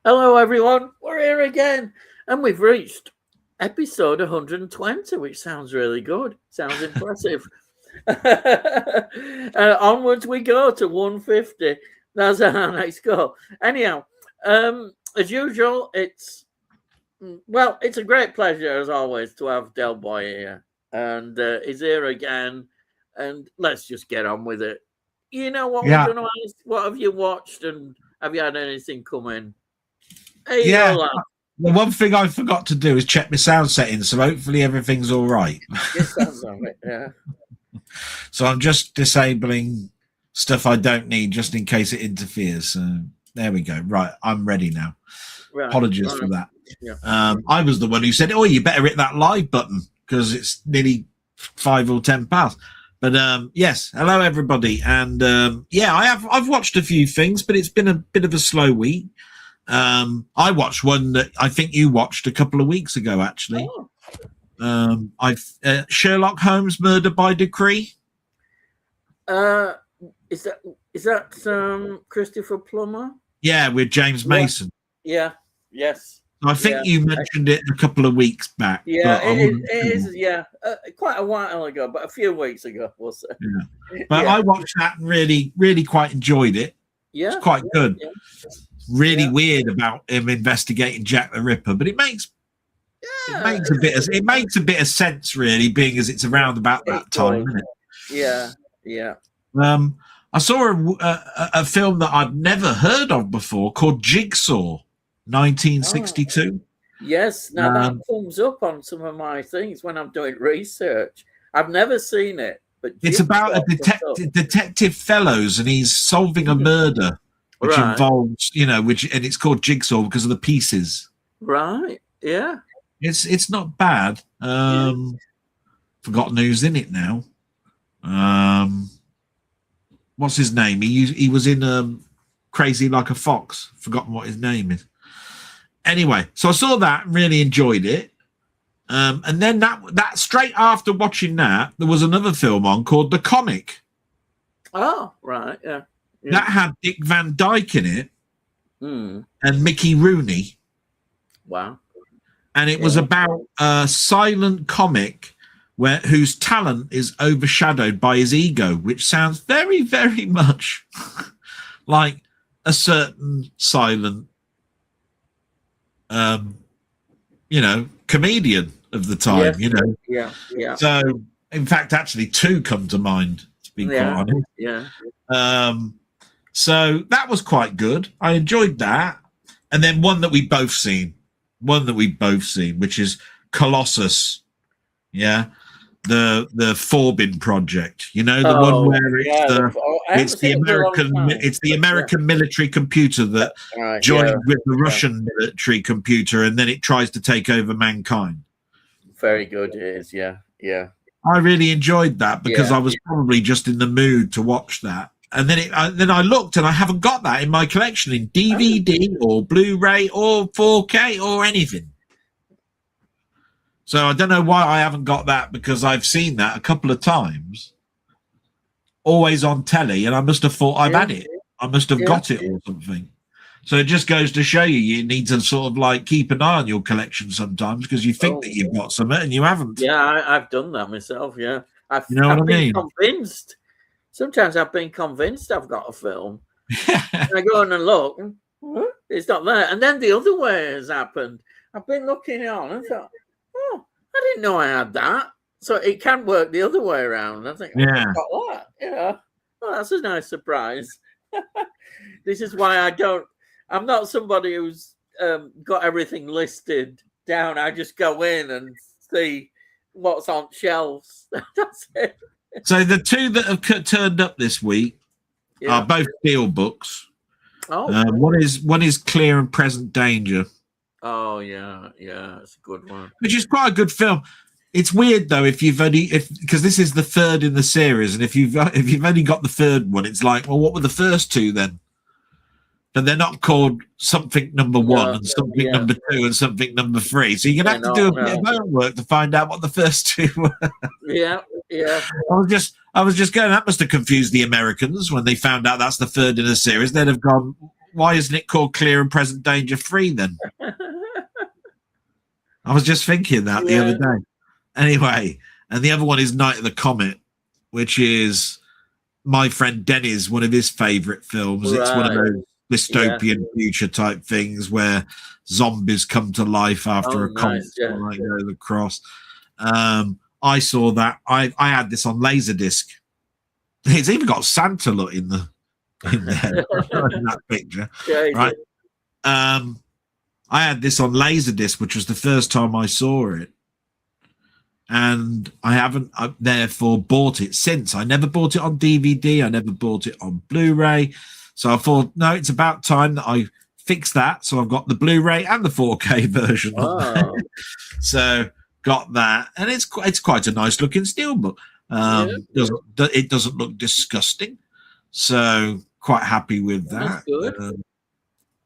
Hello, everyone. We're here again, and we've reached episode 120, which sounds really good. Sounds impressive. Onwards we go to 150. That's our next goal. Anyhow, as usual, it's a great pleasure as always to have Delboy here, and he's here again. And let's just get on with it. You know what we're going to ask? What have you watched, and have you had anything come in? Hey, the one thing I forgot to do is check my sound settings, so hopefully everything's all right. It sounds all right, yeah. So I'm just disabling stuff I don't need just in case it interferes. So there we go. Right, I'm ready now. Right, apologies for that. Yeah. I was the one who said, "Oh, you better hit that live button because it's nearly 5 or 10 past." But yes, hello everybody, and I've watched a few things, but it's been a bit of a slow week. I watched one that I think you watched a couple of weeks ago, actually. Sherlock Holmes: Murder by Decree. Is that Christopher Plummer? Yeah, with James Mason. Yeah. Yes. I think you mentioned it a couple of weeks back. Yeah, it is. Yeah, quite a while ago, but a few weeks ago, we'll say. Yeah. But I watched that and really, really quite enjoyed it. Yeah, it's quite good. Yeah. Really weird about him investigating Jack the Ripper, but it makes a bit of sense, really, being as it's around about that time, isn't it? Yeah. I saw a film that I'd never heard of before called Jigsaw, 1962. Yes, now that comes up on some of my things when I'm doing research. I've never seen it, but it's about a detective fellows, and he's solving a murder. Which involves, and it's called Jigsaw because of the pieces. Right. Yeah. It's not bad. Forgotten who's in it now. What's his name? He was in Crazy Like a Fox. Forgotten what his name is. Anyway, so I saw that and really enjoyed it. And then that straight after watching that, there was another film on called The Comic. Oh, right. Yeah. That had Dick Van Dyke in it and Mickey Rooney. Wow. And it was about a silent comic whose talent is overshadowed by his ego, which sounds very, very much like a certain silent, comedian of the time, Yeah. So, in fact, actually two come to mind, to be quite honest. Yeah. So that was quite good. I enjoyed that. And then one that we've both seen, which is Colossus. Yeah. The Forbin project, the one where it's the American military computer that joined with the Russian military computer, and then it tries to take over mankind. Very good. It is. Yeah. I really enjoyed that because I was probably just in the mood to watch that. And then I looked, and I haven't got that in my collection in DVD or Blu-ray or 4K or anything. So I don't know why I haven't got that, because I've seen that a couple of times, always on telly, and I must have thought I've had it. I must have got it or something. So it just goes to show you need to sort of like keep an eye on your collection sometimes, because you think that you've got something and you haven't. Yeah, I've done that myself. Yeah, I've been convinced. Sometimes I've been convinced I've got a film. And I go on and look, it's not there. And then the other way has happened. I've been looking on and thought, I didn't know I had that. So it can work the other way around. I think, I've got that. Yeah. Well, that's a nice surprise. This is why I'm not somebody who's got everything listed down. I just go in and see what's on shelves. That's it. So the two that have turned up this week are both steel books. One is Clear and Present Danger. Oh yeah, it's a good one. Which is quite a good film. It's weird though because this is the third in the series, and if you've only got the third one, it's like, well, what were the first two then? But they're not called something number one and something number two and something number three. So you're gonna have to do a bit of homework to find out what the first two were. Yeah. I was just going, that must have confused the Americans when they found out that's the third in a series. They'd have gone, why isn't it called Clear and Present Danger Free then? I was just thinking that the other day. Anyway, and the other one is Night of the Comet, which is my friend Denny's one of his favourite films. Right. It's one of those dystopian future type things where zombies come to life after a comet goes across. I saw that. I had this on Laserdisc. It's even got Santa look in there in that picture, right? I had this on Laserdisc, which was the first time I saw it, and I haven't therefore bought it since. I never bought it on DVD. I never bought it on Blu-ray. So I thought, no, it's about time that I fix that. So I've got the Blu-ray and the 4K version. Oh. So got that, and it's quite a nice looking steelbook. It doesn't look disgusting, so quite happy with that. That's good.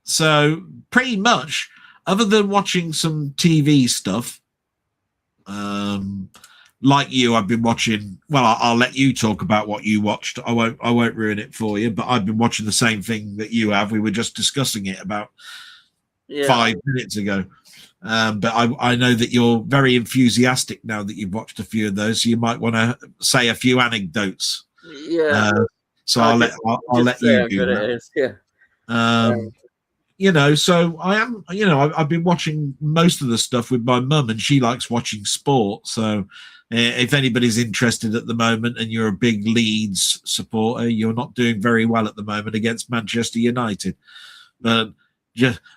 So pretty much, other than watching some TV stuff, like you, I've been watching. Well, I'll let you talk about what you watched. I won't ruin it for you. But I've been watching the same thing that you have. We were just discussing it about 5 minutes ago. But I know that you're very enthusiastic now that you've watched a few of those. So you might want to say a few anecdotes. Yeah. So I'll let you do that. So I am. I've been watching most of the stuff with my mum, and she likes watching sport. So if anybody's interested at the moment, and you're a big Leeds supporter, you're not doing very well at the moment against Manchester United, but.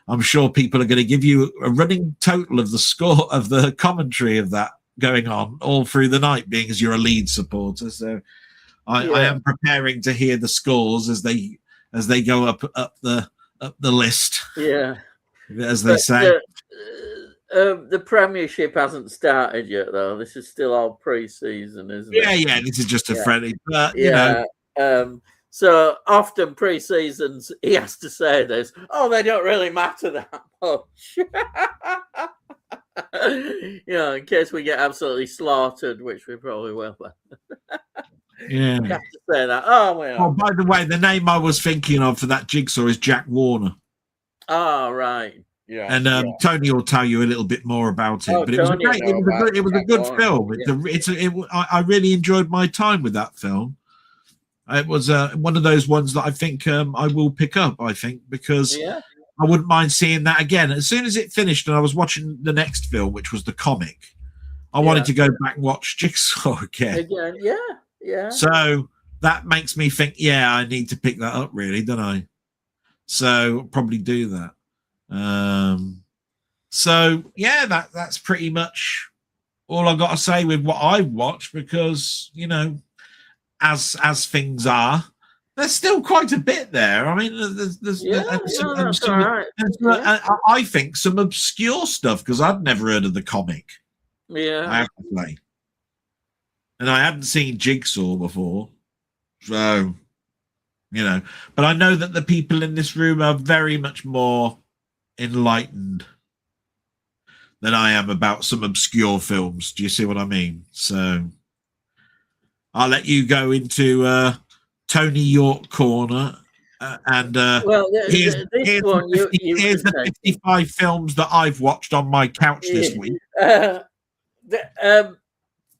I'm sure people are going to give you a running total of the score of the commentary of that going on all through the night, being as you're a Leeds supporter. So I am preparing to hear the scores as they go up the list. Yeah, as they say. The Premiership hasn't started yet, though. This is still all pre-season, isn't it? Yeah. This is just a friendly, but you know. So often pre-seasons, he has to say this. Oh, they don't really matter that much. In case we get absolutely slaughtered, which we probably will. Yeah. You have to say that. Oh, by the way, the name I was thinking of for that jigsaw is Jack Warner. Oh, right. Yeah. And Tony will tell you a little bit more about it. But it was a good film. I really enjoyed my time with that film. It was one of those ones that I think I will pick up, because I wouldn't mind seeing that again. As soon as it finished and I was watching the next film, which was the comic, I wanted to go back and watch Jigsaw again. Yeah. So that makes me think, I need to pick that up, really, don't I? So I'll probably do that. That's pretty much all I got to say with what I've watched, because, as things are, there's still quite a bit there. I mean, I think some obscure stuff, because I'd never heard of the comic. Yeah, I have to say, and I hadn't seen Jigsaw before, so But I know that the people in this room are very much more enlightened than I am about some obscure films. Do you see what I mean? So. I'll let you go into Tony York corner, and here's the 55 films that I've watched on my couch this week.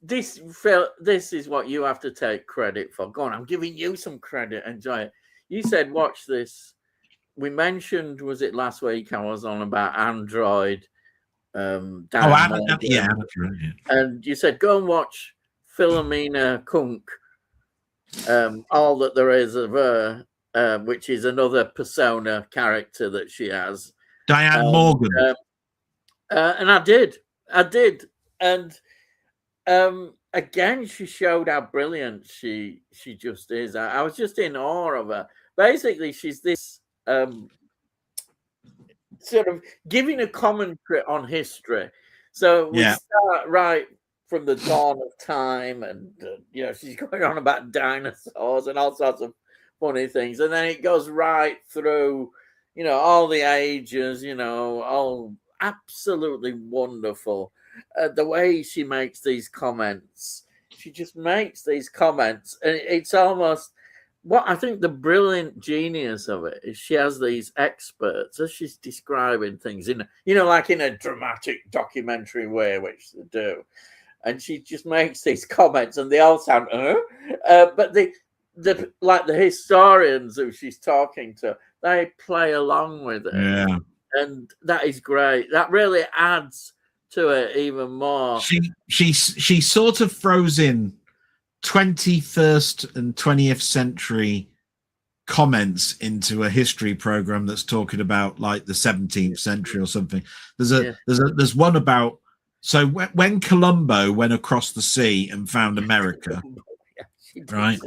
This is what you have to take credit for. Go on, I'm giving you some credit. Enjoy it. You said watch this. We mentioned, was it last week? I was on about Android. And you said go and watch Philomena Kunk, All That There Is of Her, which is another persona character that she has. Diane Morgan. And I did. And again, she showed how brilliant she just is. I was just in awe of her. Basically, she's this sort of giving a commentary on history. So we start right from the dawn of time, and she's going on about dinosaurs and all sorts of funny things, and then it goes right through all the ages, all absolutely wonderful. The way she makes these comments, she just makes these comments, and it's almost what I think the brilliant genius of it is she has these experts as she's describing things in, like in a dramatic documentary way, which they do. And she just makes these comments and they all sound, but the historians who she's talking to, they play along with it. Yeah. And that is great. That really adds to it even more. She sort of throws in 21st and 20th century comments into a history program that's talking about like the 17th century or something. There's one about, so when Columbo went across the sea and found America, right?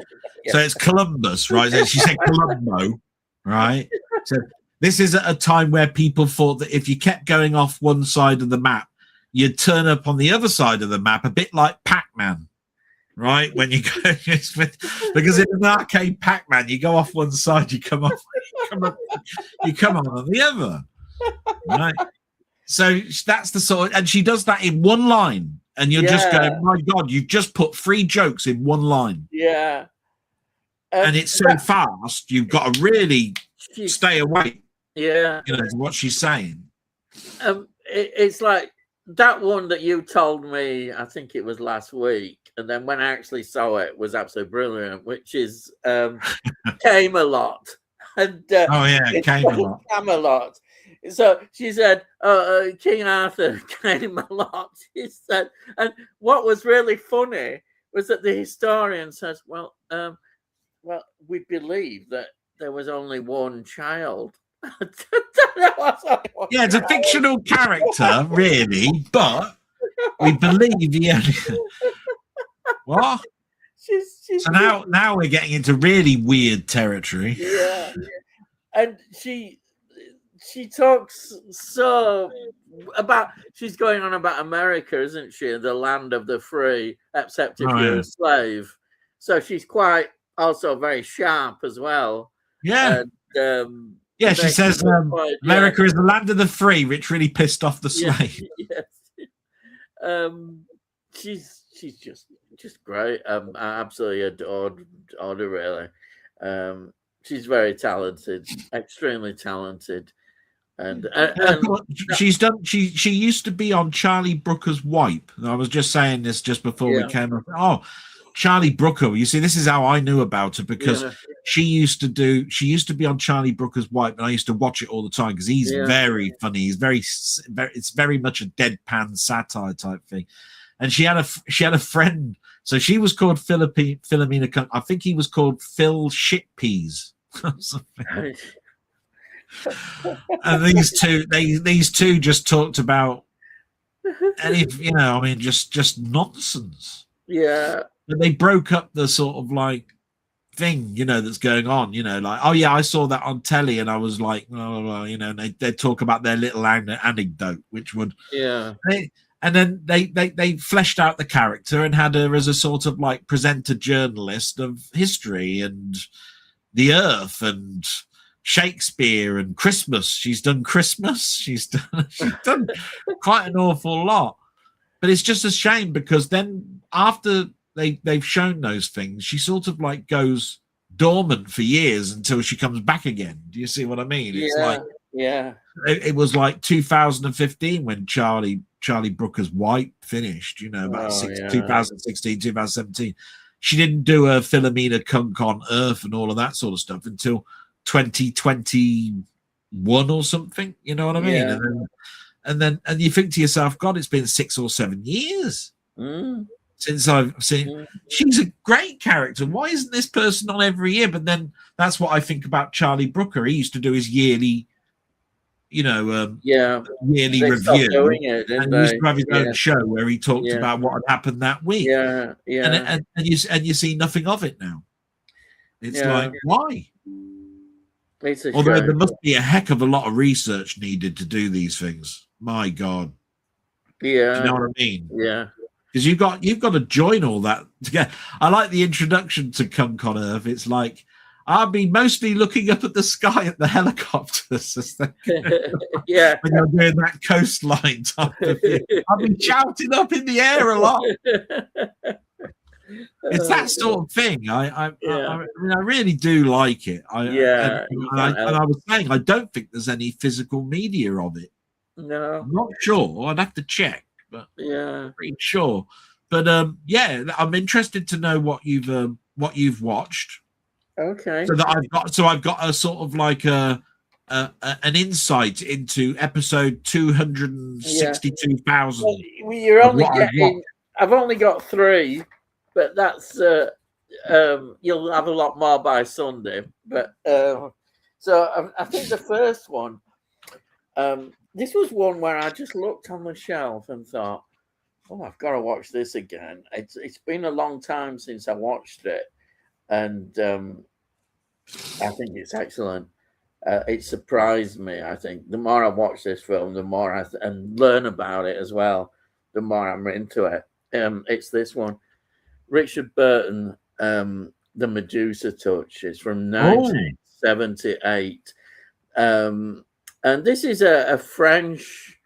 Yeah. So it's Columbus, right? So she said Columbo, right? So this is at a time where people thought that if you kept going off one side of the map, you'd turn up on the other side of the map, a bit like Pac-Man. Right, when you go, because in an arcade Pac-Man, you go off one side, you come on the other. Right, so that's the sort, and she does that in one line, and you're just going, my God, you've just put 3 jokes in one line. Yeah, and it's so fast, you've got to really stay awake. Yeah, to what she's saying. It's like that one that you told me. I think it was last week. And then when I actually saw it, was absolutely brilliant, which is Camelot. And Camelot. Camelot. So she said, King Arthur, Camelot. She said, and what was really funny was that the historian says, well, we believe that there was only one child. Yeah, it's a fictional character, really, but we believe the only. What? So now we're getting into really weird territory. Yeah, and she talks so about, she's going on about America, isn't she? The land of the free, except if you're a slave. So she's quite also very sharp as well. Yeah. And, she says America is the land of the free, which really pissed off the slave. Yes. She's just great. I absolutely adored her, really. She's very talented, extremely talented. And she's done. She used to be on Charlie Brooker's Wipe. I was just saying this just before we came up. Oh, Charlie Brooker. You see, this is how I knew about her, because she used to be on Charlie Brooker's Wipe, and I used to watch it all the time because he's very funny. He's very. It's very much a deadpan satire type thing. And she had a friend, so she was called Philomena. I think he was called Phil Shitpeas. And these two just talked about just nonsense. Yeah. But they broke up the sort of like thing, that's going on. Like, oh yeah, I saw that on telly, and I was like, and they talk about their little anecdote, which would and then they fleshed out the character and had her as a sort of like presenter journalist of history and the earth and Shakespeare and Christmas. She's done Christmas. She's done quite an awful lot. But it's just a shame, because then after they've shown those things, she sort of like goes dormant for years until she comes back again. Do you see what I mean? It's like it was like 2015 when Charlie Brooker's Wipe finished, about 2016, 2017. She didn't do a Philomena Kunk on Earth and all of that sort of stuff until 2021 or something. You know what I mean? Yeah. And you think to yourself, God, it's been 6 or 7 years since I've seen. She's a great character. Why isn't this person on every year? But then that's what I think about Charlie Brooker. He used to do his yearly yearly review, doing it, and he used to have his own show where he talked about what had happened that week. And you see nothing of it now. It's like, why? Although there must be a heck of a lot of research needed to do these things. My God. Yeah. Do you know what I mean? Yeah. Because you've got to join all that together. I like the introduction to Kunk on Earth. It's like, I'll be mostly looking up at the sky at the helicopters. When you're doing that coastline type of thing. I'll be shouting up in the air a lot. It's that sort of thing. I mean, I really do like it. I was saying, I don't think there's any physical media of it. No, I'm not sure. I'd have to check, but yeah, pretty sure. But yeah, I'm interested to know what you've watched. Okay. So that I've got a sort of like an insight into episode 262,000. Well, you're only getting. I've only got 3, but that's you'll have a lot more by Sunday. But so I think the first one. This was one where I just looked on the shelf and thought, "Oh, I've got to watch this again." It's been a long time since I watched it, and I think it's excellent. It surprised me. I think the more I watch this film, the more and learn about it as well, the more I'm into it. It's this one, Richard Burton, The Medusa Touch. It's from 1978, and this is a French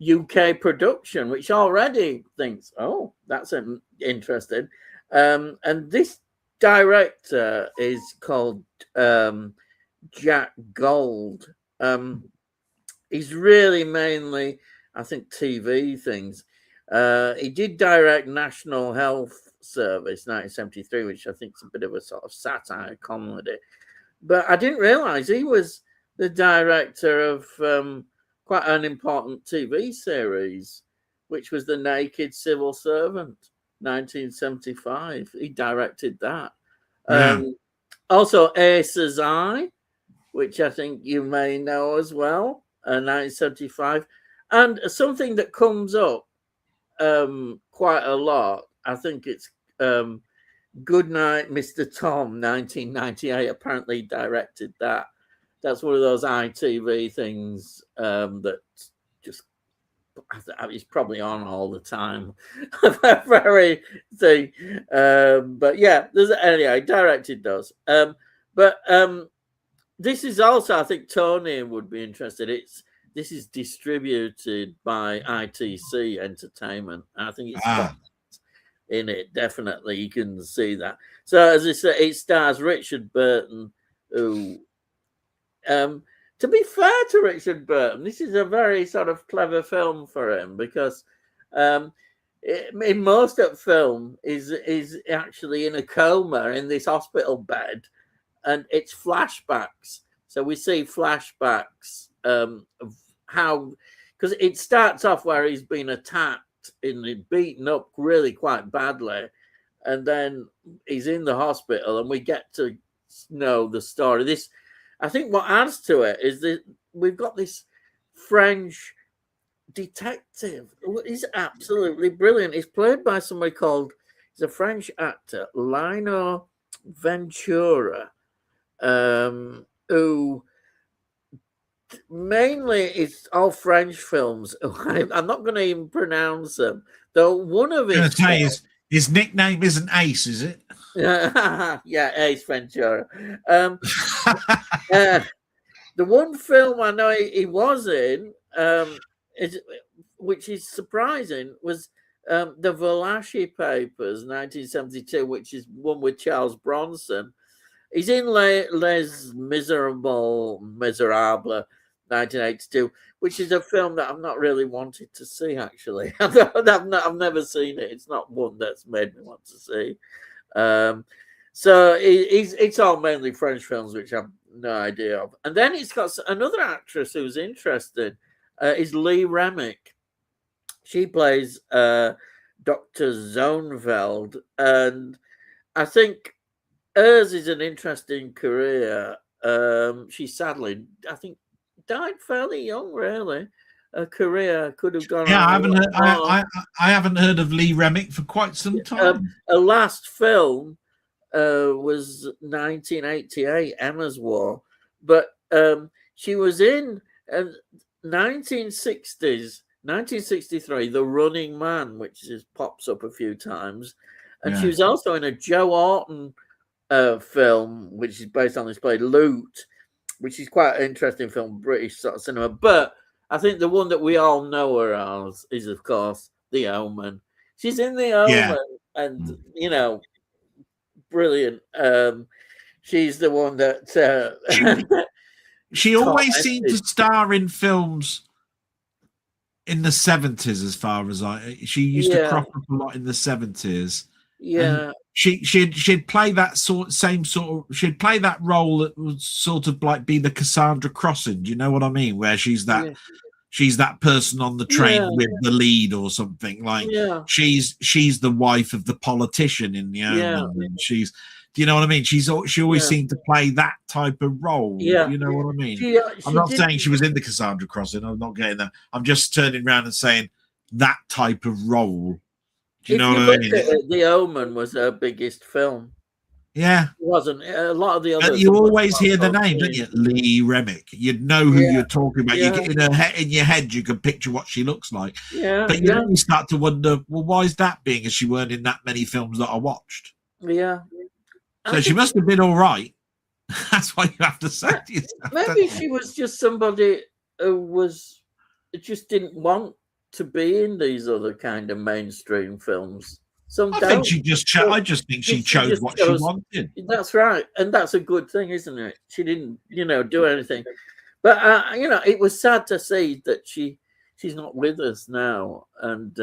UK production, which already thinks, oh, that's interesting. And this director is called Jack Gold. He's really mainly, I think, TV things. He did direct National Health Service 1973, which I think is a bit of a sort of satire comedy. But I didn't realize he was the director of quite an important TV series, which was The Naked Civil Servant, 1975. He directed that. Also, Ace's Eye, which I think you may know as well, 1975. And something that comes up quite a lot, I think it's Goodnight, Mr. Tom, 1998. Apparently directed that. That's one of those ITV things that just he's probably on all the time. Very thing. But yeah, anyway, directed those. But this is also, I think Tony would be interested. This is distributed by ITC Entertainment. I think it's in it, definitely. You can see that. So as I say, it stars Richard Burton, who to be fair to Richard Burton, this is a very sort of clever film for him, because in most of the film is actually in a coma in this hospital bed, and it's flashbacks. So we see flashbacks of how, because it starts off where he's been attacked and beaten up really quite badly, and then he's in the hospital, and we get to know the story. This, I think, what adds to it is that we've got this French detective who is absolutely brilliant. He's played by somebody called, he's a French actor, Lino Ventura, who mainly is all French films. I'm not going to even pronounce them, though. One of his nickname isn't Ace, is it? Yeah, Ace Ventura. The one film I know he was in, which is surprising, was the Valachi Papers, 1972, which is one with Charles Bronson. He's in Les Miserables, 1982, which is a film that I've not really wanted to see, actually. I've never seen it. It's not one that's made me want to see. So it's all mainly French films, which I've no idea of. And then it's got another actress who's interested, is Lee Remick. She plays Dr. Zoneveld, and I think hers is an interesting career. She sadly, I think, died fairly young, really. Her career could have gone. Yeah, I haven't heard of Lee Remick for quite some time. Her last film was 1988, Emma's War, but she was in 1963, The Running Man, which pops up a few times, and she was also in a Joe Orton film, which is based on this play, Loot, which is quite an interesting film, British sort of cinema. But I think the one that we all know her as is, of course, The Omen. She's in The Omen, and brilliant. She's the one that she always seemed to star in films in the 70s, as far as she used to crop up a lot in the 70s. Yeah. And she'd play that she'd play that role that would sort of like be the Cassandra Crossing. Do you know what I mean? Where she's that person on the train with the lead or something. Like she's the wife of the politician in The Omen. And do you know what I mean? She always seemed to play that type of role. Yeah. You know what I mean? I'm not saying she was in the Cassandra Crossing. I'm not getting that. I'm just turning around and saying that type of role. Do you know what I mean? The Omen was her biggest film. Yeah. It wasn't. A lot of the others. You always hear the name, don't you? Lee Remick. You'd know who you're talking about. You get in your head, you can picture what she looks like. Yeah. But you start to wonder, well, why is that being as she weren't in that many films that I watched? Yeah. So she must have been all right. That's why you have to say to yourself. Maybe she was just somebody who just didn't want to be in these other kind of mainstream films. I think she just I just think she chose what she wanted. That's right, and that's a good thing, isn't it? She didn't, do anything. But it was sad to see that she's not with us now, and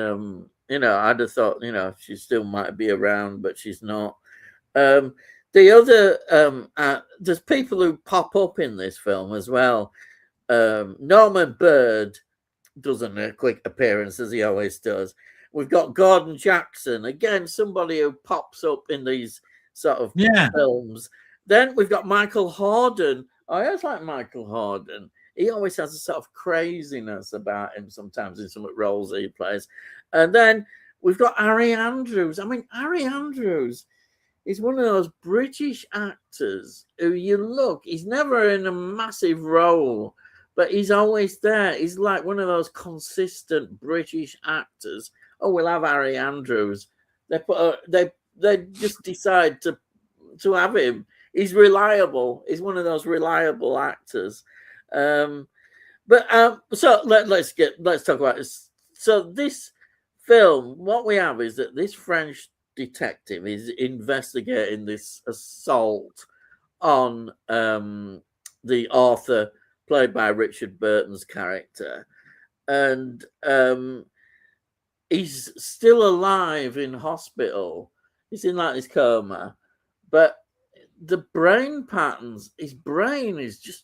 I'd have thought, she still might be around, but she's not. The other there's people who pop up in this film as well. Norman Bird does a quick appearance, as he always does. We've got Gordon Jackson, again, somebody who pops up in these sort of films. Then we've got Michael Hordern. I always like Michael Hordern. He always has a sort of craziness about him sometimes in some roles that he plays. And then we've got Harry Andrews. I mean, Harry Andrews is one of those British actors who he's never in a massive role, but he's always there. He's like one of those consistent British actors. Oh, we'll have Harry Andrews. They just decide to have him. He's reliable. He's one of those reliable actors. So let's talk about this. So this film, what we have is that this French detective is investigating this assault on the author, played by Richard Burton's character, and he's still alive in hospital. He's in like this coma, but the brain patterns, his brain is just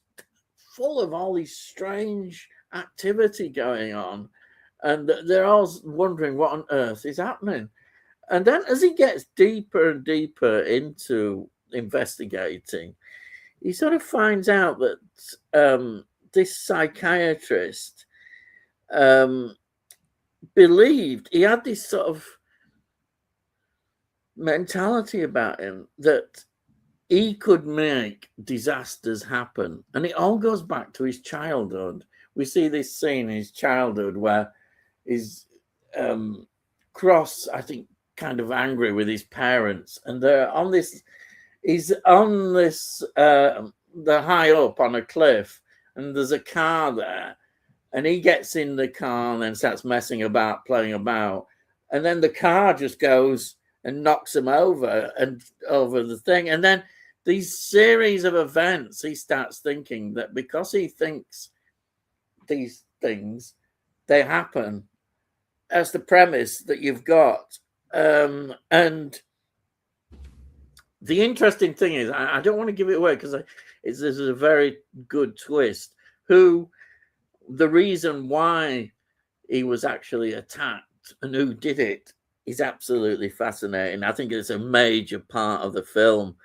full of all these strange activity going on, and they're all wondering what on earth is happening. And then as he gets deeper and deeper into investigating, he sort of finds out that this psychiatrist believed, he had this sort of mentality about him that he could make disasters happen. And it all goes back to his childhood. We see this scene in his childhood where he's cross, I think, kind of angry with his parents, and they're on this, they're high up on a cliff, and there's a car there, and he gets in the car and then starts messing about, playing about, and then the car just goes and knocks him over the thing. And then these series of events, he starts thinking that because he thinks these things, they happen. That's the premise that you've got. And the interesting thing is, I don't want to give it away because this is a very good twist. The reason why he was actually attacked and who did it is absolutely fascinating. I think it's a major part of the film.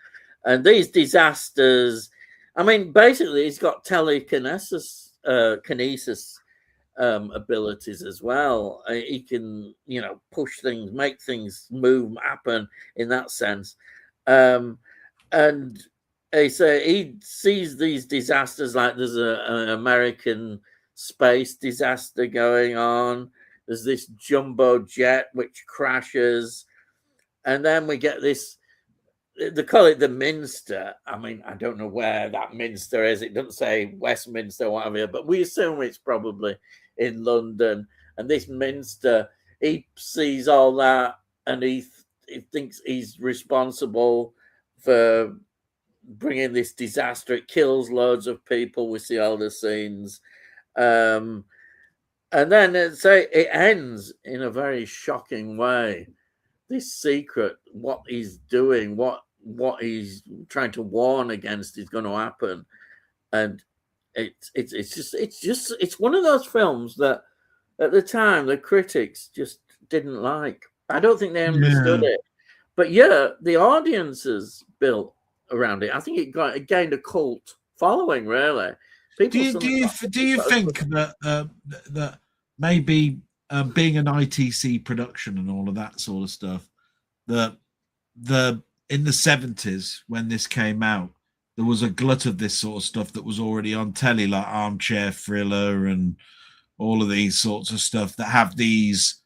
And these disasters, I mean, basically, he's got telekinesis, abilities as well. He can, push things, make things move, happen in that sense. And he sees these disasters, like there's an American space disaster going on. There's this jumbo jet which crashes, and then we get this. They call it the Minster. I mean, I don't know where that Minster is. It doesn't say Westminster or whatever, but we assume it's probably in London. And this Minster, he sees all that, and he thinks he's responsible for bringing this disaster. It kills loads of people. We see all the scenes. And then it ends in a very shocking way. This secret, what he's doing, what he's trying to warn against is going to happen. And it's one of those films that at the time the critics just didn't like. I don't think they understood it. But yeah, the audiences built around it. I think it gained a cult following, really. People do you think that maybe being an ITC production and all of that sort of stuff, that in the 70s when this came out, there was a glut of this sort of stuff that was already on telly, like Armchair Thriller and all of these sorts of stuff that have these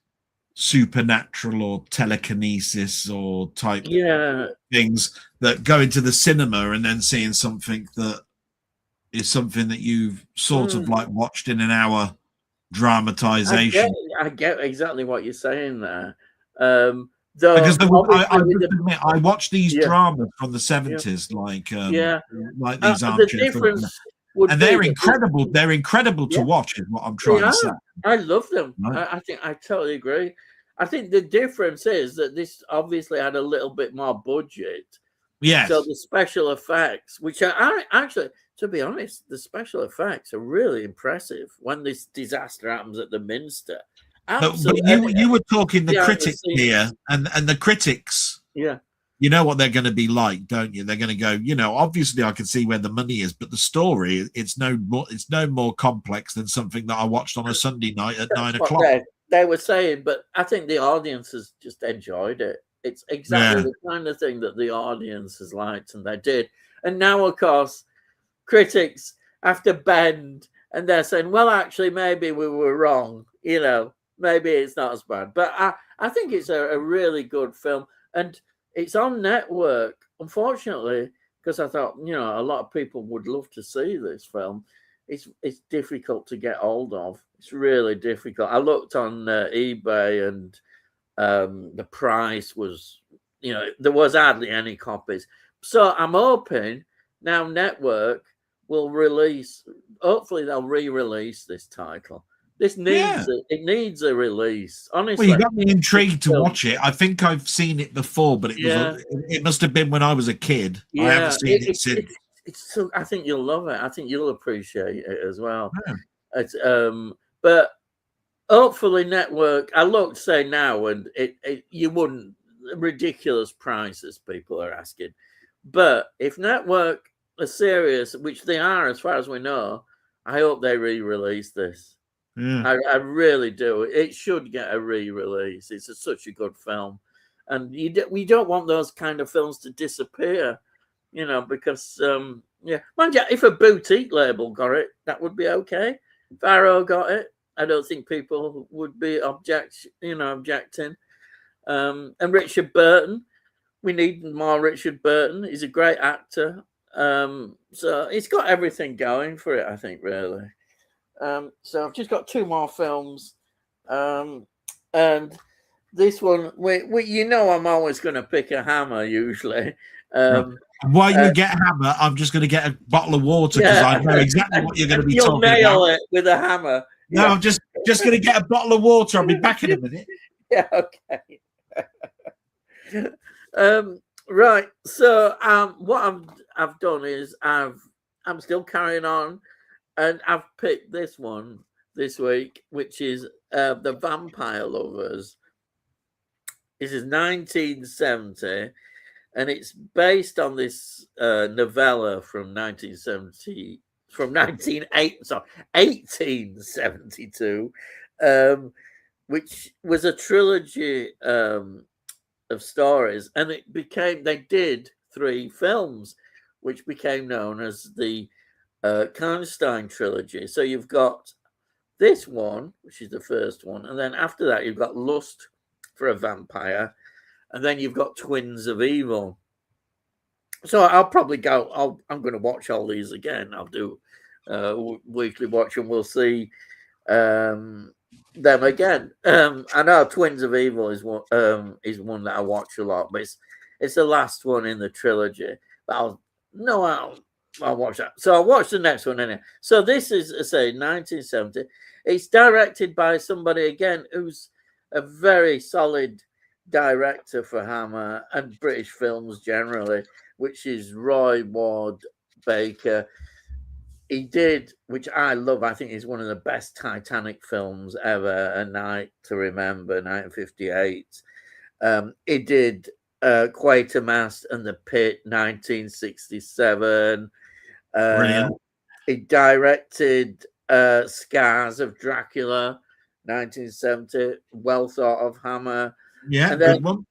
supernatural or telekinesis or type things that go into the cinema, and then seeing something that is something that you've sort of like watched in an hour dramatization. I get exactly what you're saying there. Because I watched these dramas from the 70s, like these Armchair, and they're incredible. They're incredible to watch, is what I'm trying to say. I love them. Right? I think I totally agree. I think the difference is that this obviously had a little bit more budget. Yes. So the special effects, which are actually, to be honest, the special effects are really impressive when this disaster happens at the Minster. But you were talking the critics here, and the critics. Yeah. You know what they're going to be like, don't you? They're going to go, obviously I can see where the money is, but the story, it's no more complex than something that I watched on a Sunday night at 9 o'clock. They were saying, but I think the audiences just enjoyed it. It's exactly the kind of thing that the audiences liked, and they did. And now, of course, critics have to bend, and they're saying, well, actually, maybe we were wrong. Maybe it's not as bad. But I think it's a really good film. And it's on network, unfortunately, because I thought, a lot of people would love to see this film. It's difficult to get hold of. It's really difficult. I looked on eBay, and the price was, there was hardly any copies. So I'm hoping now network will release, hopefully they'll re-release this title. This needs a release. Honestly, well, you got me intrigued to watch it. I think I've seen it before, but it must have been when I was a kid. Yeah, I haven't seen it since. I think you'll love it. I think you'll appreciate it as well. Yeah. But hopefully, network. I looked say now, and you wouldn't ridiculous prices people are asking. But if network are serious, which they are as far as we know, I hope they re-release this. Yeah. I really do. It should get a re-release. It's such a good film, and we don't want those kind of films to disappear, because mind you, if a boutique label got it, that would be okay. If Arrow got it, I don't think people would be objecting. And Richard Burton, we need more Richard Burton. He's a great actor. So it's got everything going for it, I think, really. So I've just got two more films, and this one, I'm always going to pick a Hammer usually. While you get Hammer, I'm just going to get a bottle of water because I know exactly what you're going to be talking about. You'll nail it with a hammer. No, I'm just going to get a bottle of water. I'll be back in a minute. Yeah, okay. Right. So what I've done is I'm still carrying on. And I've picked this one this week, which is The Vampire Lovers. This is 1970, and it's based on this novella from 1872, which was a trilogy of stories, and they did 3 films, which became known as the Karnstein trilogy. So you've got this one, which is the first one, and then after that you've got Lust for a Vampire, and then you've got Twins of Evil. So I'll probably I'm going to watch all these again. I'll do weekly watch, and we'll see them again. I know Twins of Evil is one that I watch a lot, but it's the last one in the trilogy. But I'll watch that. So I'll watch the next one anyway. So this is, say, 1970. It's directed by somebody again who's a very solid director for Hammer and British films generally, which is Roy Ward Baker. He did, which I love, I think is one of the best Titanic films ever, A Night to Remember, 1958. He did Quatermass and the Pit, 1967. He directed Scars of Dracula, 1970. Well thought of Hammer. Yeah, and then good one.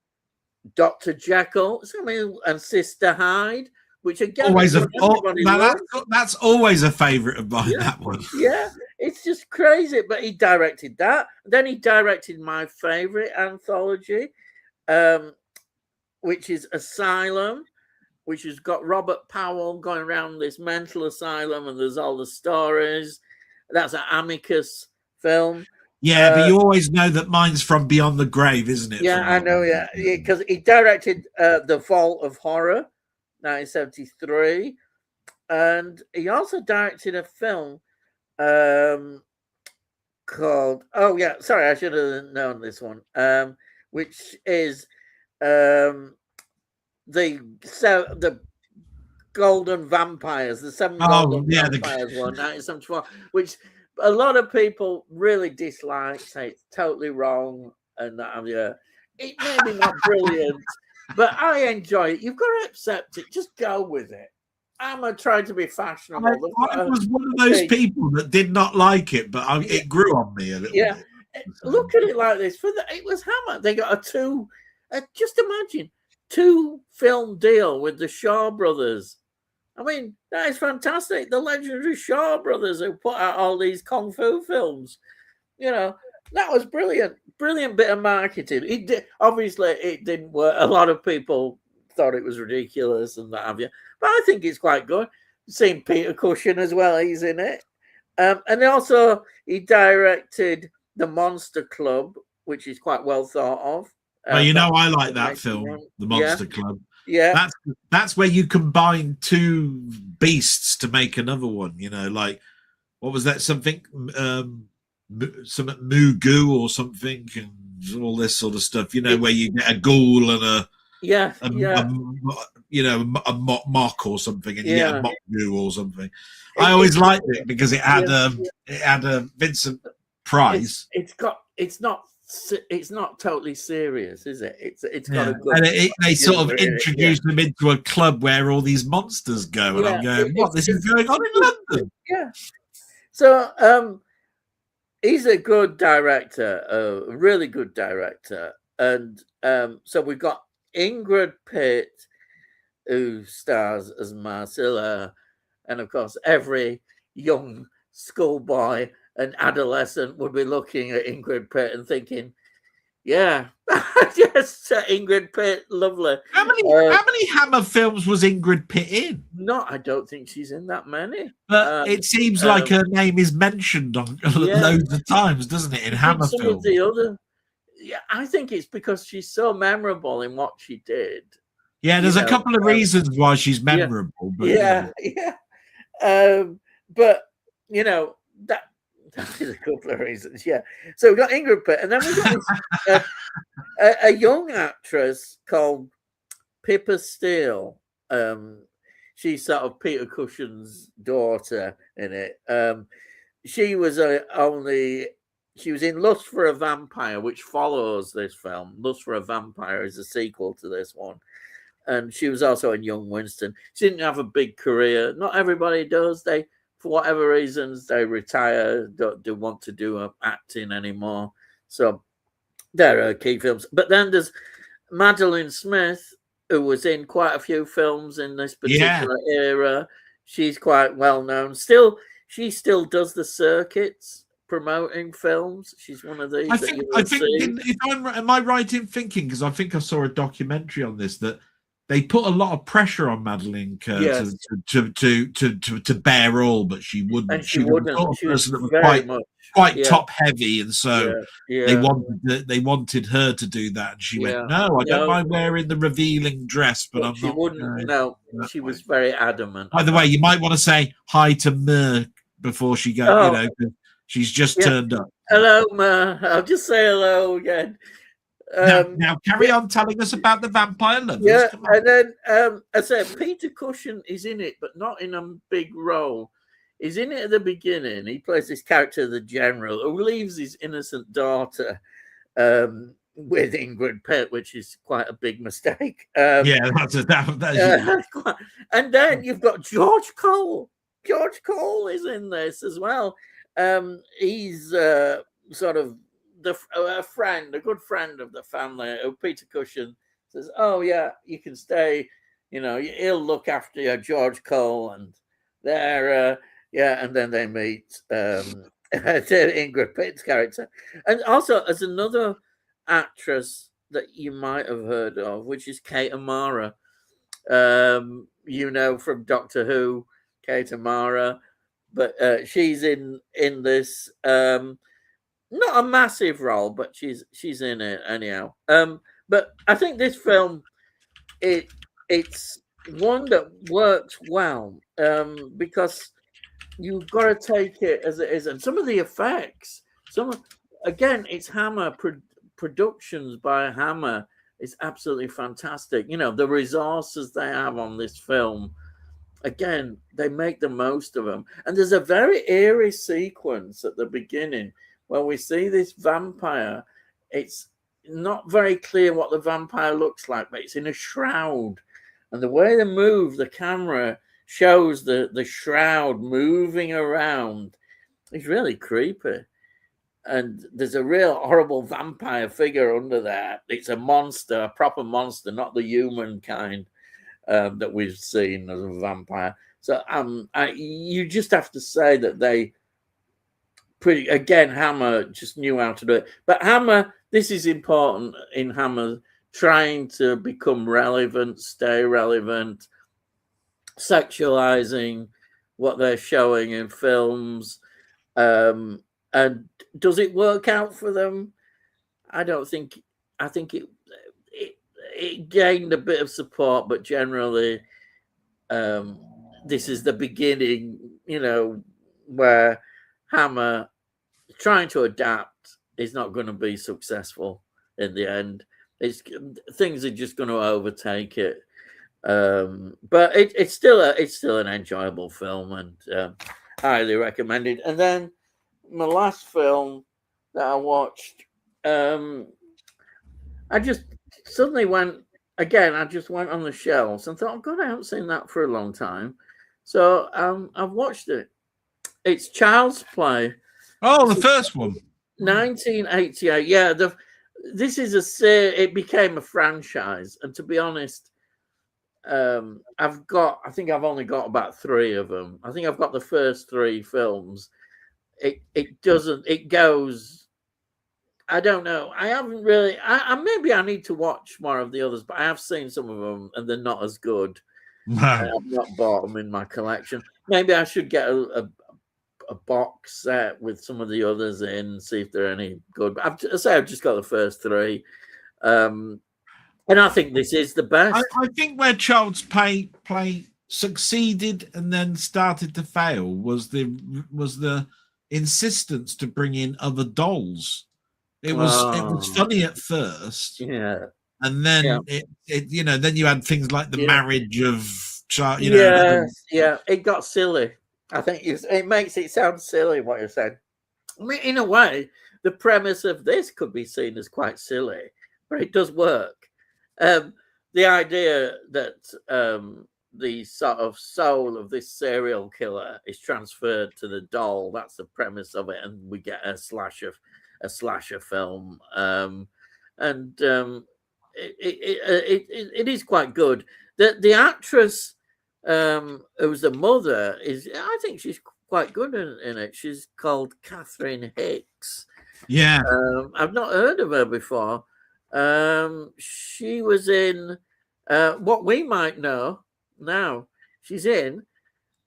Dr. Jekyll and Sister Hyde, which again that's always a favorite of mine. Yeah. That one. Yeah, it's just crazy. But he directed that. Then he directed my favorite anthology, which is Asylum, which has got Robert Powell going around this mental asylum, and there's all the stories. That's an Amicus film. Yeah, but you always know that mine's from Beyond the Grave, isn't it? Yeah, I know. Yeah, because he directed The Vault of Horror, 1973, and he also directed a film called I should have known this one, which is the Golden Vampires, the Seven Golden Vampires one, 1974, which a lot of people really dislike, say it's totally wrong, and it may be not brilliant, but I enjoy it. You've got to accept it. Just go with it. I'm trying to be fashionable. I was one of those people that did not like it, but it grew on me a little bit. Look at it like this. It was Hammer. They got just imagine, 2-film deal with the Shaw Brothers. I mean, that is fantastic. The legendary Shaw Brothers who put out all these Kung Fu films. That was brilliant. Brilliant bit of marketing. Obviously, it didn't work. A lot of people thought it was ridiculous and that have you. But I think it's quite good. Seen Peter Cushing as well. He's in it. And also, he directed The Monster Club, which is quite well thought of. Well, I like that film, The Monster Club. Yeah, that's where you combine two beasts to make another one. Like what was that? Something, some Mugu or something, and all this sort of stuff. Where you get a ghoul and a mock or something, and you get a mock goo or something. I always liked it because it had a Vincent Price. It's not totally serious, is it? It's got a good. And they sort of introduced them into a club where all these monsters go, and I'm going, "What? This is going on in London?" Yeah. So, he's a good director, a really good director, and so we've got Ingrid Pitt, who stars as Marcella, and of course, every young schoolboy and adolescent would be looking at Ingrid Pitt and thinking, yeah, yes, Ingrid Pitt, lovely. How many Hammer films was Ingrid Pitt in? No, I don't think she's in that many. But it seems like her name is mentioned on loads of times, doesn't it, in Hammer films? I think it's because she's so memorable in what she did. Yeah, there's a couple of reasons why she's memorable. But, but that is a couple of reasons, So we've got Ingrid Pitt, and then we've got a young actress called Pippa Steele. She's sort of Peter Cushing's daughter in it. She was in Lust for a Vampire, which follows this film. Lust for a Vampire is a sequel to this one. And she was also in Young Winston. She didn't have a big career. Not everybody does. For whatever reasons, they retire, don't want to do acting anymore. So there are key films. But then there's Madeline Smith, who was in quite a few films in this particular era. She's quite well known. She still does the circuits promoting films. She's one of these. Am I right in thinking, because I think I saw a documentary on this, that they put a lot of pressure on Madeleine Kerr Yes. to bear all, but she wouldn't. And she was the sort of She was person that was very much quite top heavy, and so yeah. they wanted her to do that, and she went, "No, I don't mind wearing the revealing dress, but she wouldn't. No, she was very adamant. By the way, you might want to say hi to Mer before she goes. You know, she's just turned up. Hello, Mer. I'll just say hello again. Now carry on telling us about the vampire lovers. Yeah, and then I said Peter Cushing is in it, but not in a big role. He's in it at the beginning. He plays this character, the general, who leaves his innocent daughter with Ingrid Pitt, which is quite a big mistake. And then you've got George Cole. George Cole is in this as well. He's sort of a good friend of the family. Peter Cushing says, "Oh yeah, you can stay. You know, he'll look after you, George Cole." And they're and then they meet Ingrid Pitt's character, and also as another actress that you might have heard of, which is Kate Amara. You know, from Doctor Who, Kate Amara, but she's in this. Not a massive role, but she's in it anyhow. But I think this film, it's one that works well because you've got to take it as it is, and some of the effects. It's Hammer Productions by Hammer. It's absolutely fantastic. You know, the resources they have on this film. Again, they make the most of them, and there's a very eerie sequence at the beginning. Well, we see this vampire. It's not very clear what the vampire looks like, but it's in a shroud. And the way they move, the camera shows the shroud moving around. It's really creepy. And there's a real horrible vampire figure under there. It's a monster, a proper monster, not the human kind that we've seen as a vampire. So you just have to say that they... Hammer just knew how to do it. But Hammer, this is important in Hammer, trying to become relevant, stay relevant, sexualizing what they're showing in films. And does it work out for them? I think it gained a bit of support, but generally this is the beginning, you know, where Hammer trying to adapt is not going to be successful in the end. Things are just going to overtake it. But it's still an enjoyable film, and highly recommended. And then my last film that I watched, I just suddenly went again. I just went on the shelves and thought, "Oh God, I haven't seen that for a long time." So I've watched it. It's Child's Play. Oh, the first one, 1988. Yeah, this is it became a franchise, and to be honest, I think I've only got about 3 of them. I think I've got the first 3 films. It goes. I don't know. I haven't really. Maybe I need to watch more of the others, but I have seen some of them, and they're not as good. No. I've not bought them in my collection. Maybe I should get a box set with some of the others in, see if they're any good. But I've just got the first 3, and I think this is the best. I think where Child's Play succeeded and then started to fail was the insistence to bring in other dolls. It was funny at first, yeah, and then then you had things like the marriage of child. It got silly. I think it makes it sound silly what you're saying. I mean, in a way, the premise of this could be seen as quite silly, but it does work. The idea that the sort of soul of this serial killer is transferred to the doll, that's the premise of it, and we get a slasher film. It is quite good. The actress who's the mother I think she's quite good in it. She's called Catherine Hicks. Yeah. I've not heard of her before. She was in What we might know now, she's in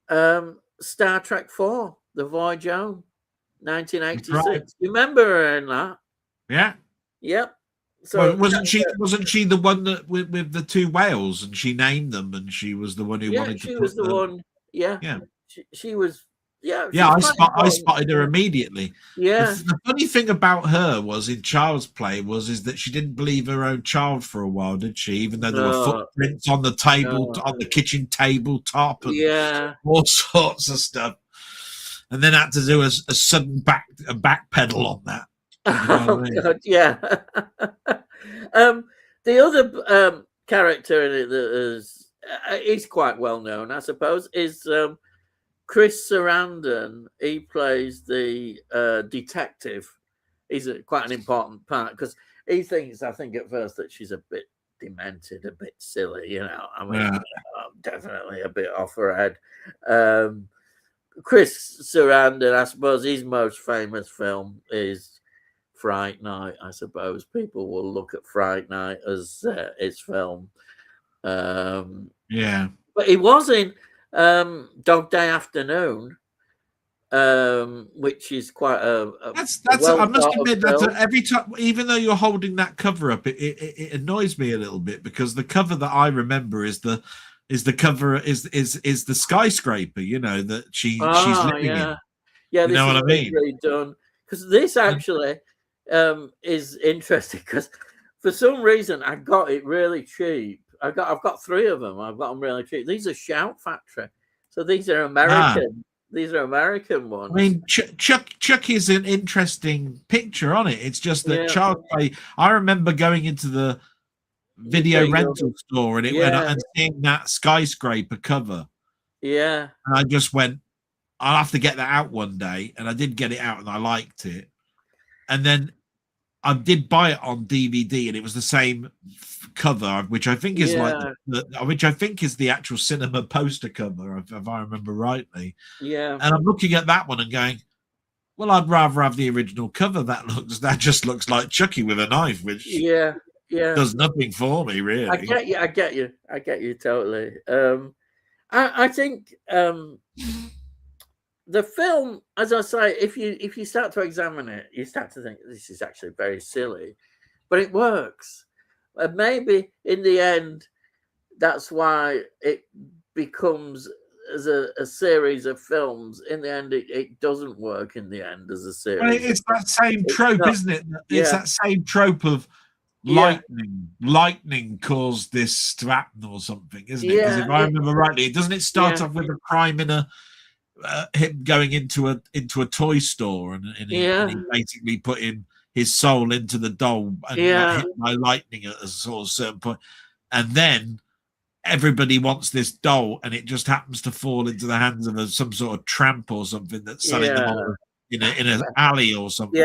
Star Trek 4, The Voyage Home, 1986. Right. You remember her in that? Yeah. Yep. So wasn't she the one that with the two whales, and she named them, and she was the one who wanted to put she was the one. Yeah. She was. Yeah, I spotted her immediately. Yeah. The funny thing about her was in Child's Play is that she didn't believe her own child for a while, did she? Even though there were footprints on the table, on the kitchen tabletop, and all sorts of stuff, and then had to do a sudden backpedal on that. You know what I mean? God, yeah. The other character in it that is quite well known, I suppose, is Chris Sarandon. He plays the detective. He's quite an important part because he thinks, I think at first, that she's a bit demented, a bit silly, you know. I mean, definitely a bit off her head. Chris Sarandon, I suppose his most famous film is Fright Night. I suppose people will look at Fright Night as his film. But he was in Dog Day Afternoon, which is quite I must admit that every time, even though you're holding that cover up, it annoys me a little bit, because the cover that I remember is the cover is the skyscraper, you know, that she's living in. Yeah, you know what I mean? Really done, because this actually is interesting, because for some reason I got it really cheap. I've got 3 of them. I've got them really cheap. These are Shout Factory, so these are American. These are American ones. I mean, Chuck is an interesting picture on it. It's just that Child's Play. I remember going into the video rental store and seeing that skyscraper cover. Yeah, and I just went, I'll have to get that out one day, and I did get it out, and I liked it. And then I did buy it on DVD, and it was the same cover, which I think is which I think is the actual cinema poster cover, if I remember rightly. Yeah. And I'm looking at that one and going, well, I'd rather have the original cover. That just looks like Chucky with a knife, which does nothing for me, really. I get you totally. I think the film, as I say, if you start to examine it, you start to think this is actually very silly, but it works. And maybe in the end, that's why it becomes as a series of films. In the end, it doesn't work in the end as a series. Well, it's that same trope, isn't it? It's that same trope of lightning caused this to happen or something, isn't it? Because if I remember rightly, doesn't it start off with a crime in him going into a toy store and he basically putting his soul into the doll and got hit by lightning at a sort of certain point, and then everybody wants this doll, and it just happens to fall into the hands of some sort of tramp or something that's selling them all in an alley or something.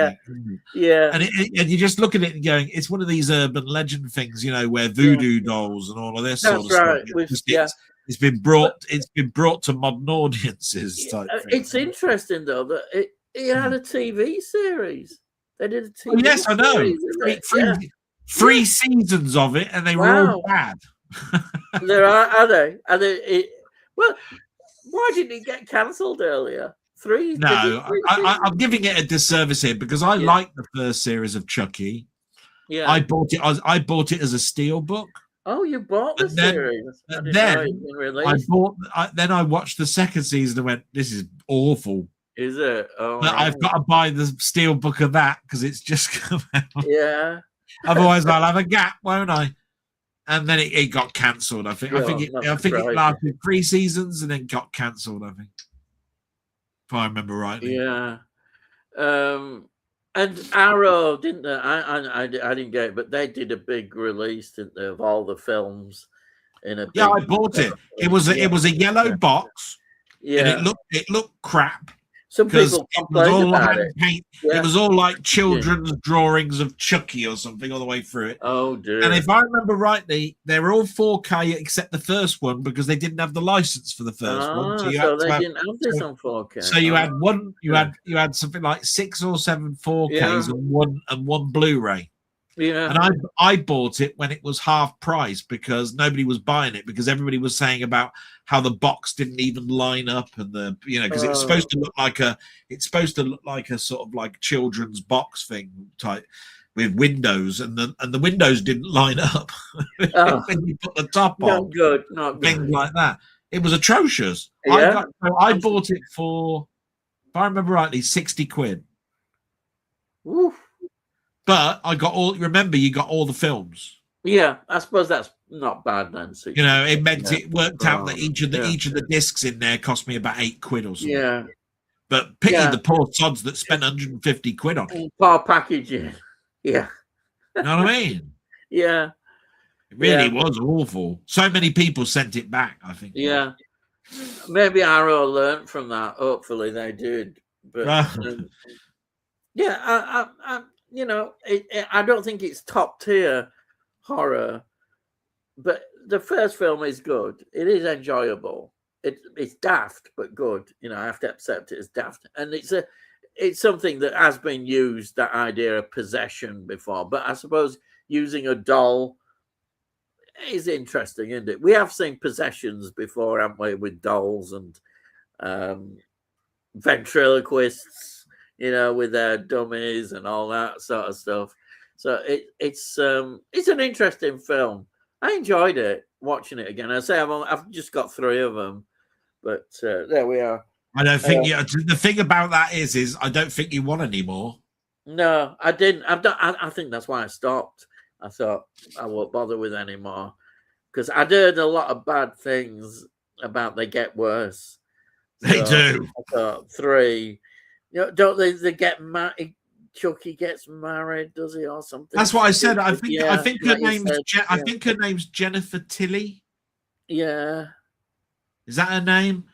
And you just look at it and going, it's one of these urban legend things, you know, where voodoo dolls and all of this sort of stuff. It's been brought to modern audiences. It's interesting though that it had a TV series. They did a TV. Oh, yes, I know. Three seasons of it, and they were all bad. Are they? Well, why didn't it get cancelled earlier? No, I'm giving it a disservice here because I liked the first series of Chucky. Yeah, I bought it as a steelbook. Oh, you bought the series? Then I watched the second season and went, "This is awful." Is it? Oh, but I've got to buy the steelbook of that because it's just come out. Yeah. Otherwise, I'll have a gap, won't I? And then it got cancelled. I think it lasted 3 seasons and then got cancelled. I think, if I remember rightly. Yeah. And Arrow, didn't they? I didn't get it, but they did a big release, didn't they, of all the films in a. I bought it. It was a yellow box. Yeah. And it looked crap. Some people complained about it. It was all like children's drawings of Chucky or something all the way through it. Oh dear! And if I remember rightly, they were all 4K except the first one because they didn't have the license for the first one. So they didn't have this on 4K. So you had one. You had something like 6 or 7 4Ks and one Blu-ray. Yeah. And I bought it when it was half price because nobody was buying it, because everybody was saying about how the box didn't even line up, and because it's supposed to look like a sort of like children's box thing type with windows, and the windows didn't line up when you put the top on. Not things good. like that. It was atrocious. Yeah. I bought it for, if I remember rightly, 60 quid. Oof. But I got all. Remember, you got all the films. Yeah, I suppose that's not bad then. It meant it worked out that each of the discs in there cost me about 8 quid or something. Yeah. But pity the poor sods that spent 150 quid on it. Poor packaging. Yeah. You know what I mean? Yeah. It really was awful. So many people sent it back, I think. Yeah. Maybe Arrow learned from that. Hopefully they did. But I don't think it's top tier horror, but the first film is good. It is enjoyable. It's daft but good. I have to accept it as daft, and it's something that has been used, that idea of possession, before. But I suppose using a doll is interesting, isn't it? We have seen possessions before, haven't we, with dolls and ventriloquists, with their dummies and all that sort of stuff. So it's an interesting film. I enjoyed it watching it again. I say I've just got 3 of them, but there we are. I don't think the thing about that is I don't think you want any more. No, I didn't. I think that's why I stopped. I thought I won't bother with any more, because I'd heard a lot of bad things about they get worse. They do. I thought 3. Don't they get married? Chucky gets married, does he, or something? That's what I said. I think her name's Jennifer Tilly. Yeah. Is that her name?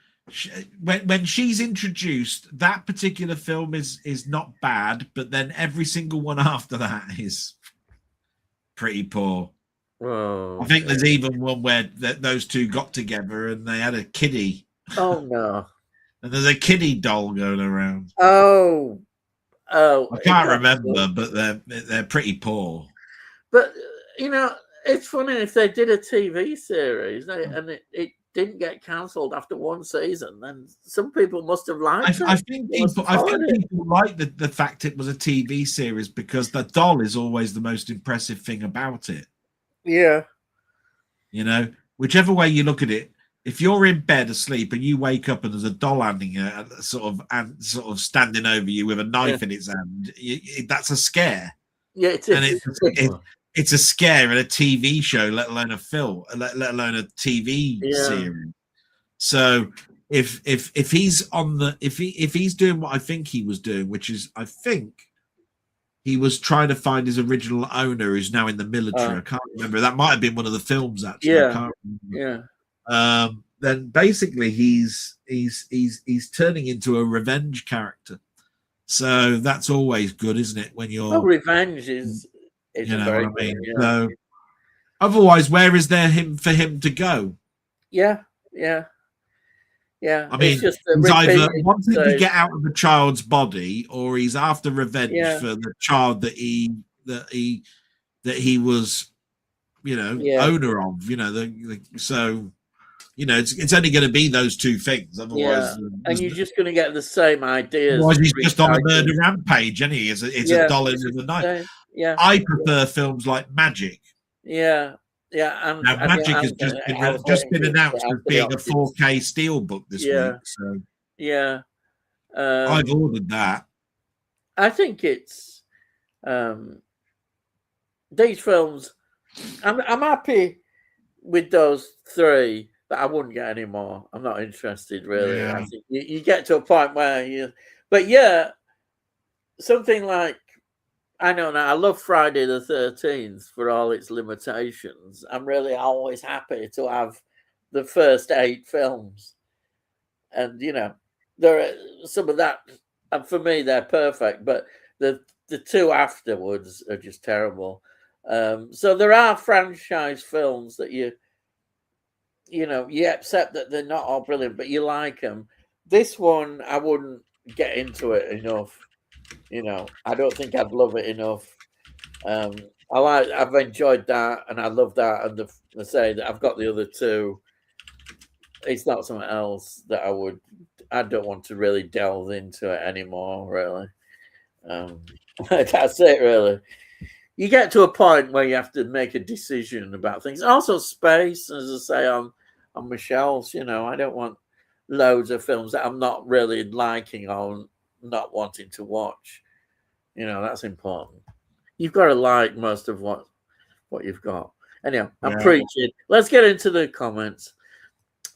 When she's introduced, that particular film is not bad, but then every single one after that is pretty poor. Oh, I think there's even one where those two got together and they had a kiddie. Oh no! And there's a kiddie doll going around. Oh, I can't remember, but they're pretty poor. But it's funny, if they did a TV series and it didn't get cancelled after 1 season, then some people must have liked it. I think people like the fact it was a TV series, because the doll is always the most impressive thing about it. Yeah. Whichever way you look at it, if you're in bed asleep and you wake up and there's a doll standing over you with a knife in its hand, that's a scare. Yeah, it's a scare in a TV show, let alone a film, let alone a TV series. So if he's if he's doing what I think he was doing, which is, I think he was trying to find his original owner, who's now in the military. I can't remember. That might have been one of the films, actually. Yeah. I can't remember. Yeah. Then basically he's turning into a revenge character. So that's always good, isn't it? When you're revenge is you know what I mean. Yeah. So otherwise, where is there for him to go? Yeah. I mean, he's either wanting to get out of the child's body, or he's after revenge for the child that he was, owner of. So. It's only going to be those 2 things. Otherwise, and you're just going to get the same ideas. Otherwise, he's just on a murder rampage, isn't he? It's a doll in the night. Yeah, I prefer films like Magic. Yeah. And Magic has just been announced as being a 4K steelbook this week. So I've ordered that. I think it's these films. I'm happy with those 3. But I wouldn't get any more. I'm not interested, really. Yeah. I think you get to a point where something like, I know now, I love Friday the 13th for all its limitations. I'm really always happy to have the first 8 films. And, there are some of that, and for me, they're perfect. But the 2 afterwards are just terrible. So there are franchise films that you accept that they're not all brilliant, but you like them. This one, I wouldn't get into it enough. I don't think I'd love it enough. I've enjoyed that, and I love that. And I say that I've got the other two. It's not something else that I don't want to really delve into it anymore. Really, that's it. Really, you get to a point where you have to make a decision about things. Also, space, as I say on Michelle's. I don't want loads of films that I'm not really liking or not wanting to watch. That's important. You've got to like most of what you've got. Anyhow, I'm preaching. Let's get into the comments.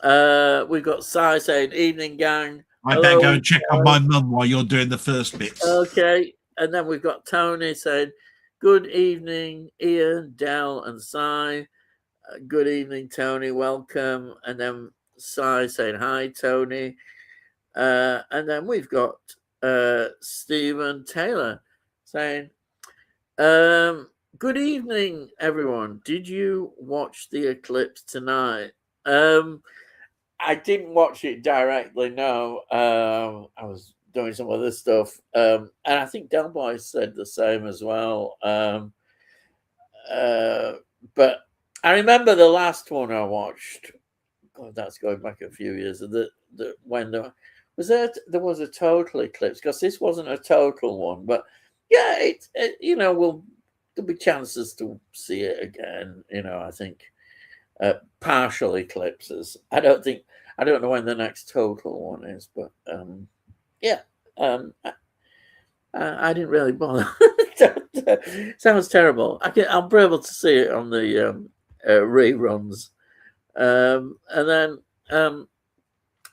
We've got Si saying, "Evening, gang." I better go and check on my mum while you're doing the first bits. Okay. And then we've got Tony saying, "Good evening, Ian, Del, and Si." Good evening, Tony. Welcome. And then Si saying, "Hi, Tony." And then we've got Stephen Taylor saying, "Good evening, everyone. Did you watch the eclipse tonight?" I didn't watch it directly, no. I was doing some other stuff. And I think Delboy said the same as well. But I remember the last one I watched. God, that's going back a few years. When there was a total eclipse, because this wasn't a total one. But yeah, there'll be chances to see it again. I think. Partial eclipses. I don't know when the next total one is, but I didn't really bother. Sounds terrible. I'll be able to see it on the reruns. And then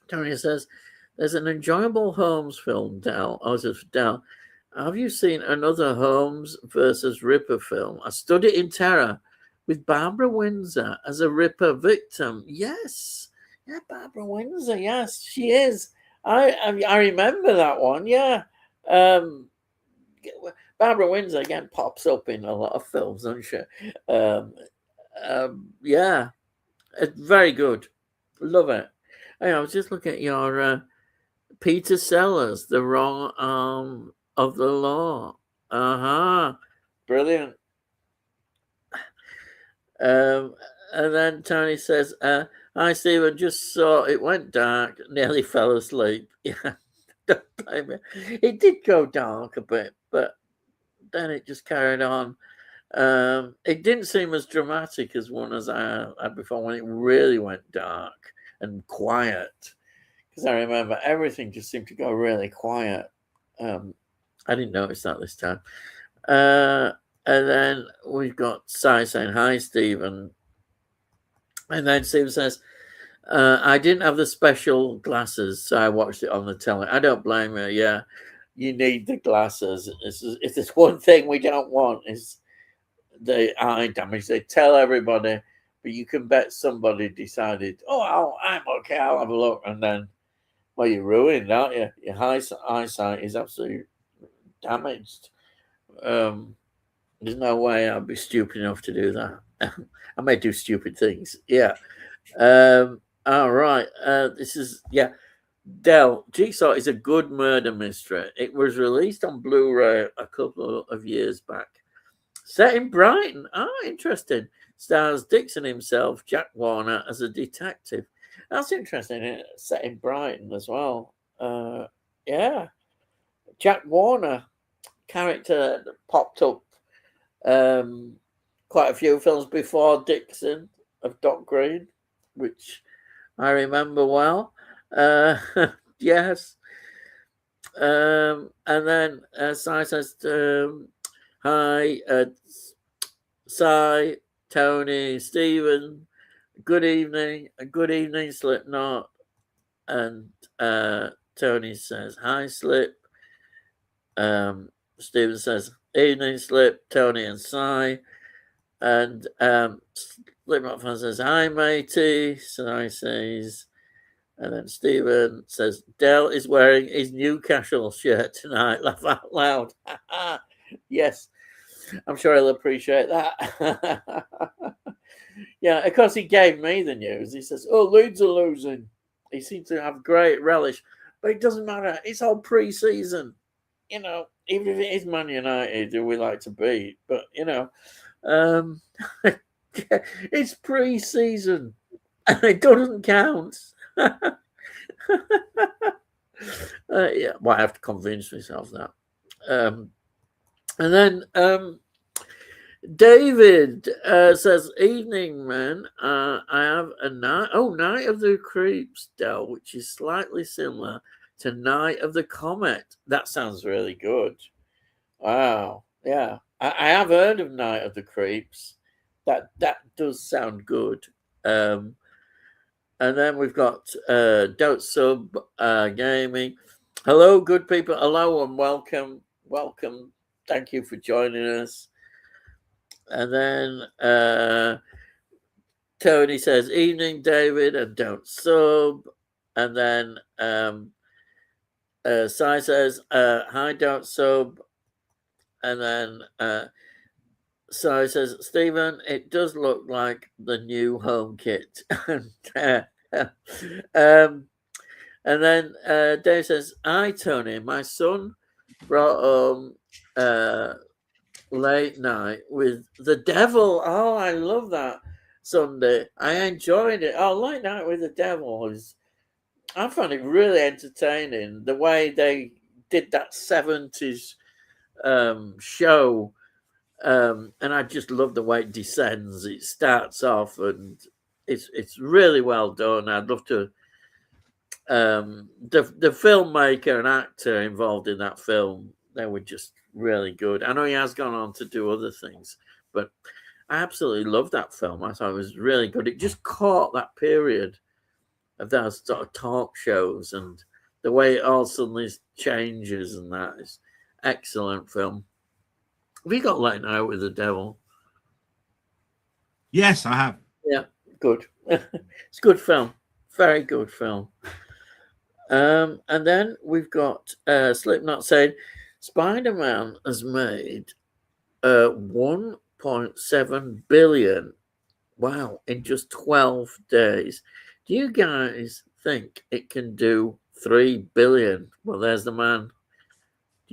Tony says, "There's an enjoyable Holmes film, Del." Oh, it's Del. "Have you seen another Holmes versus Ripper film? I Stood It in Terror, with Barbara Windsor as a Ripper victim." Yes. Yeah, Barbara Windsor. Yes, she is. I remember that one. Yeah. Barbara Windsor again pops up in a lot of films, doesn't she? Yeah. It's very good. Love it. Hey, I was just looking at your Peter Sellers, The Wrong Arm of the Law. Brilliant. And then Tony says, "Hi, Stephen. Just saw it went dark. Nearly fell asleep." Yeah, don't blame me. It did go dark a bit, but then it just carried on. It didn't seem as dramatic as one as I had before, when it really went dark and quiet. Because I remember everything just seemed to go really quiet. I didn't notice that this time. And then we've got Si saying, "Hi, Stephen." And then Stephen says, "I didn't have the special glasses, so I watched it on the telly." I don't blame you. Yeah, you need the glasses. If there's one thing we don't want, is the eye damage. They tell everybody, but you can bet somebody decided, "Oh, I'm okay, I'll have a look." And then, well, you're ruined, aren't you? Your eyesight is absolutely damaged. There's no way I'd be stupid enough to do that. I may do stupid things. Yeah. All right. This is, Del, Jigsaw is a good murder mystery. It was released on Blu-ray a couple of years back. Set in Brighton. Oh, interesting. Stars Dixon himself, Jack Warner, as a detective. That's interesting. Set in Brighton as well. Yeah. Jack Warner, character that popped up quite a few films before Dixon of Doc Green, which I remember well. Yes. And then Si says, "Hi, Si, Tony, Stephen, good evening, Slipknot." And Tony says, "Hi, Slip." Stephen says, "Evening, Slip, Tony and Si." And Slipknot fan says, "Hi, matey." Si says, and then Stephen says, "Del is wearing his Newcastle shirt tonight." Laugh out loud. Yes, I'm sure he'll appreciate that. Yeah, of course, he gave me the news. He says, "Oh, Leeds are losing." He seems to have great relish, but it doesn't matter. It's all pre-season. Even if it is Man United, who we like to beat, but Um, it's pre-season and it doesn't count. Yeah, well, I have to convince myself that. And then David says, "Evening, man. I have a Night of the Creeps, Del, which is slightly similar to Night of the Comet. That sounds really good. Wow, yeah. I have heard of Night of the Creeps. That does sound good. And then we've got Don't Sub Gaming. Hello, good people. Hello and welcome. Welcome. Thank you for joining us. And then Tony says, "Evening, David, and don't sub." And then Sai says, "Hi, don't sub." And then Sai says, "Stephen, it does look like the new home kit." And then Dave says, "Hi, Tony. My son brought home late night with the devil." Oh, I love that Sunday. I enjoyed it. Oh, late night with the devil I found it really entertaining. The way they did that 70s show. And I just love the way it descends. It starts off and it's really well done. I'd love to the filmmaker and actor involved in that film, they were just really good. I know he has gone on to do other things, but I absolutely loved that film. I thought it was really good. It just caught that period of those sort of talk shows and the way it all suddenly changes, and that is excellent film. Have you got Late Night with the Devil? Yes, I have. Yeah, good. It's a good film. Very good film. And then we've got Slipknot saying Spider-Man has made 1.7 billion. Wow, in just 12 days. Do you guys think it can do 3 billion? Well, there's the man.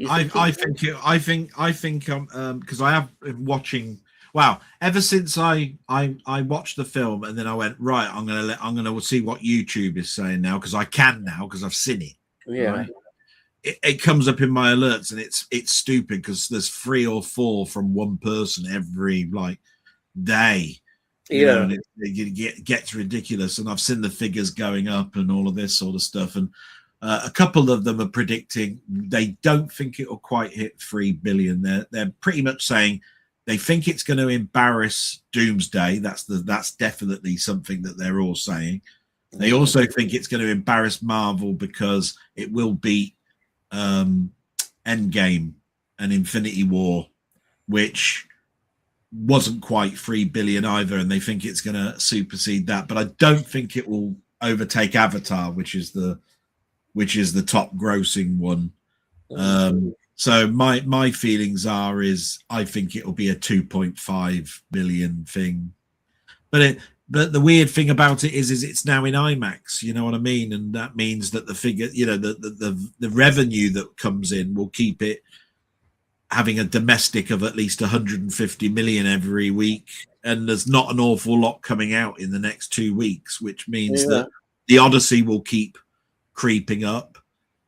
I think because I have been watching. Wow, ever since I watched the film and then I went, right, I'm gonna see what YouTube is saying now, because I can now because I've seen it. Yeah. Right? It comes up in my alerts and it's stupid because there's 3 or 4 from one person every day. You know, and it gets ridiculous. And I've seen the figures going up and all of this sort of stuff. And a couple of them are predicting they don't think it will quite hit 3 billion. They're pretty much saying they think it's going to embarrass Doomsday. That's definitely something that they're all saying. They also think it's going to embarrass Marvel because it will beat Endgame and Infinity War, which wasn't quite 3 billion either, and they think it's going to supersede that. But I don't think it will overtake Avatar, which is the top grossing one. So my feelings is I think it'll be a 2.5 billion thing. But the weird thing about it is it's now in IMAX, you know what I mean? And that means that the figure, you know, the revenue that comes in will keep it having a domestic of at least 150 million every week. And there's not an awful lot coming out in the next 2 weeks, which means that the Odyssey will keep creeping up,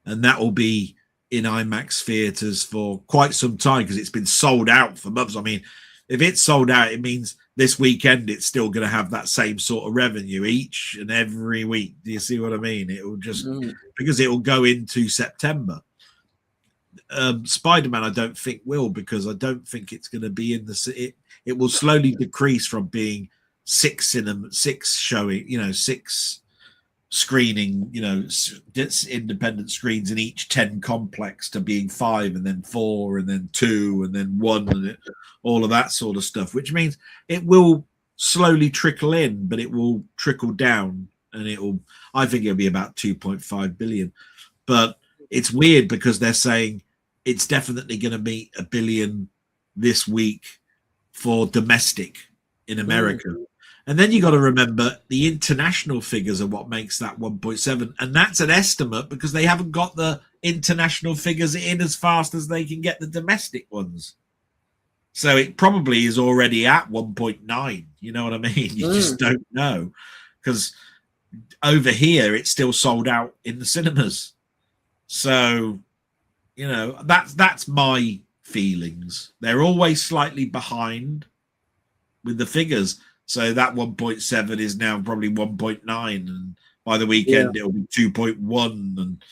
and that will be in IMAX theaters for quite some time because it's been sold out for months. I mean, if it's sold out, it means this weekend it's still going to have that same sort of revenue each and every week. Do you see what I mean? It will just because it will go into September. Spider-Man, I don't think will, because I don't think it's going to be in the. It will slowly decrease from being 6 showing, you know, 6 screening, you know, independent screens in each 10 complex to being 5 and then 4 and then 2 and then 1 and all of that sort of stuff, which means it will slowly trickle in, but it will trickle down, and I think it'll be about 2.5 billion. But it's weird because they're saying it's definitely going to meet 1 billion this week for domestic in America. And then you got to remember the international figures are what makes that 1.7. And that's an estimate because they haven't got the international figures in as fast as they can get the domestic ones. So it probably is already at 1.9. You know what I mean? You just don't know, because over here it's still sold out in the cinemas. So, you know, that's my feelings. They're always slightly behind with the figures. So that 1.7 is now probably 1.9, and by the weekend it'll be 2.1 and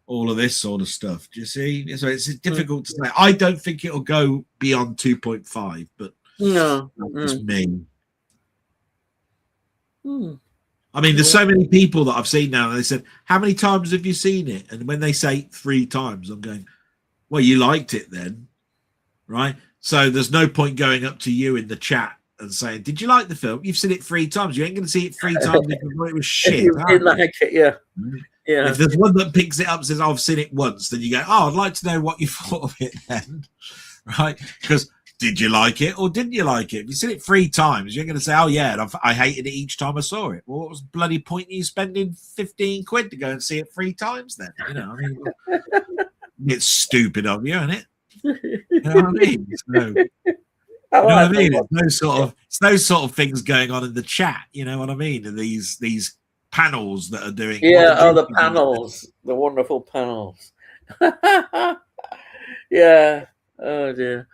all of this sort of stuff. Do you see? So it's difficult to say. I don't think it'll go beyond 2.5, but no, that's just me. I mean, there's so many people that I've seen now, and they said, how many times have you seen it? And when they say 3 times, I'm going, well, you liked it then, right? So there's no point going up to you in the chat and saying, did you like the film? You've seen it 3 times. You ain't going to see it 3 times if you thought it was shit. If you did like it, yeah. If there's one that picks it up and says, I've seen it once, then you go, oh, I'd like to know what you thought of it then, right? Because did you like it or didn't you like it? If you seen it 3 times, you're going to say, oh, yeah, and I hated it each time I saw it. Well, what was the bloody point of you spending 15 quid to go and see it 3 times then? You know, I mean, it's stupid of you, isn't it? You know what I mean? So, you know what I mean? It's those sort of things going on in the chat. You know what I mean? And these panels that are doing. Yeah, the panels, the wonderful panels. Yeah. Oh dear.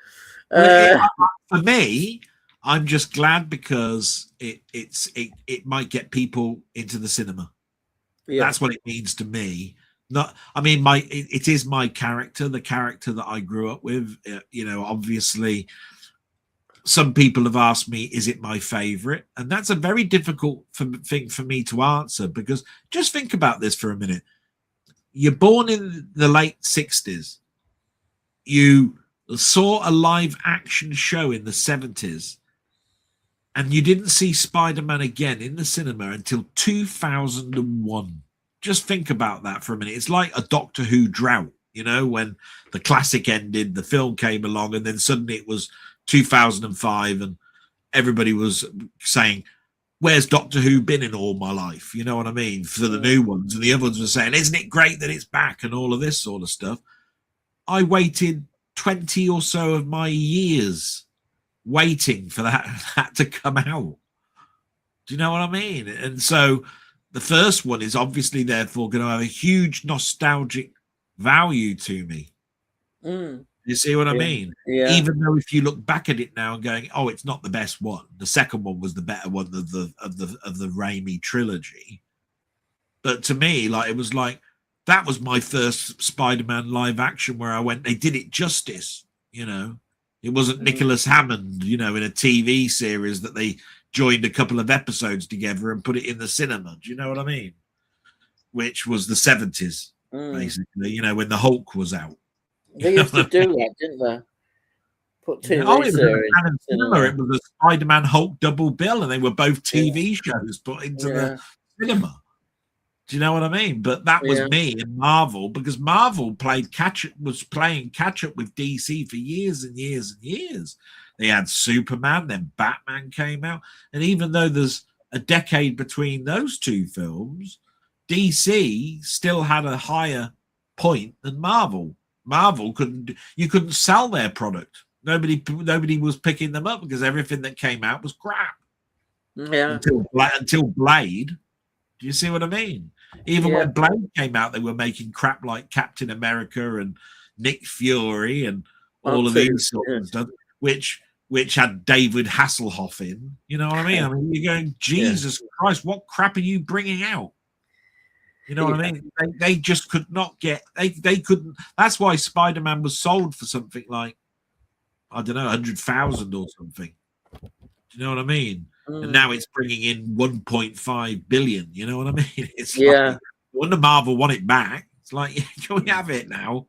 For me, I'm just glad because it might get people into the cinema. Yeah. That's what it means to me. It is my character, the character that I grew up with. You know, obviously, some people have asked me, is it my favorite? And that's a very difficult thing for me to answer, because just think about this for a minute. You're born in the late 60s. You saw a live action show in the 70s, and you didn't see Spider-Man again in the cinema until 2001. Just think about that for a minute. It's like a Doctor Who drought, you know, when the classic ended, the film came along, and then suddenly it was 2005 and everybody was saying, where's Doctor Who been in all my life? You know what I mean? For the new ones. And the other ones were saying, isn't it great that it's back and all of this sort of stuff. I waited 20 or so of my years waiting for that to come out. Do you know what I mean? And so the first one is obviously therefore going to have a huge nostalgic value to me. You see what I mean? Yeah. Even though if you look back at it now and going, oh, it's not the best one. The second one was the better one of the Raimi trilogy. But to me, like, it was like, that was my first Spider-Man live action where I went, they did it justice, you know. It wasn't Nicholas Hammond, you know, in a TV series that they joined a couple of episodes together and put it in the cinema. Do you know what I mean? Which was the 70s, basically, you know, when the Hulk was out. They used to do that, didn't they? Put TV it was a Spider-Man Hulk double bill, and they were both TV shows put into the cinema. Do you know what I mean? But that was me and Marvel, because Marvel was playing catch up with DC for years and years and years. They had Superman, then Batman came out, and even though there's a decade between those 2 films, DC still had a higher point than Marvel. Marvel you couldn't sell their product. Nobody was picking them up because everything that came out was crap. Yeah. Until Blade. Do you see what I mean? Even when Blade came out, they were making crap like Captain America and Nick Fury and all of these sort of stuff, which had David Hasselhoff in. You know what I mean? I mean, you're going, Jesus Christ, what crap are you bringing out? You know what I mean? They just could not get. They couldn't. That's why Spider-Man was sold for something like, I don't know, 100,000 or something. Do you know what I mean? And now it's bringing in 1.5 billion. You know what I mean? It's like, Wonder Marvel want it back. It's like, can we have it now?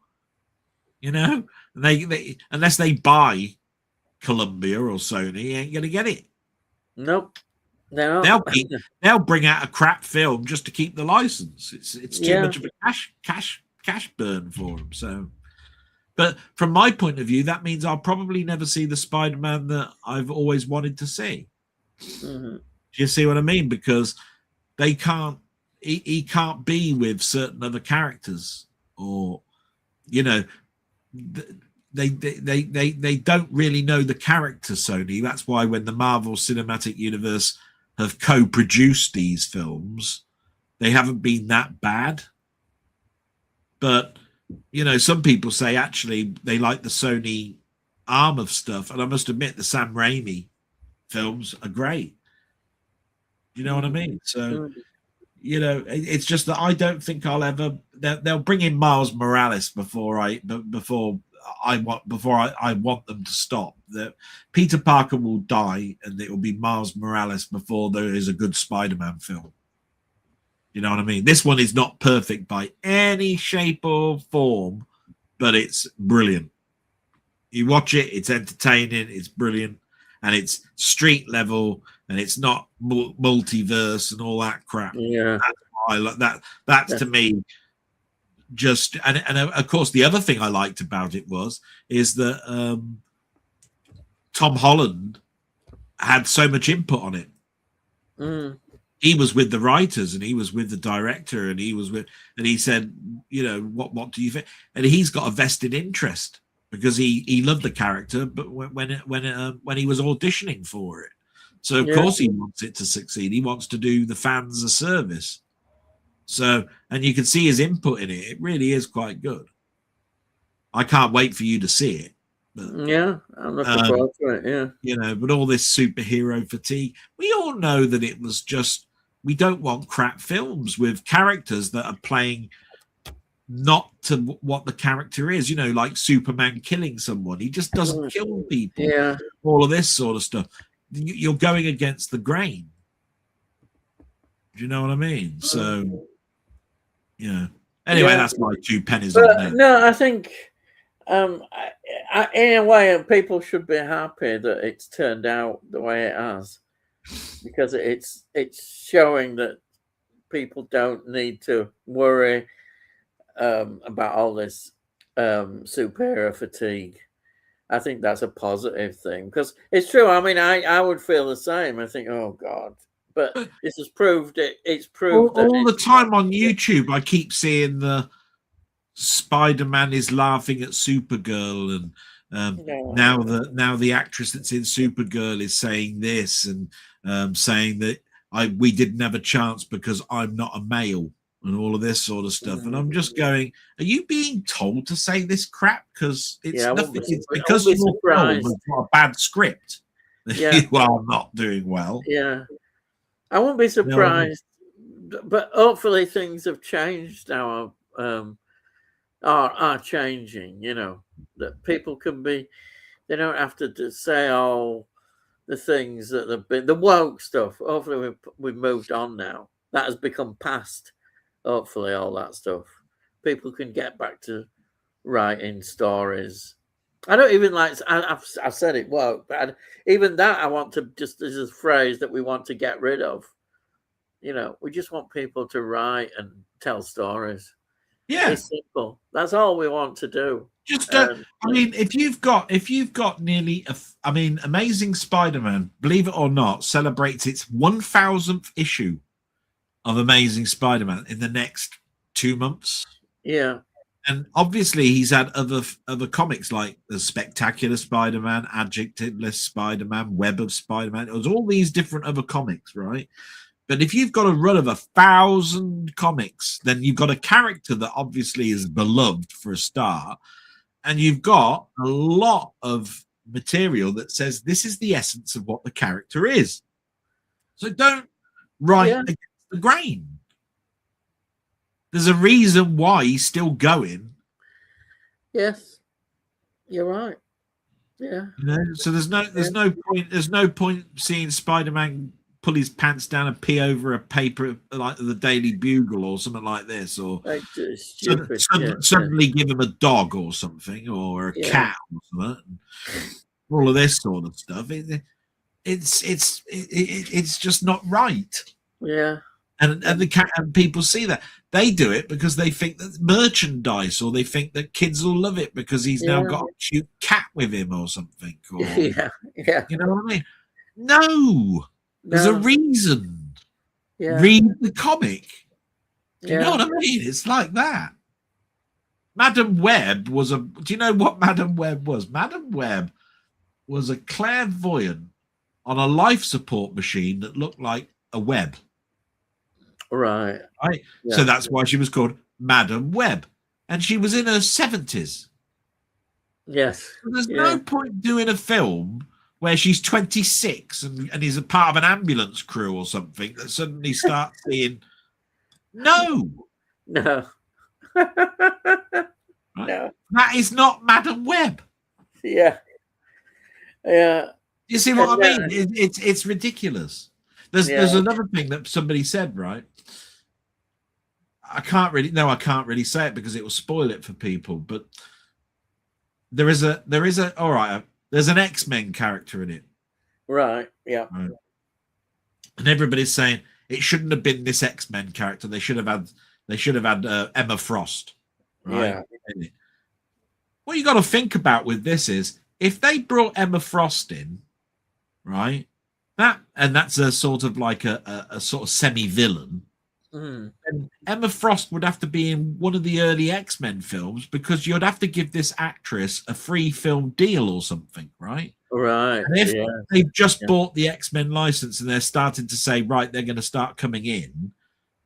You know, and they unless they buy Columbia or Sony, ain't gonna get it. Nope. They'll bring out a crap film just to keep the license. It's too much of a cash burn for them. So, but from my point of view, that means I'll probably never see the Spider-Man that I've always wanted to see. Do you see what I mean? Because they can't. He can't be with certain other characters, or you know, they don't really know the character, Sony. That's why when the Marvel Cinematic Universe have co-produced these films, they haven't been that bad. But some people say actually they like the Sony arm of stuff, and I must admit the Sam Raimi films are great. You know what I mean? So it's just that I don't think I'll ever. They'll bring in Miles Morales before I want them to stop. That Peter Parker will die, and it will be Miles Morales before there is a good Spider-Man film. You know what I mean? This one is not perfect by any shape or form, but it's brilliant. You watch it, it's entertaining, it's brilliant, and it's street level, and it's not multiverse and all that crap. Yeah, that's to me just and of course the other thing I liked about it is that Tom Holland had so much input on it. He was with the writers, and he was with the director, and he said, what do you think? And he's got a vested interest because he loved the character, but when he was auditioning for it, so of course he wants it to succeed. He wants to do the fans a service. So, and you can see his input in it. It really is quite good. I can't wait for you to see it. But, yeah, I'm looking forward to it. Yeah, but all this superhero fatigue, we all know that it was just. We don't want crap films with characters that are playing not to what the character is, like Superman killing someone. He just doesn't kill people. Yeah. All of this sort of stuff. You're going against the grain. Do you know what I mean? So, Anyway, that's my 2 pennies on that. No, I think in a way, people should be happy that it's turned out the way it has. Because it's showing that people don't need to worry about all this superhero fatigue. I think that's a positive thing because it's true. I mean, I would feel the same. I think, oh God, but this has proved it. It's proved all the time on YouTube. I keep seeing the Spider-Man is laughing at Supergirl, and now the actress that's in Supergirl is saying this and saying that we didn't have a chance because I'm not a male and all of this sort of stuff. And I'm just going, are you being told to say this crap? Because it's nothing. It's because your film has got a bad script. You are not doing well. Yeah, I won't be surprised. But hopefully things have changed now. Are changing. That people can be. They don't have to say all the things that have been the woke stuff. Hopefully we've moved on now. That has become past. Hopefully all that stuff. People can get back to writing stories. I don't even like. I've said it woke, but even that I want to just as a phrase that we want to get rid of. We just want people to write and tell stories. Yeah, it's simple. That's all we want to do. Just I mean, if you've got nearly Amazing Spider-Man, believe it or not, celebrates its 1000th issue of Amazing Spider-Man in the next 2 months. Yeah. And obviously he's had other comics like the Spectacular Spider-Man, Adjectiveless Spider-Man, Web of Spider-Man. It was all these different other comics, right? But if you've got a run of 1,000 comics, then you've got a character that obviously is beloved for a start. And you've got a lot of material that says this is the essence of what the character is. So don't write against the grain. There's a reason why he's still going. Yes, you're right. Yeah. So there's no point seeing Spider-Man pull his pants down and pee over a paper like the Daily Bugle or something like this, or suddenly give him a dog or something, or a cat or something. All of this sort of stuff. It's just not right. Yeah. And people see that. They do it because they think that merchandise, or they think that kids will love it because he's now got a cute cat with him or something. Or, yeah. You know what I mean? No. There's a reason. Yeah. Read the comic. Do you know what I mean? It's like that. Madam Web was a. Do you know what Madam Web was? Madam Web was a clairvoyant on a life support machine that looked like a web. Right. Right. Yeah. So that's why she was called Madam Web, and she was in her 70s. Yes. So there's no point doing a film where she's 26 and is a part of an ambulance crew or something that suddenly starts seeing. No. Right? No, that is not Madam Web. Yeah. You see what I mean? It's ridiculous. There's another thing that somebody said, right? I can't really say it because it will spoil it for people. But there's an X-Men character in it, right? Yeah. Right. And everybody's saying it shouldn't have been this X-Men character. They should have had Emma Frost. Right? Yeah. What you got to think about with this is if they brought Emma Frost in, right? That's a sort of like a sort of semi-villain. And Emma Frost would have to be in one of the early X-Men films because you'd have to give this actress a free film deal or something, right? Right. And if they've just bought the X-Men license and they're starting to say, right, they're going to start coming in,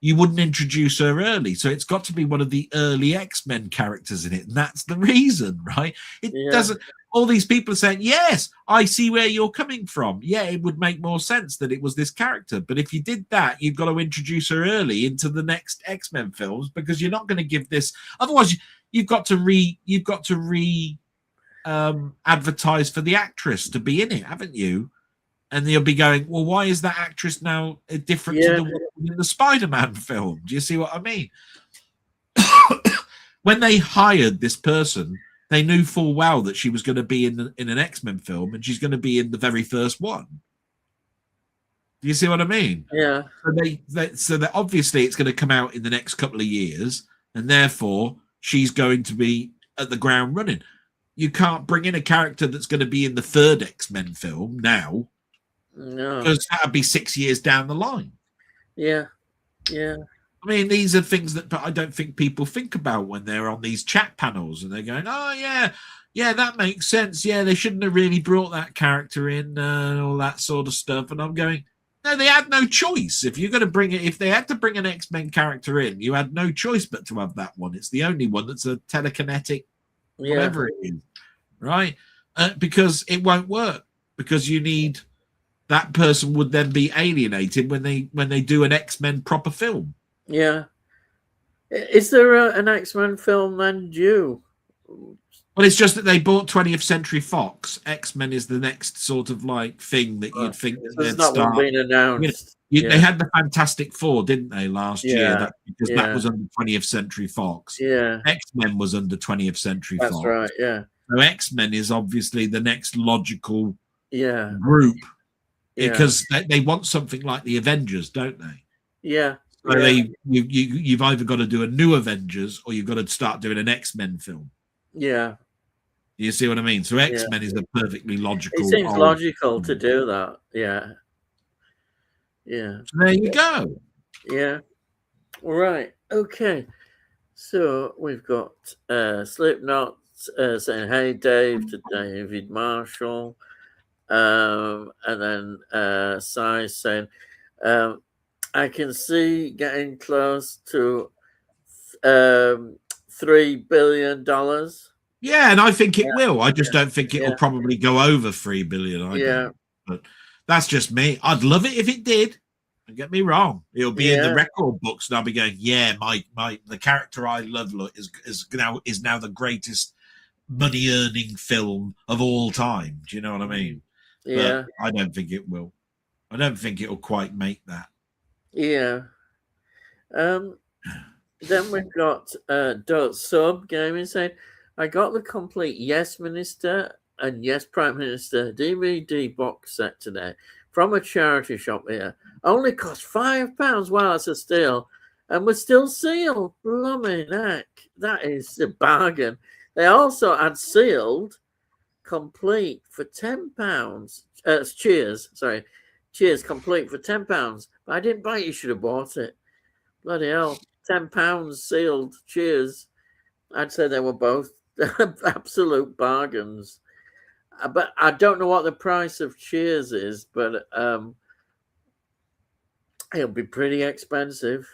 you wouldn't introduce her early. So it's got to be one of the early X-Men characters in it. And that's the reason, right? It doesn't. All these people are saying, yes, I see where you're coming from. Yeah, it would make more sense that it was this character. But if you did that, you've got to introduce her early into the next X-Men films because you're not going to give this. Otherwise, you've got to advertise for the actress to be in it, haven't you? And they'll be going, well, why is that actress now different to the one in the Spider-Man film? Do you see what I mean? When they hired this person, they knew full well that she was going to be in an X-Men film, and she's going to be in the very first one. Do you see what I mean? Yeah. So that obviously it's going to come out in the next couple of years, and therefore she's going to be at the ground running. You can't bring in a character that's going to be in the third X-Men film now. No. Because that would be 6 years down the line. Yeah. I mean, these are things that I don't think people think about when they're on these chat panels and they're going, oh, yeah, that makes sense. Yeah, they shouldn't have really brought that character in, all that sort of stuff. And I'm going, no, they had no choice. If you're going to bring it, if they had to bring an X-Men character in, you had no choice but to have that one. It's the only one that's a telekinetic, whatever it is, right? Because it won't work because you need that person would then be alienated when they do an X-Men proper film. Yeah. Is there an X-Men film then due? Well, it's just that they bought 20th Century Fox. X-Men is the next sort of like thing that you'd think they'd start. Been announced. They had the Fantastic Four, didn't they, last year? Because that was under 20th Century Fox. Yeah. X-Men was under 20th Century Fox. That's right, yeah. So X-Men is obviously the next logical group. Because they want something like the Avengers, don't they? Yeah. So you've either got to do a new Avengers or you've got to start doing an X-Men film. Yeah. You see what I mean? So X-Men is a perfectly logical. It seems logical to do that. Yeah. Yeah. So there you go. Yeah. All right. Okay. So we've got Slipknot saying, hey, Dave, to David Marshall. And then Sai saying, I can see getting close to $3 billion. Yeah, and I think it will. I just don't think it will probably go over $3 billion. But that's just me. I'd love it if it did. Don't get me wrong. It'll be in the record books, and I'll be going, yeah, the character I love is now the greatest money earning film of all time. Do you know what I mean? Yeah. But I don't think it will. I don't think it'll quite make that. Yeah. Then we've got Sub Gaming saying, I got the complete Yes Minister and Yes Prime Minister DVD box set today from a charity shop here. Only cost £5. Wow, that's a steal. And we're still sealed. Blooming heck. That is a bargain. They also had sealed complete for £10. Cheers complete for £10. But I didn't buy it. You should have bought it. Bloody hell. £10 sealed. Cheers. I'd say they were both absolute bargains. But I don't know what the price of Cheers is, but it'll be pretty expensive.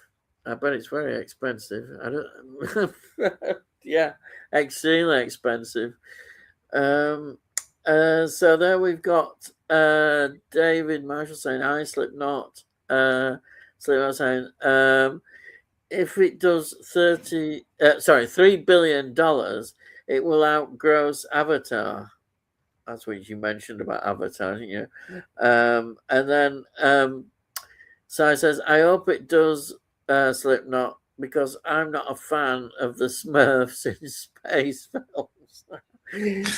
I bet it's very expensive. I don't. Yeah, extremely expensive. So there we've got David Marshall saying, "I Slipknot." Slipknot saying, "If it does $3 billion, it will outgross Avatar." That's what you mentioned about Avatar, didn't you? And then Sai says, "I hope it does, Slipknot, because I'm not a fan of the Smurfs in space films."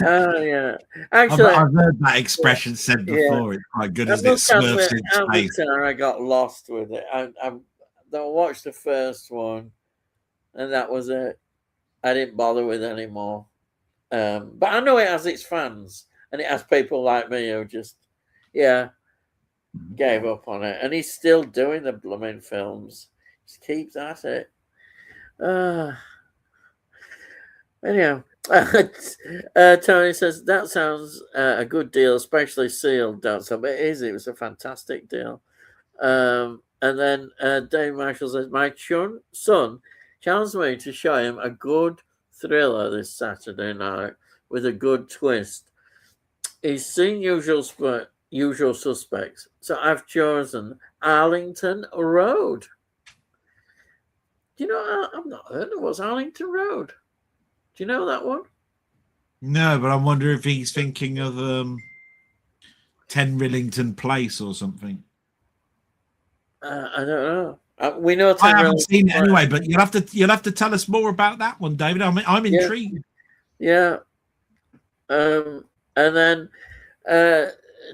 Oh yeah, actually, I've heard that expression said before. It's quite good, isn't it? Smurfs in space. Avatar, I got lost with it. I watched the first one, and that was it. I didn't bother with it anymore. But I know it has its fans, and it has people like me who just, gave up on it. And he's still doing the blooming films. Just keeps at it. Anyhow, Tony says that sounds a good deal, especially sealed. But it is. It was a fantastic deal. And then Dave Marshall says, "My son challenged me to show him a good thriller this Saturday night with a good twist. He's seen Usual Suspects, so I've chosen Arlington Road." Do you know? I've not heard of what's Arlington Road. Do you know that one? No, but I wonder if he's thinking of 10 Rillington Place or something. I don't know. We know. I haven't seen it anyway, but you'll have to tell us more about that one, David. I'm intrigued. Yeah. And then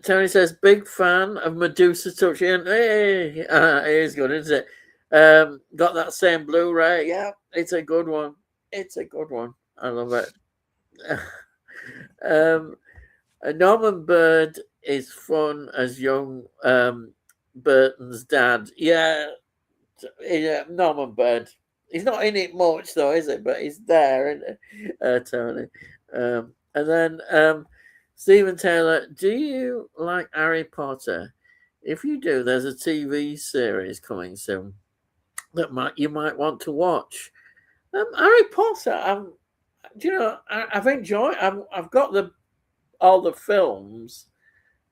Tony says, "Big fan of Medusa Touch." Hey, it is good, isn't it? Got that same Blu-ray. Yeah, it's a good one. It's a good one. I love it. Norman Bird is fun as young Burton's dad. Yeah, Norman Bird. He's not in it much, though, is it? But he's there, isn't it, Tony? And then Stephen Taylor, "Do you like Harry Potter? If you do, there's a TV series coming soon that you might want to watch." Harry Potter, do you know? I've enjoyed. I've got all the films,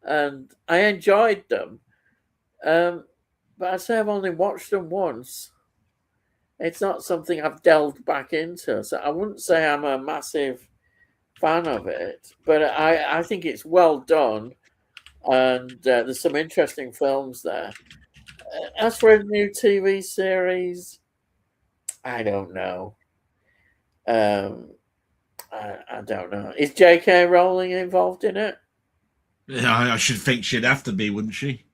and I enjoyed them. But I say I've only watched them once. It's not something I've delved back into, so I wouldn't say I'm a massive fan of it. But I think it's well done, and there's some interesting films there. As for a new TV series, I don't know. I don't know. Is J.K. Rowling involved in it? Yeah, I should think she'd have to be, wouldn't she?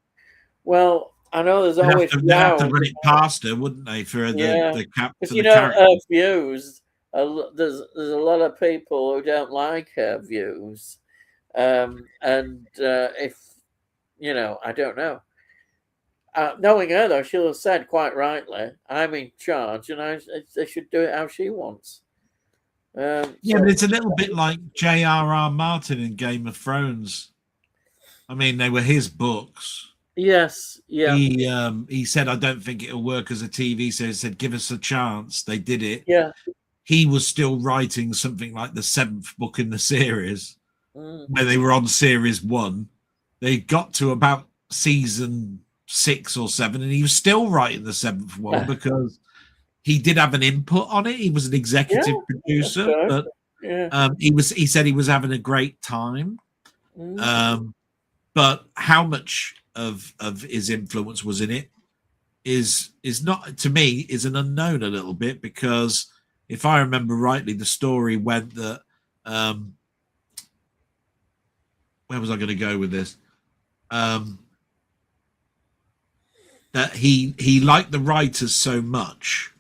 Well, I know there's always they'd have to run it past her, wouldn't they? For the cap. If you know her views, there's a lot of people who don't like her views, and if I don't know. Knowing her though, she'll have said quite rightly, "I'm in charge, and they should do it how she wants." But it's a little bit like J.R.R. Martin in Game of Thrones. I mean, they were his books. Yes, yeah. He said, "I don't think it'll work as a TV series." He said, "Give us a chance." They did it. Yeah. He was still writing something like the 7th book in the series, where they were on series 1. They got to about season 6 or 7, and he was still writing the 7th one because he did have an input on it. He was an executive producer, but he said he was having a great time. But how much of his influence was in it is not, to me, is an unknown a little bit, because if I remember rightly, the story went that where was I going to go with this? That he liked the writers so much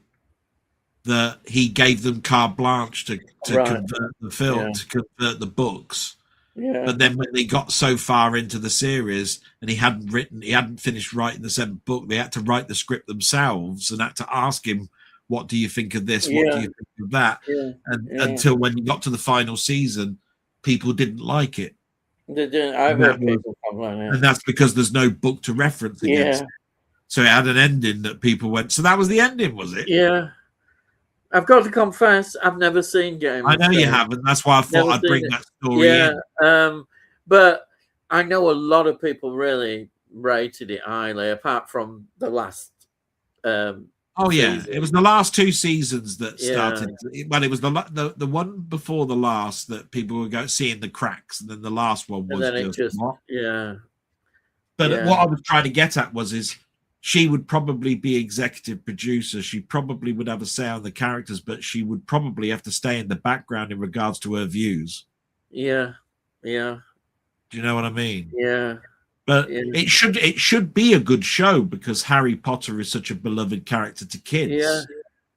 that he gave them carte blanche to convert the film, to convert the books. Yeah. But then when they got so far into the series and he hadn't finished writing the 7th book, they had to write the script themselves and had to ask him what do you think of this? What do you think of that? And until when you got to the final season, people didn't like it. They didn't. I've heard people complain. And that's because there's no book to reference against. So it had an ending that people went, so that was the ending, was it? Yeah. I've got to confess, I've never seen Game of Thrones. I know you haven't. That's why I thought I'd bring that story in. But I know a lot of people really rated it highly, apart from the last season. It was the last 2 seasons that started. Well, it was the one before the last that people were seeing the cracks, and then the last one was But what I was trying to get at is she would probably be executive producer. She probably would have a say on the characters, but she would probably have to stay in the background in regards to her views. Yeah. Do you know what I mean? Yeah. But it should be a good show because Harry Potter is such a beloved character to kids.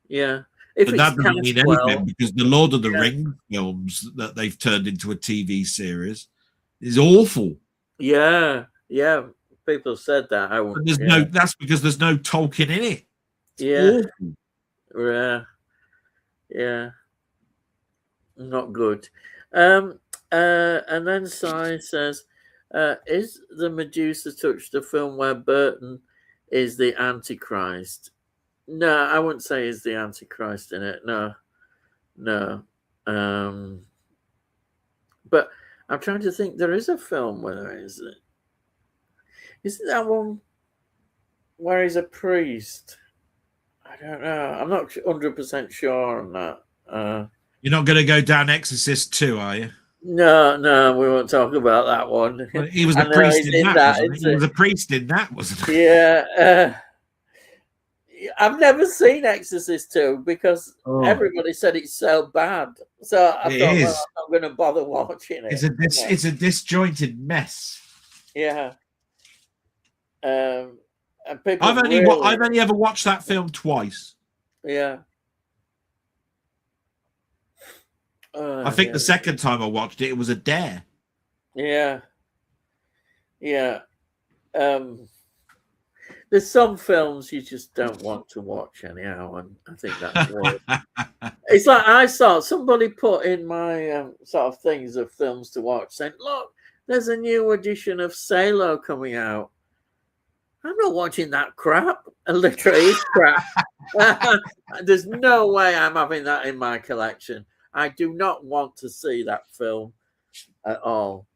Yeah. But that doesn't mean anything because the Lord of the Rings films that they've turned into a TV series is awful. Yeah. People said that. That's because there's no Tolkien in it. Yeah. Not good. And then Si says, is the Medusa Touch the film where Burton is the Antichrist? No, I wouldn't say he's the Antichrist in it. No. But I'm trying to think. There is a film where there is it. Isn't that one where he's a priest? I don't know. I'm not 100% sure on that. You're not going to go down Exorcist 2, are you? No, we won't talk about that one. Well, he was a priest in that, wasn't he? He was a priest in that, wasn't he? Yeah. I've never seen Exorcist 2 because everybody said it's so bad. So I thought, well, I'm not going to bother watching it. It's a disjointed mess. Yeah. And I've only ever watched that film twice. Yeah. I think the second time I watched it was a dare. Yeah. There's some films you just don't want to watch anyhow, and I think that's what it's like. I saw somebody put in my sort of things of films to watch, saying, "Look, there's a new edition of Salo coming out." I'm not watching that crap. Literally, it's crap. There's no way I'm having that in my collection. I do not want to see that film at all.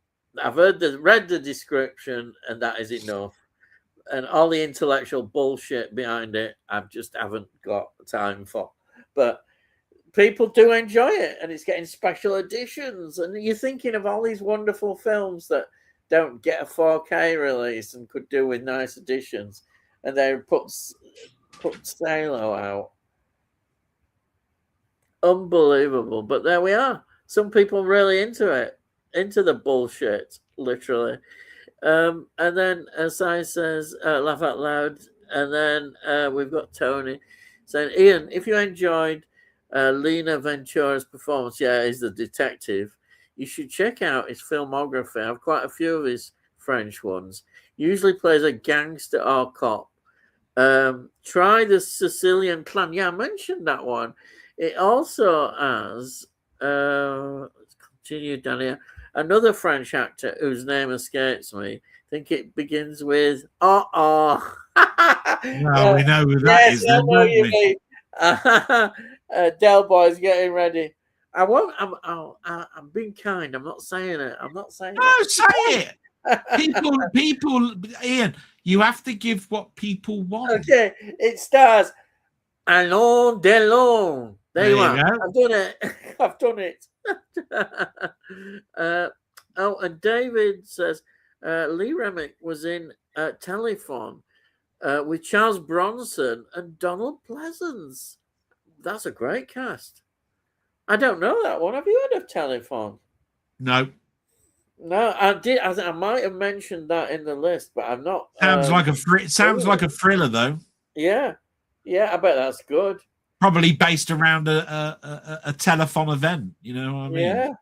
I've read the description, and that is enough. And all the intellectual bullshit behind it, I just haven't got time for. But people do enjoy it, and it's getting special editions. And you're thinking of all these wonderful films that don't get a 4K release and could do with nice editions, and they put Salo out. Unbelievable. But there we are. Some people really into it, into the bullshit, literally. And then Si says, laugh out loud. And then we've got Tony saying, Ian, if you enjoyed Lena Ventura's performance, he's the detective, you should check out his filmography. I have quite a few of his French ones. Usually plays a gangster or cop. Try the Sicilian Clan. Yeah, I mentioned that one. It also has, let's continue down here, another French actor whose name escapes me. I think it begins with Well, we know who that is. I know you mean. Delboy's getting ready. I won't. I'm being kind. I'm not saying it. No, say it. People. Ian, you have to give what people want. Okay, it stars Alain Delon. There you are. I've done it. And David says Lee Remick was in Telephone with Charles Bronson and Donald Pleasance. That's a great cast. I don't know that one. Have you heard of Telephone? No, I did. I might have mentioned that in the list, but I'm not. Sounds like a thriller, though. Yeah, I bet that's good. Probably based around a telephone event. You know what I mean?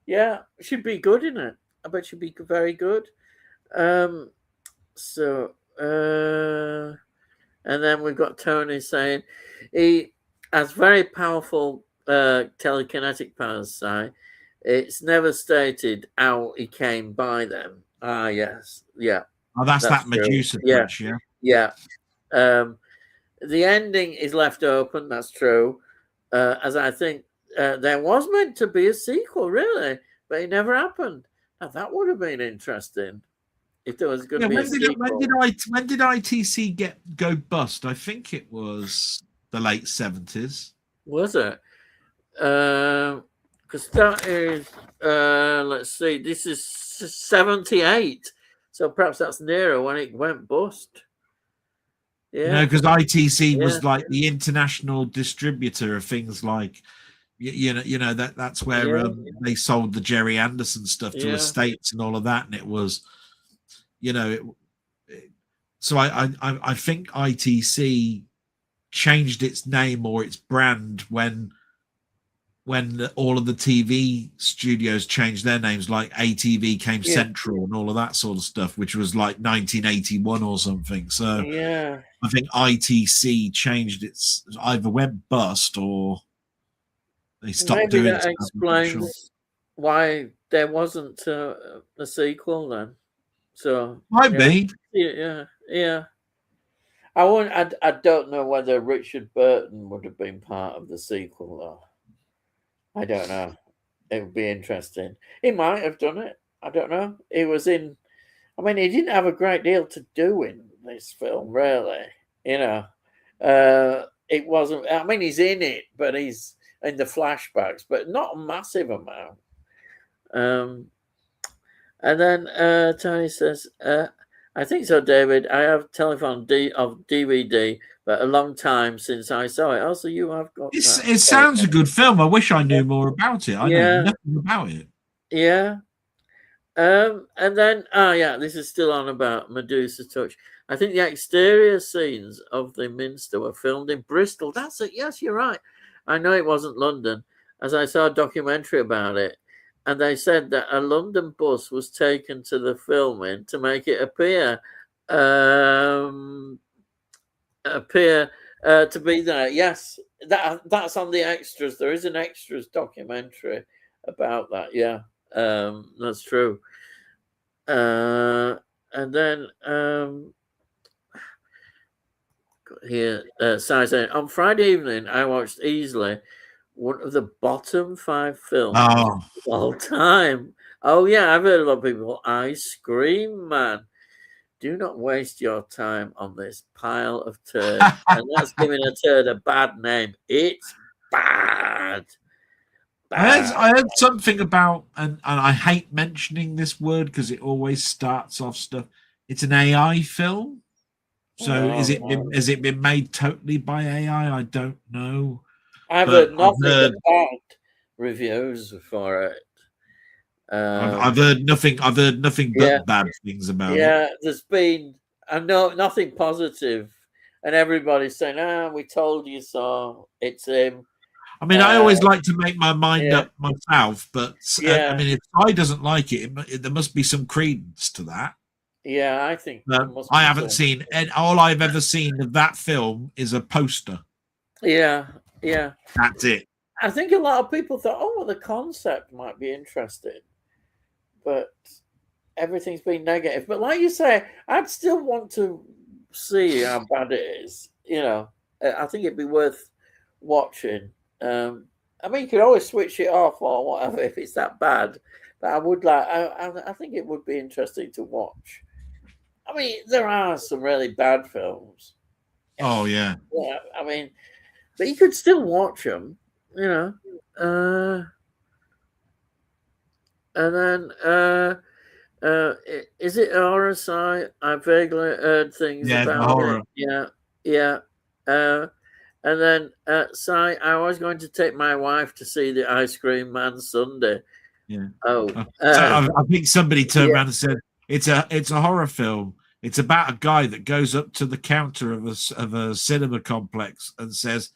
Yeah, should be good, isn't it? I bet should be very good. And And then we've got Tony saying he has very powerful telekinetic powers. Si. It's never stated how he came by them. Ah, yes, yeah. Oh, that's that Medusa touch, yeah. Yeah. The ending is left open. That's true. As I think there was meant to be a sequel, really, but it never happened. Now, that would have been interesting if there was going to be a sequel. When did ITC go bust? I think it was the late 70s. Was it? Because that is, let's see, this is 78. So perhaps that's nearer when it went bust. Yeah. No, because ITC was like the international distributor of things like, that's where they sold the Jerry Anderson stuff to estates and all of that. And it was, so I think ITC changed its name or its brand when all of the TV studios changed their names, like ATV came Central and all of that sort of stuff, which was like 1981 or something. So I think ITC changed its, either went bust or they stopped doing it. Maybe that explains why there wasn't a sequel then. So might be. Yeah. I don't know whether Richard Burton would have been part of the sequel though. I don't know. It would be interesting. He might have done it. I don't know. He was in. I mean, he didn't have a great deal to do in this film, really. It wasn't. I mean, he's in it, but he's in the flashbacks, but not a massive amount. And then Tony says, I think so, David. I have telephone of DVD, but a long time since I saw it. Also, you have got that. It sounds a good film. I wish I knew more about it. I know nothing about it. Yeah. And then, this is still on about Medusa Touch. I think the exterior scenes of the Minster were filmed in Bristol. That's it. Yes, you're right. I know it wasn't London, as I saw a documentary about it. And they said that a London bus was taken to the filming to make it appear to be there. Yes, that's on the extras. There is an extras documentary about that. Yeah, that's true. And then here, saying, on Friday evening, I watched easily one of the bottom 5 films of all time. Oh, yeah, I've heard a lot of people. Ice Cream Man. Do not waste your time on this pile of turds. And that's giving a turd a bad name. It's bad. I heard something about, and I hate mentioning this word because it always starts off stuff. It's an AI film. So has it been made totally by AI? I don't know. I've heard nothing but bad reviews for it. I've heard nothing. I've heard nothing but bad things about it. Yeah, there's been nothing positive, and everybody's saying, we told you so. It's him." I mean, I always like to make my mind up myself, but I mean, if I doesn't like it, there must be some credence to that. Yeah, I think I haven't seen, and all I've ever seen of that film is a poster. Yeah. That's it. I think a lot of people thought, the concept might be interesting, but everything's been negative. But like you say, I'd still want to see how bad it is. I think it'd be worth watching. I mean, you could always switch it off or whatever if it's that bad. But I would I think it would be interesting to watch. I mean, there are some really bad films. Oh, yeah. Yeah, I mean, but you could still watch them, And then, is it a horror site? I vaguely heard things about horror. it. Yeah. And then, I was going to take my wife to see the Ice Cream Man Sunday. Yeah. I think somebody turned around and said it's a horror film. It's about a guy that goes up to the counter of a cinema complex and says,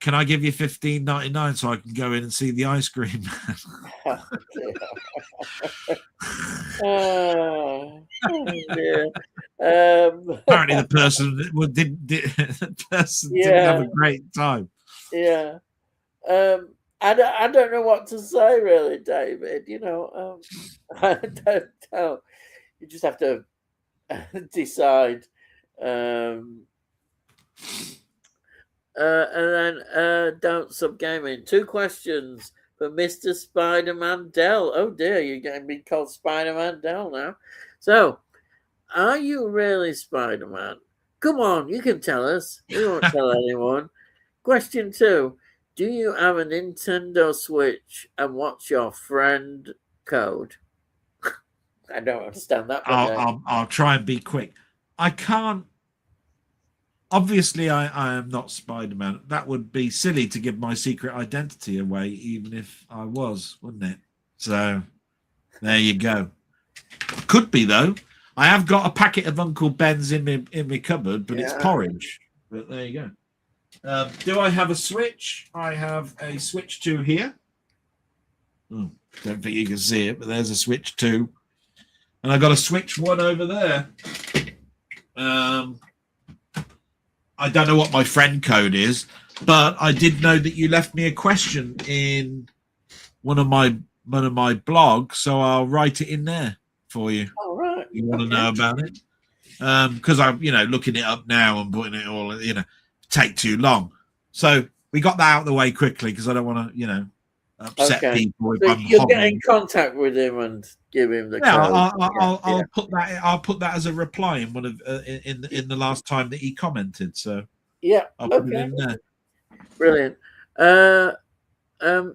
"Can I give you $15.99 so I can go in and see the Ice Cream Man?" Oh, dear. apparently the person didn't have a great time. Yeah. I don't know what to say, really, David. I don't know. You just have to decide. And then don't sub gaming. 2 questions for Mr. Spider-Man Dell. Oh dear, you're going to be called Spider-Man Dell now. So, are you really Spider-Man? Come on, you can tell us. We won't tell anyone. Question 2. Do you have a Nintendo Switch, and what's your friend code? I don't understand that. I'll try and be quick. I can't. Obviously, I am not Spider-Man. That would be silly to give my secret identity away, even if I was, wouldn't it? So, there you go. Could be, though. I have got a packet of Uncle Ben's in my cupboard, but it's porridge. But there you go. Do I have a Switch? I have a Switch 2 here. Don't think you can see it, but there's a Switch 2. And I got a Switch 1 over there. I don't know what my friend code is, but I did know that you left me a question in one of my blogs, so I'll write it in there for you. All right. You want to know about it? Because I'm, looking it up now and putting it all, take too long. So we got that out of the way quickly because I don't want to, upset people. So you'll get in contact with him and give him the code. I'll put that. I'll put that as a reply in one of in the last time that he commented. So I'll put it in there. Brilliant. And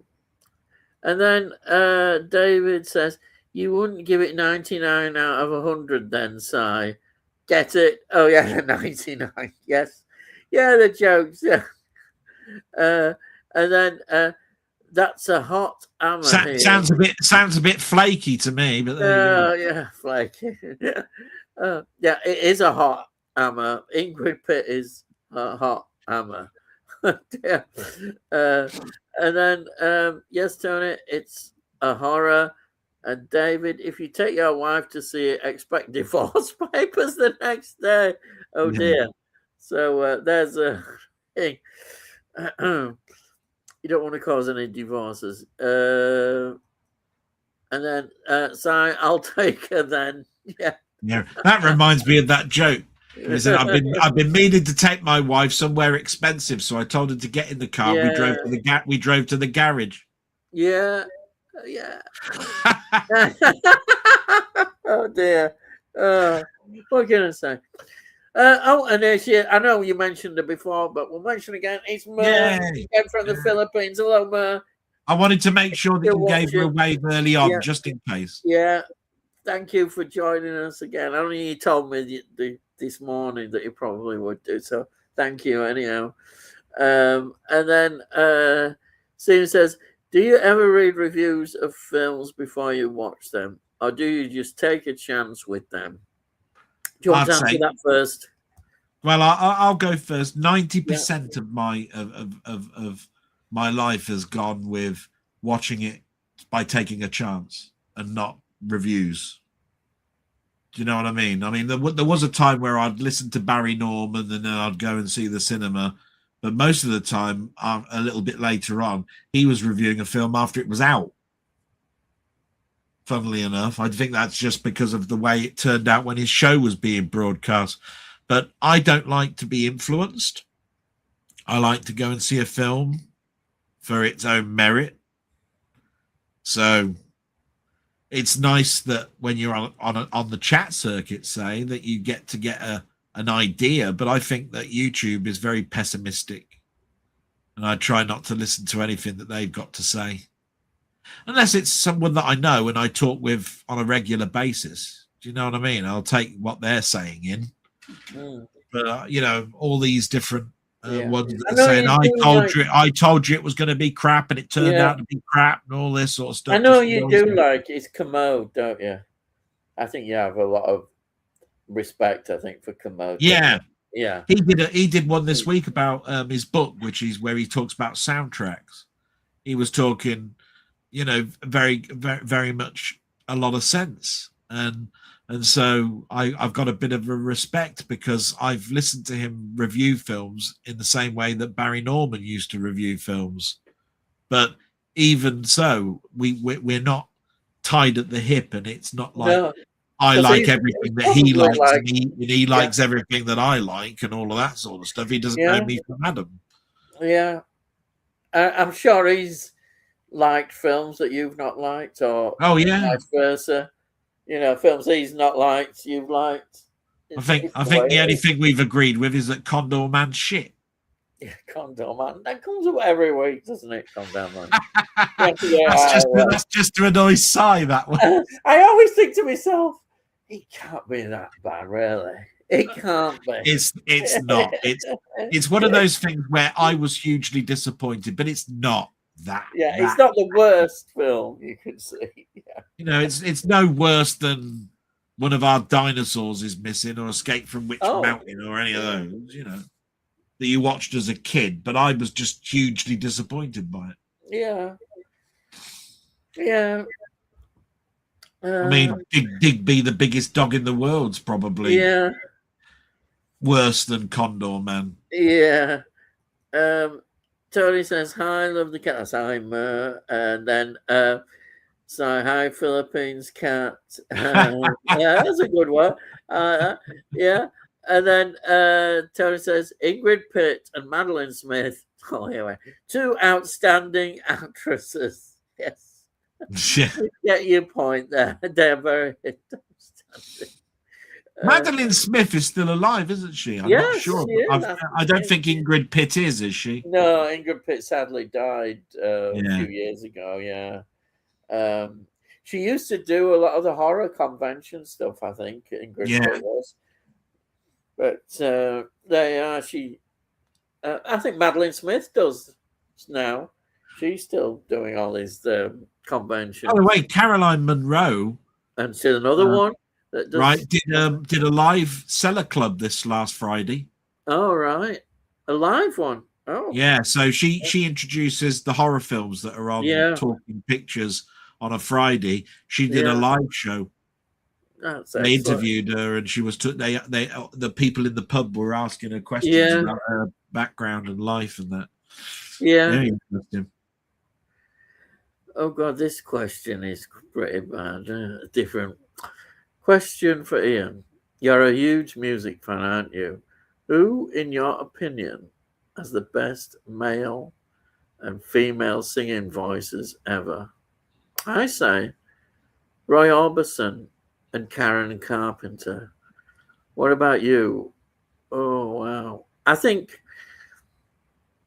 then David says, "You wouldn't give it 99 out of 100, then, Si? Get it? Oh yeah, 99. Yes, yeah, the jokes. Yeah. And then." That's a hot hammer. Sounds a bit flaky to me, but yeah, flaky. Yeah, it is a hot hammer. Ingrid Pitt is a hot hammer. Yeah. And then yes, Tony, it's a horror. And David, if you take your wife to see it, expect divorce papers the next day. Oh dear. So there's a thing. You don't want to cause any divorces. And then, Si, I'll take her then. Yeah. That reminds me of that joke. I've been meaning to take my wife somewhere expensive, so I told her to get in the car. Yeah. We drove to the garage. Yeah. Oh dear. What can I say? And there's she. I know you mentioned her before, but we'll mention again. It's Mer from the Philippines. Hello, Mer. I wanted to make sure that you gave her a wave early on, just in case. Yeah. Thank you for joining us again. Only you told me this morning that you probably would do, so thank you anyhow. And then Stephen says, do you ever read reviews of films before you watch them, or do you just take a chance with them? Do you want to answer that first? Well, I'll go first. 90% of my life has gone with watching it by taking a chance and not reviews. Do you know what I mean? I mean, there was a time where I'd listen to Barry Norman and then I'd go and see the cinema. But most of the time, a little bit later on, he was reviewing a film after it was out. Funnily enough, I think that's just because of the way it turned out when his show was being broadcast. But I don't like to be influenced. I like to go and see a film for its own merit. So it's nice that when you're on the chat circuit, say, that you get an idea. But I think that YouTube is very pessimistic. And I try not to listen to anything that they've got to say. Unless it's someone that I know and I talk with on a regular basis. Do you know what I mean? I'll take what they're saying in. But, all these different ones that are saying, I told you it was going to be crap and it turned out to be crap and all this sort of stuff. I know you do like it's Commode, don't you? I think you have a lot of respect, I think, for Commode. Yeah. Yeah. He did one this week about his book, which is where he talks about soundtracks. He was talking, very, very, very much a lot of sense. And And so I've got a bit of a respect because I've listened to him review films in the same way that Barry Norman used to review films. But even so, we're not tied at the hip, and it's not like I like everything that he likes, like, and he likes everything that I like, and all of that sort of stuff. He doesn't know me from Adam. Yeah, I'm sure he's liked films that you've not liked, or vice versa. You know, films he's not liked, you've liked. I think the only thing we've agreed with is that Condor Man's shit. Yeah, Condor Man. That comes up every week, doesn't it? Condor Man. That's just to annoy Cy, that one. I always think to myself, it can't be that bad, really. It can't be. It's not. It's one of those things where I was hugely disappointed, but it's not that. Yeah, it's not the worst film you could see. Yeah. You know, it's no worse than one of our dinosaurs is missing, or Escape from Witch Mountain, or any of those. You know, that you watched as a kid. But I was just hugely disappointed by it. Yeah. Yeah. I mean, Digby, the biggest dog in the world's probably worse than Condor Man. Yeah. Tony says, hi, love the cat. That's I'm, and then so hi, Philippines cat. Yeah, that's a good one. Yeah. And then Tony says, Ingrid Pitt and Madeline Smith. Oh, anyway, two outstanding actresses. Yes. Yeah. Get your point there. They're very outstanding. Madeline Smith is still alive, isn't she? I'm not sure. I don't think Ingrid Pitt is she? No, Ingrid Pitt sadly died a few years ago. Yeah. She used to do a lot of the horror convention stuff, I think, Ingrid Pitt was. But I think Madeline Smith does now. She's still doing all these conventions. By the way, Caroline Munro. And still another one. Did a live Cellar Club this last Friday. Oh, right. A live one. Oh. Yeah, so she introduces the horror films that are on Talking Pictures on a Friday. She did a live show. They interviewed her, and she was the people in the pub were asking her questions about her background and life and that. Yeah. Very interesting. Oh God, this question is pretty bad. Different question for Ian. You're a huge music fan, aren't you? Who, in your opinion, has the best male and female singing voices ever? I say Roy Orbison and Karen Carpenter. What about you? Oh, wow. I think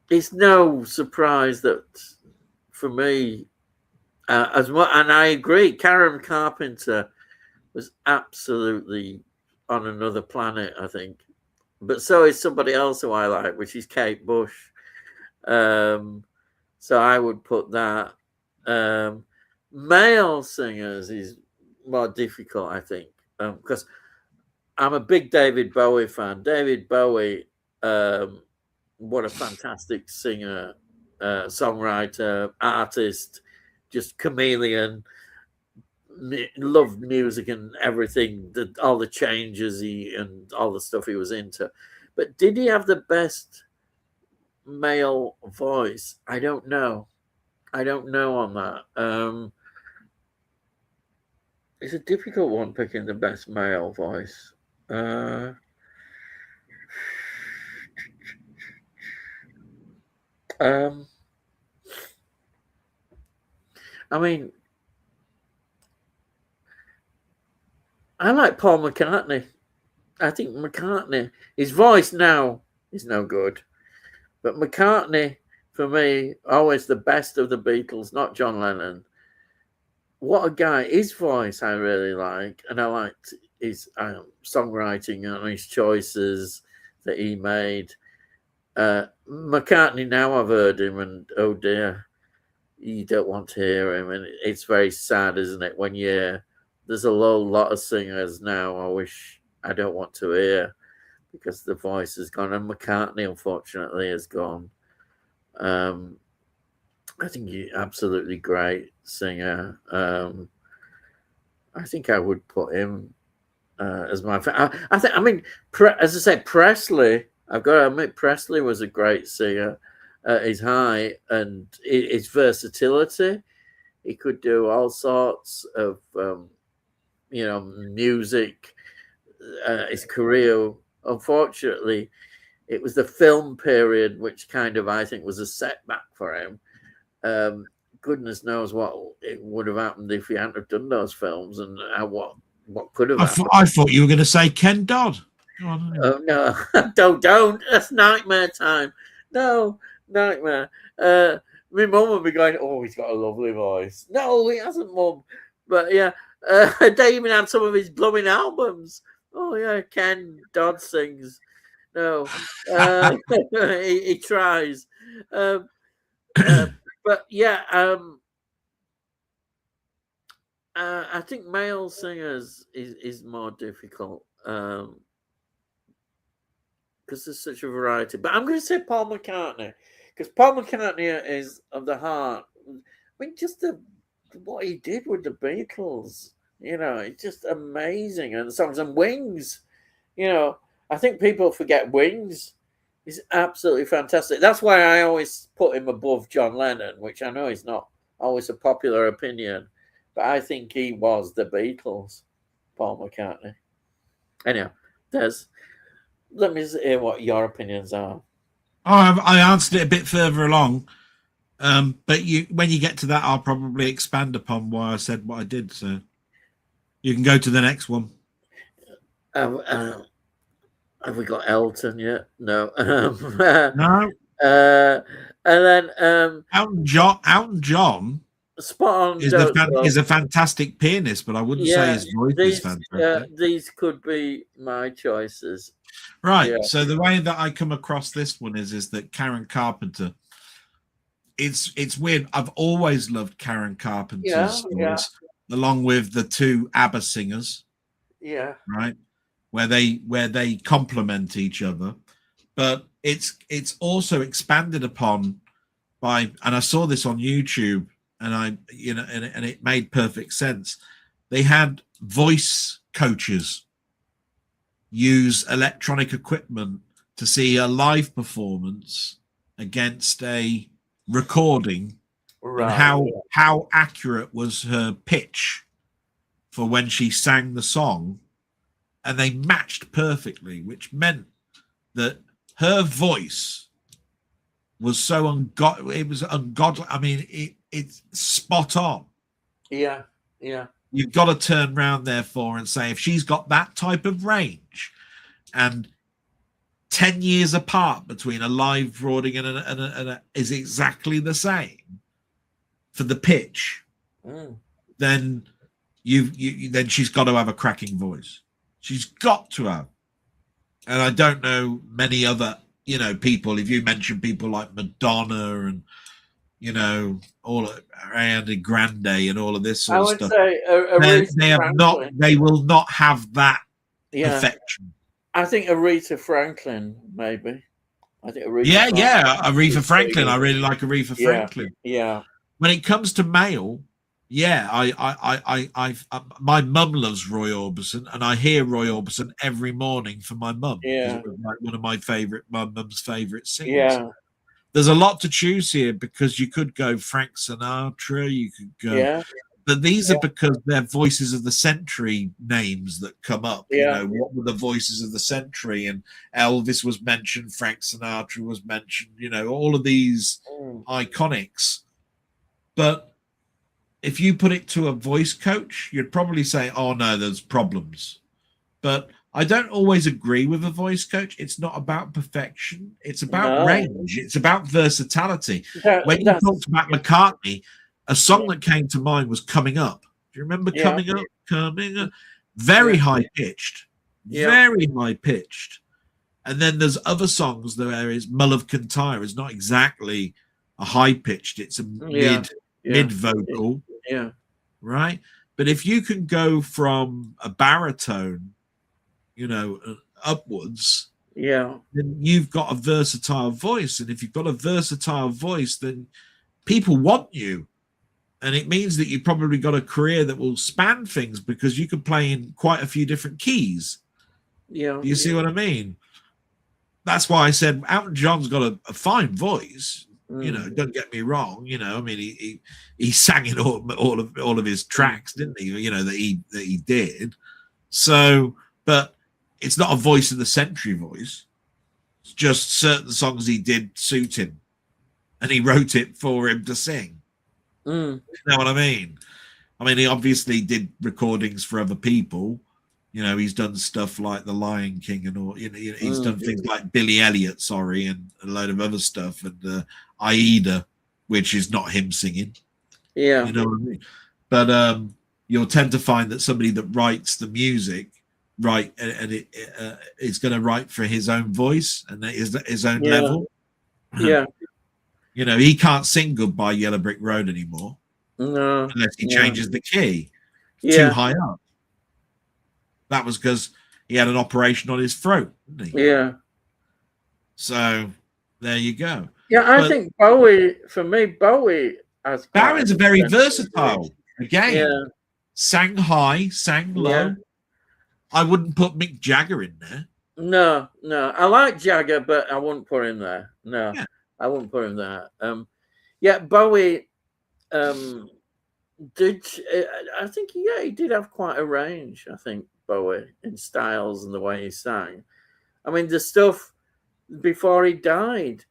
it's no surprise that for me, and I agree, Karen Carpenter was absolutely on another planet, I think. But so is somebody else who I like, which is Kate Bush. So I would put that. Male singers is more difficult, I think, because I'm a big David Bowie fan. David Bowie, what a fantastic singer, songwriter, artist, just chameleon. Loved music and everything, all the changes and all the stuff he was into. But did he have the best male voice? I don't know. I don't know on that. It's a difficult one picking the best male voice. I mean, I like Paul McCartney. I think McCartney, his voice now is no good. But McCartney, for me, always the best of the Beatles, not John Lennon. What a guy. His voice I really like. And I liked his songwriting and his choices that he made. McCartney, now I've heard him, and oh dear, you don't want to hear him. And it's very sad, isn't it, when there's a lot of singers now I don't want to hear because the voice has gone. And McCartney, unfortunately, has gone. I think he's absolutely great singer. I think I would put him as my I think. I mean, as I say, Presley. I've got to admit, Presley was a great singer at his height, and his versatility. He could do all sorts of, music. His career, unfortunately, it was the film period which kind of, I think, was a setback for him. Goodness knows what it would have happened if he hadn't have done those films, and what could have happened. I thought you were going to say Ken Dodd. Oh no, don't! That's nightmare time. No, nightmare. My mum would be going, "Oh, he's got a lovely voice." No, he hasn't, Mum. But yeah, they even had some of his blooming albums. Oh yeah, Ken Dodd sings. No, he tries. But yeah, I think male singers is more difficult because there's such a variety. But I'm going to say Paul McCartney, because Paul McCartney is of the heart. I mean, just what he did with the Beatles, it's just amazing. And the songs and Wings, I think people forget Wings. He's absolutely fantastic. That's why I always put him above John Lennon, which I know is not always a popular opinion, but I think he was the Beatles, Paul McCartney. Anyhow, let me hear what your opinions are. I answered it a bit further along, but when you get to that, I'll probably expand upon why I said what I did. So you can go to the next one. Have we got Elton yet? No. No. And then Elton John. Spot on. Is a fantastic pianist, but I wouldn't say his voice is fantastic. These could be my choices. Right. Yeah. So the way that I come across this one is that Karen Carpenter. It's weird. I've always loved Karen Carpenter's voice, along with the two ABBA singers. Yeah. Right. Where they complement each other, but it's also expanded upon by, and I saw this on YouTube, and and it made perfect sense. They had voice coaches use electronic equipment to see a live performance against a recording, right, and how accurate was her pitch for when she sang the song. And they matched perfectly, which meant that her voice was so ungodly. It was ungodly. I mean, it's spot on. Yeah, yeah. You've got to turn around therefore and say, if she's got that type of range, and 10 years apart between a live recording and is exactly the same for the pitch, then then she's got to have a cracking voice. She's got to have. And I don't know many other, people. If you mention people like Madonna and, all of Ariana Grande and all of this sort of stuff, they will not have that perfection. I think Aretha Franklin, maybe. I think Aretha Aretha Franklin. I really like Aretha Franklin. Yeah. When it comes to male, my mum loves Roy Orbison, and I hear Roy Orbison every morning for my mum. Yeah, it was like one of my mum's favorite singers. Yeah, there's a lot to choose here because you could go Frank Sinatra, you could go, but these are because they're voices of the century names that come up. What were the voices of the century? And Elvis was mentioned, Frank Sinatra was mentioned. All of these iconics, but if you put it to a voice coach, you'd probably say, oh, no, there's problems. But I don't always agree with a voice coach. It's not about perfection. It's about range. It's about versatility. When you talked about McCartney, a song that came to mind was Coming Up. Do you remember Coming Up? Coming Up. Very high-pitched. Very high-pitched. And then there's other songs where is Mull of Kintyre is not exactly a high-pitched. It's a mid vocal, right? But if you can go from a baritone, upwards, then you've got a versatile voice. And if you've got a versatile voice, then people want you. And it means that you've probably got a career that will span things because you can play in quite a few different keys. Yeah. You see what I mean? That's why I said Elton John's got a fine voice. You know, don't get me wrong. You know, I mean, he sang in all of his tracks, didn't he? You know, that he did. So, but it's not a voice of the century voice. It's just certain songs he did suit him, and he wrote it for him to sing. You know what I mean? I mean, he obviously did recordings for other people. You know, he's done stuff like The Lion King and all. You know, he's done things like Billy Elliot, and a load of other stuff, and Aida, which is not him singing. Yeah, you know what I mean. But you'll tend to find that somebody that writes the music, it's going to write for his own voice and his own level. Yeah. You know, he can't sing Goodbye Yellow Brick Road anymore. No. Unless he changes the key too high up. That was because he had an operation on his throat, didn't he? Yeah. So there you go. Yeah, I think Bowie, for me, Bowie's a very versatile. Again, yeah. Sang high, sang low. Yeah. I wouldn't put Mick Jagger in there. No. I like Jagger, but I wouldn't put him there. No, I wouldn't put him there. Bowie did. I think he did have quite a range. I think Bowie in styles and the way he sang. I mean, the stuff before he died,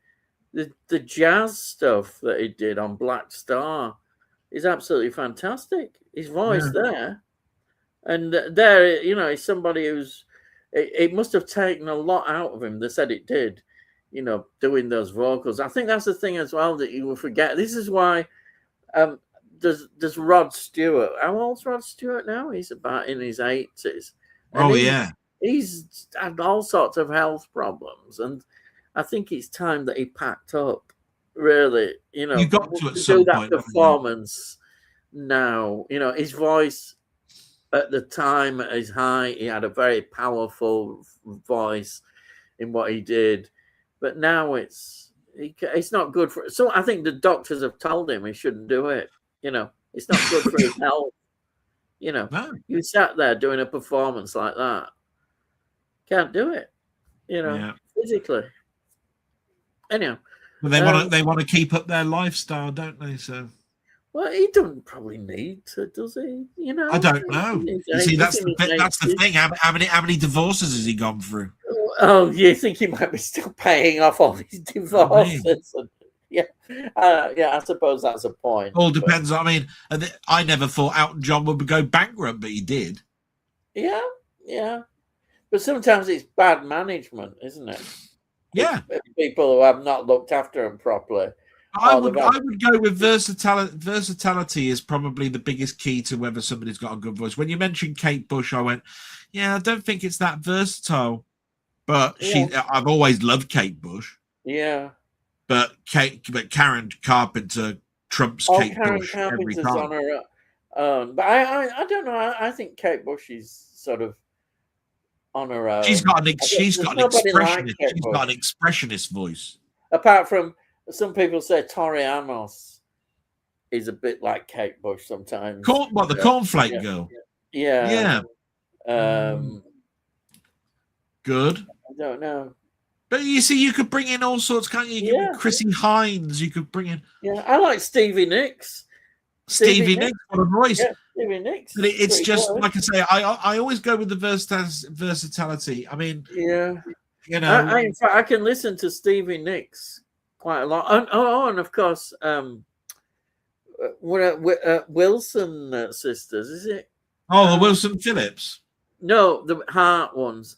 the jazz stuff that he did on Black Star is absolutely fantastic. His voice there. And there, you know, he's somebody who's, it must have taken a lot out of him. They said it did, you know, doing those vocals. I think that's the thing as well that you will forget. This is why there's Rod Stewart. How old's Rod Stewart now? He's about in his 80s. And he's had all sorts of health problems. And I think it's time that he packed up, really, you know, you got to do that performance now. You know, his voice at the time at his height, he had a very powerful voice in what he did, but now it's not good for. So I think the doctors have told him he shouldn't do it. You know, it's not good for his health. You know, you sat there doing a performance like that, can't do it. You know, physically. Anyhow, but they want to keep up their lifestyle, don't they? So. Well, he doesn't probably need to, does he? You know, I don't know. You see, that's the thing. How many divorces has he gone through? Oh, you think he might be still paying off all these divorces? I suppose that's a point. All depends. I mean, I never thought Elton John would go bankrupt, but he did. Yeah. But sometimes it's bad management, isn't it? Yeah. People who have not looked after him properly. I would go with versatility. Versatility is probably the biggest key to whether somebody's got a good voice. When you mentioned Kate Bush, I went, I don't think it's that versatile. But I've always loved Kate Bush. Yeah. But Karen Carpenter trumps Kate Bush every time. On her own. But I don't know. I think Kate Bush is sort of on her own. She's got an expressionist voice. Apart from some people say Tori Amos is a bit like Kate Bush sometimes. The cornflake girl? Yeah. Good. I don't know. But you see, you could bring in all sorts. Can't you? Chrissy Hines. You could bring in. Yeah, I like Stevie Nicks. Stevie Nicks, what a voice. Yeah, Stevie Nicks. But it's just like I say. I always go with the versatility. I mean, you know, in fact, I can listen to Stevie Nicks quite a lot. And of course, Wilson sisters, is it? Oh, the Wilson Phillips. No, the Hart ones.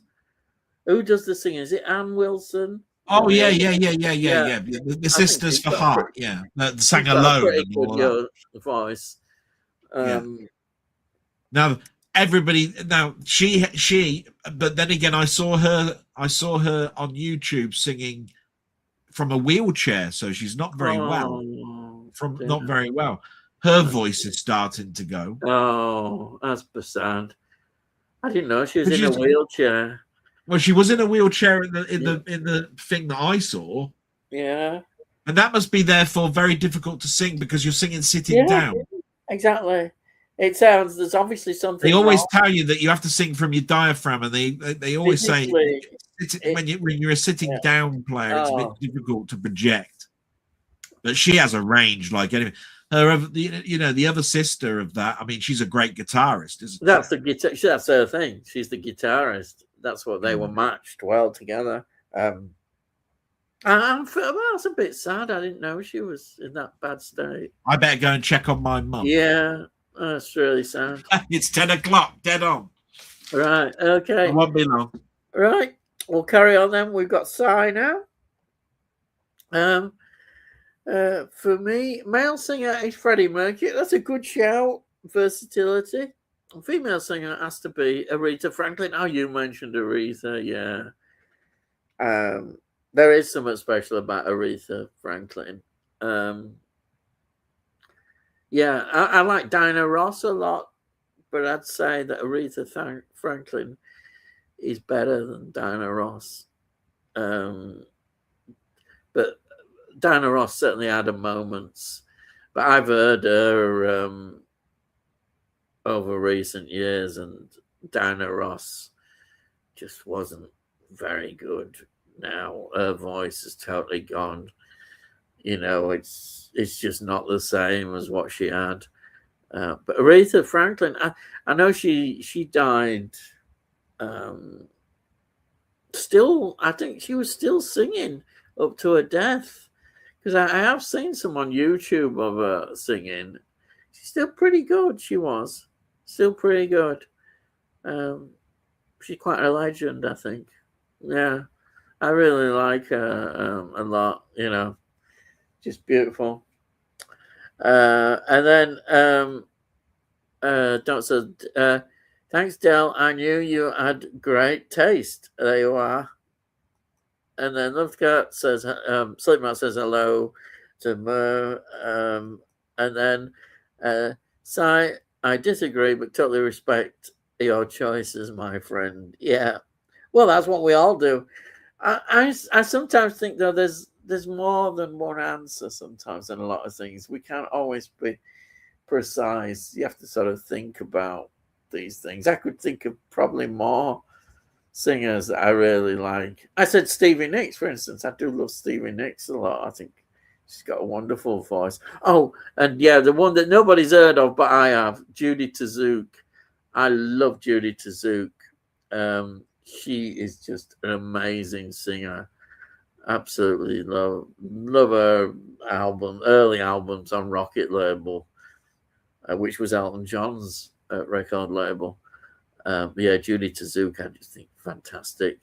Who does the singing? Is it Ann Wilson? Oh yeah. The sisters for Hart. That sang alone. And all that. Voice. Now everybody. Now she. But then again, I saw her on YouTube singing from a wheelchair, so she's not very well. Not very well. Her voice is starting to go. Oh, that's sad. I didn't know she was in a wheelchair. Well, she was in a wheelchair in the thing that I saw. Yeah. And that must be therefore very difficult to sing because you're singing sitting down. Exactly. It sounds there's obviously something. They always wrong. tell you that you have to sing from your diaphragm, and they always say when you're a sitting down player, it's a bit difficult to project. But she has a range like anything. The other sister of that. I mean, she's a great guitarist, isn't that's she? The guitar. That's her thing. She's the guitarist. That's what they were matched well together. I was a bit sad. I didn't know she was in that bad state. I better go and check on my mum. Yeah, that's really sad. It's 10 o'clock, dead on. Right, okay. It won't be long. Right, we'll carry on then. We've got Psy now. For me, male singer is Freddie Mercury. That's a good shout. Versatility. A female singer has to be Aretha Franklin. Oh, you mentioned Aretha, yeah. There is something special about Aretha Franklin. Yeah, I like Diana Ross a lot, but I'd say that Aretha Franklin is better than Diana Ross. But Diana Ross certainly had her moments. But I've heard her over recent years, and Diana Ross just wasn't very good. Now her voice is totally gone. It's just not the same as what she had. But Aretha Franklin, I know she died. Still, I think she was still singing up to her death, because I have seen some on YouTube of her singing. She's still pretty good. She was still pretty good. She's quite a legend, I think. Yeah, I really like her a lot. Just beautiful. And then don't say thanks, Del. I knew you had great taste. There you are. And then Lovecat says, Sleepmat says hello to Mo. And then Sai, I disagree, but totally respect your choices, my friend. Yeah. Well, that's what we all do. I sometimes think, though, there's more than one answer sometimes in a lot of things. We can't always be precise. You have to sort of think about these things. I could think of probably more singers that I really like. I said Stevie Nicks, for instance. I do love Stevie Nicks a lot. I think she's got a wonderful voice. Oh, and yeah, the one that nobody's heard of, but I have, Judy Tezouk. I love Judy Tezouk. She is just an amazing singer. Absolutely love her early albums on Rocket label, which was Elton John's record label. Yeah, Judy Tezouk, I just think fantastic.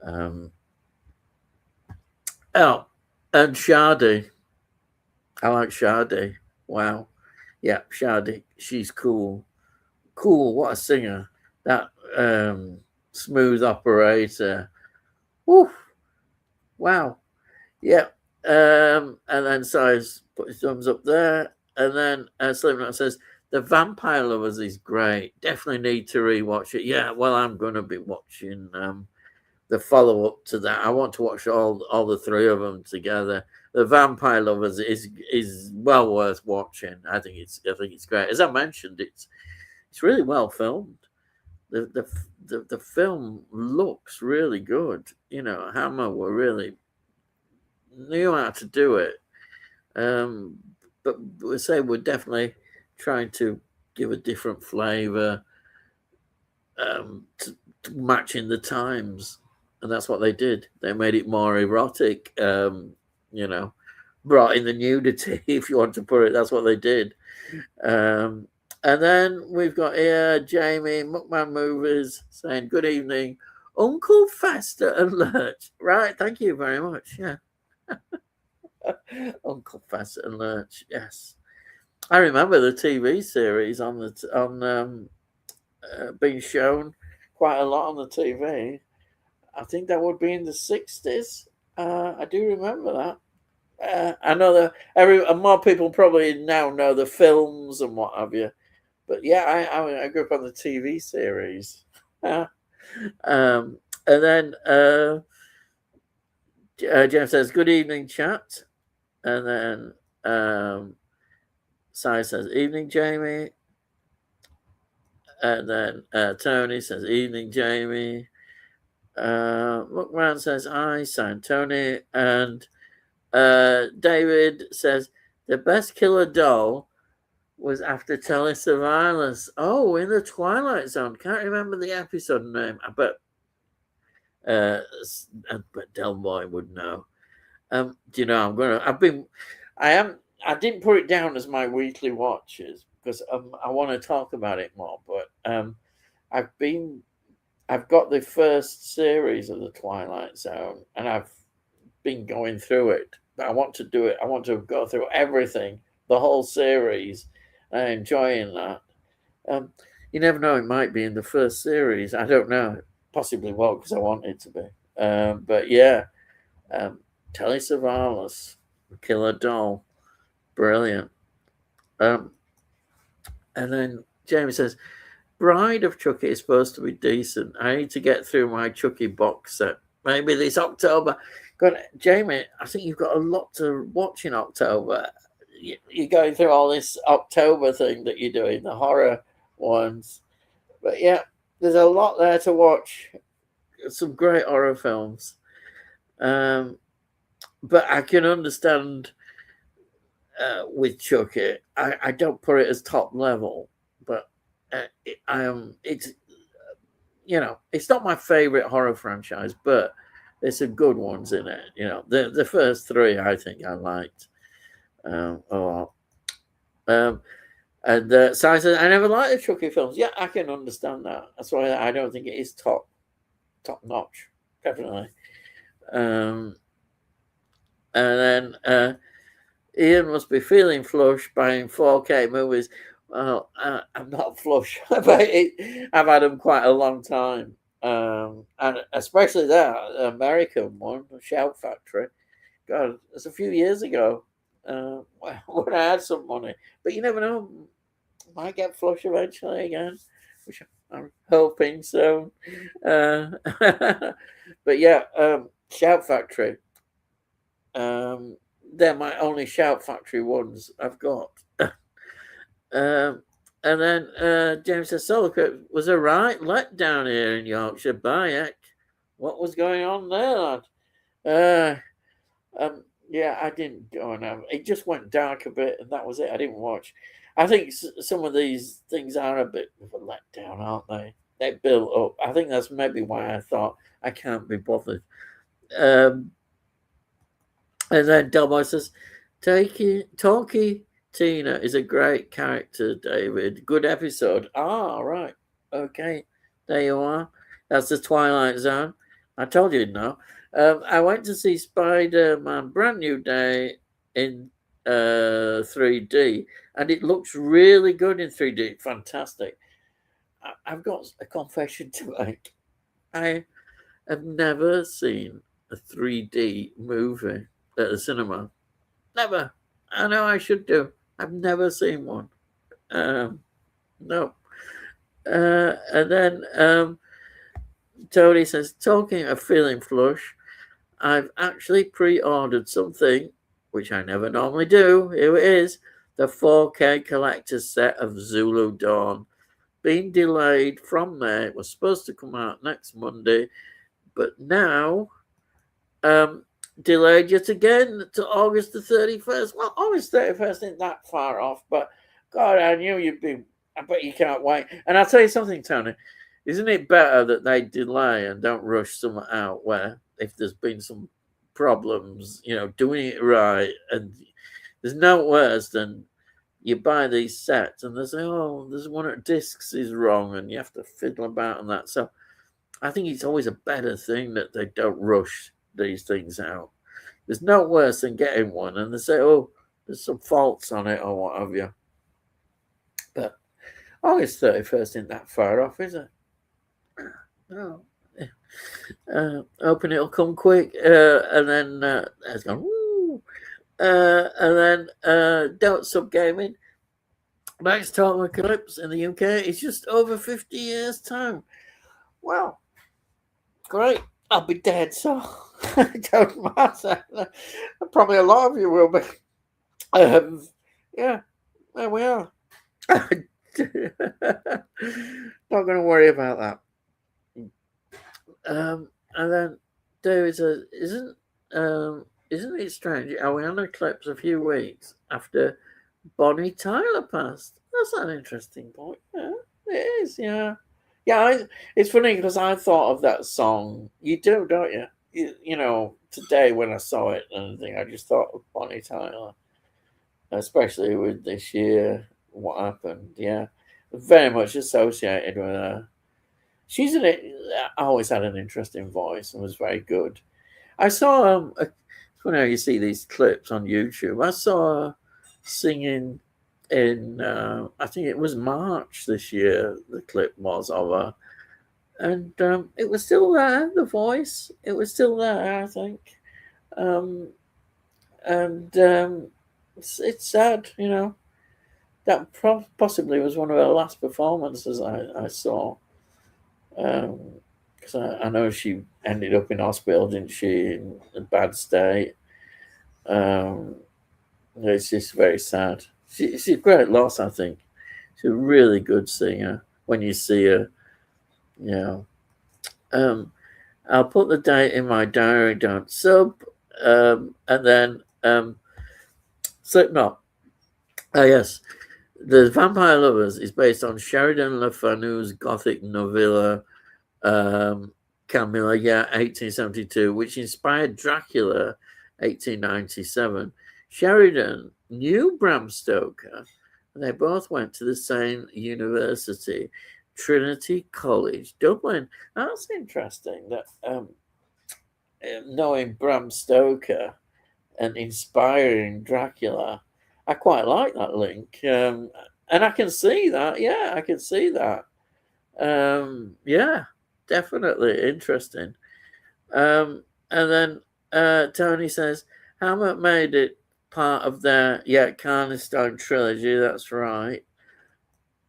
And Sade. I like Sade. Wow. Yeah, Sade. She's cool. Cool. What a singer. That smooth operator. Woo. Wow. Yeah. And then Size put his thumbs up there. And then Slim says, The Vampire Lovers is great. Definitely need to rewatch it. Yeah, well, I'm going to be watching the follow-up to that. I want to watch all the three of them together. The Vampire Lovers is well worth watching. I think it's great. As I mentioned, it's really well filmed. The film looks really good. Hammer were really knew how to do it. But we say we're definitely trying to give a different flavor to matching the times, and that's what they did. They made it more erotic. Brought in the nudity, if you want to put it. That's what they did. And then we've got here Jamie, Muckman Movies, saying, good evening, Uncle Fester and Lurch. Right, thank you very much. Yeah. Uncle Fester and Lurch, yes. I remember the TV series being shown quite a lot on the TV. I think that would be in the 60s. I do remember that. I know that more people probably now know the films and what have you. But yeah, I grew up on the TV series. And then Jeff says, good evening, chat. And then Si says, evening, Jamie. And then Tony says, evening, Jamie. Look round says, hi, sign Tony. And David says, the best killer doll was after Telly Savalas. Oh, in the Twilight Zone. Can't remember the episode name, but Delboy would know. Do you know? I didn't put it down as my weekly watches because I want to talk about it more. But I've got the first series of the Twilight Zone, and I've been going through it. But I want to do it. I want to go through everything, the whole series. I'm enjoying that. You never know; it might be in the first series. I don't know. Possibly won't because I want it to be. But yeah, Telly Savalas, Killer Doll, brilliant. And then Jamie says, Bride of Chucky is supposed to be decent. I need to get through my Chucky box set. Maybe this October. God, Jamie, I think you've got a lot to watch in October. You're going through all this October thing that you're doing, the horror ones. But yeah, there's a lot there to watch. Some great horror films. But I can understand with Chucky. I don't put it as top level, but it's it's not my favorite horror franchise, but there's some good ones in it. The first three I think I liked a lot. And so I said I never liked the Chucky films. Yeah, I can understand that. That's why I don't think it is top notch, definitely. And then Ian must be feeling flush buying 4K movies. Well, I'm not flush about it. I've had them quite a long time, and especially that American one, Shout Factory. God, it's a few years ago when I had some money. But you never know, might get flush eventually again, which I'm hoping so. But yeah, Shout Factory. They're my only Shout Factory ones I've got. And then James says, Solocrit was a right letdown here in Yorkshire. Bayek. What was going on there, lad? Yeah, I didn't go on. It just went dark a bit, and that was it. I didn't watch. I think some of these things are a bit of a letdown, aren't they? They build up. I think that's maybe why I thought I can't be bothered. And then Delboy says, Talkie Tina is a great character, David. Good episode. Right. Okay. There you are. That's the Twilight Zone. I told you no. I went to see Spider-Man Brand New Day in 3D, and it looks really good in 3D. Fantastic. I've got a confession to make. I have never seen a 3D movie at the cinema. Never. I know I should do. I've never seen one. No. And then Tony says, talking of feeling flush, I've actually pre-ordered something, which I never normally do. Here it is. The 4K collector's set of Zulu Dawn. Been delayed from there. It was supposed to come out next Monday, but now delayed yet again to August the 31st. Well, August 31st isn't that far off, but God, I knew you'd be. I bet you can't wait. And I'll tell you something, Tony. Isn't it better that they delay and don't rush something out where if there's been some problems, doing it right? And there's no worse than you buy these sets and they say, there's one of the discs is wrong and you have to fiddle about on that. So I think it's always a better thing that they don't rush these things out. There's no worse than getting one and they say, there's some faults on it or what have you. But August 31st isn't that far off, is it? No. Hoping it'll come quick. And then it's gone, woo. And then Don't Sub Gaming. Max Total Eclipse in the UK is just over 50 years' time. Well, great. I'll be dead, so it don't matter. Probably a lot of you will be. Yeah. There we are. Not going to worry about that. And then David says, isn't it strange? Are we on the clips a few weeks after Bonnie Tyler passed? That's an interesting point. Yeah, it is. Yeah, yeah. It's funny because I thought of that song. You do, don't you? You know, today when I saw it and everything, I just thought of Bonnie Tyler, especially with this year. What happened? Yeah, very much associated with her. She's always had an interesting voice and was very good. I saw it's funny how you see these clips on YouTube. I saw her singing in I think it was March this year. The clip was of her, and it was still there. The voice, it was still there. I think, and it's sad, you know. That possibly was one of her last performances I saw. Because I know she ended up in hospital, didn't she, in a bad state. It's just very sad. She's a great loss, I think. She's a really good singer when you see her. You know, I'll put the date in my diary, don't sub, and then Slipknot. Oh yes, The Vampire Lovers is based on Sheridan Le Fanu's gothic novella Camilla, 1872, which inspired Dracula, 1897. Sheridan knew Bram Stoker, and they both went to the same university, Trinity College, Dublin. That's interesting that knowing Bram Stoker and inspiring Dracula, I quite like that link. And I can see that. Yeah, I can see that. Yeah, definitely interesting. And then Tony says, Hammer made it part of their Carnestone trilogy. That's right.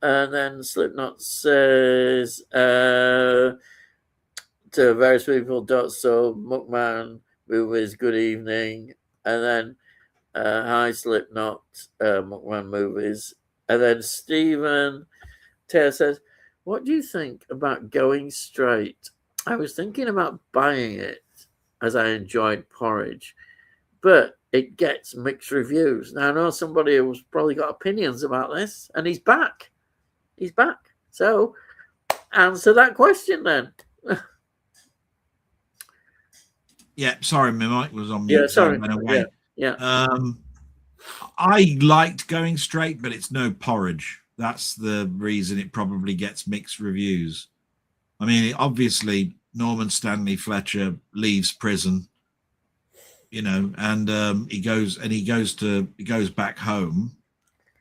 And then Slipknot says to various people, so Muckman movies, good evening. And then hi Slipknot, Muckman movies. And then Stephen Taylor says, what do you think about Going Straight? I was thinking about buying it as I enjoyed Porridge, but it gets mixed reviews. Now, I know somebody who's probably got opinions about this, and he's back. He's back. So, answer that question then. Yeah, sorry, my mic was on mute. Yeah, sorry. So I went away. Yeah. I liked Going Straight, but it's no Porridge. That's the reason it probably gets mixed reviews. I mean, obviously, Norman Stanley Fletcher leaves prison, you know, and he goes back home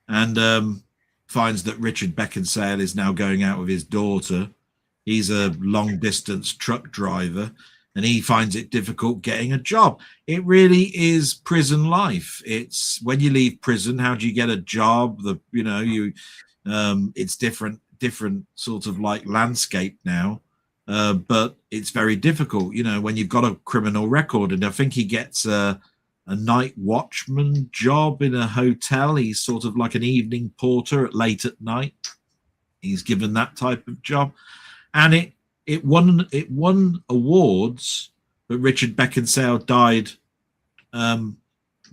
and finds that Richard Beckinsale is now going out with his daughter. He's a long distance truck driver, and he finds it difficult getting a job. It really is prison life. It's when you leave prison, how do you get a job? It's different sort of like landscape now, but it's very difficult, you know, when you've got a criminal record. And I think he gets a night watchman job in a hotel. He's sort of like an evening porter late at night. He's given that type of job, and it won awards, but Richard Beckinsale died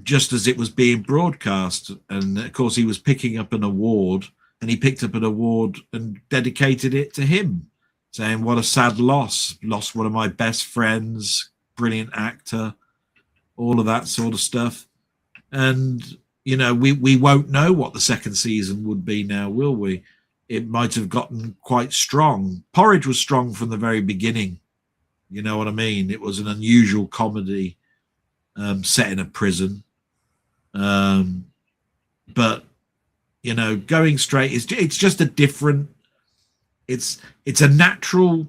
just as it was being broadcast. And of course, he was picking up an award, and he picked up an award and dedicated it to him, saying, what a sad loss. Lost one of my best friends, brilliant actor, all of that sort of stuff. And, you know, we won't know what the second season would be now, will we? It might have gotten quite strong. Porridge was strong from the very beginning. You know what I mean? It was an unusual comedy set in a prison. But, you know, Going Straight it's just a different, it's a natural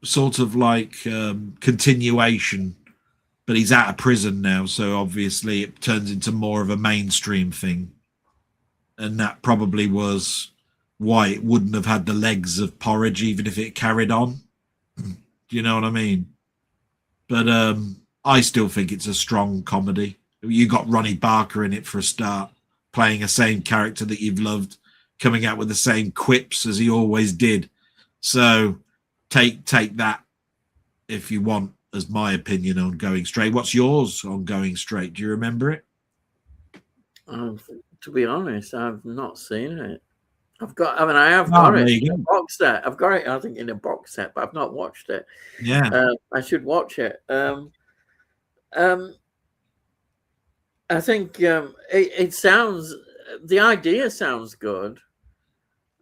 sort of like continuation, but he's out of prison now. So obviously it turns into more of a mainstream thing. And that probably was why it wouldn't have had the legs of Porridge, even if it carried on. Do you know what I mean? But I still think it's a strong comedy. You got Ronnie Barker in it for a start. playing a same character that you've loved, coming out with the same quips as he always did. So take that if you want as my opinion on Going Straight. What's yours on Going Straight? Do you remember it? To be honest, I've not seen it. I have got it in a box set. I've got it, I think, in a box set, but I've not watched it. Yeah. I should watch it. I think it sounds, the idea sounds good.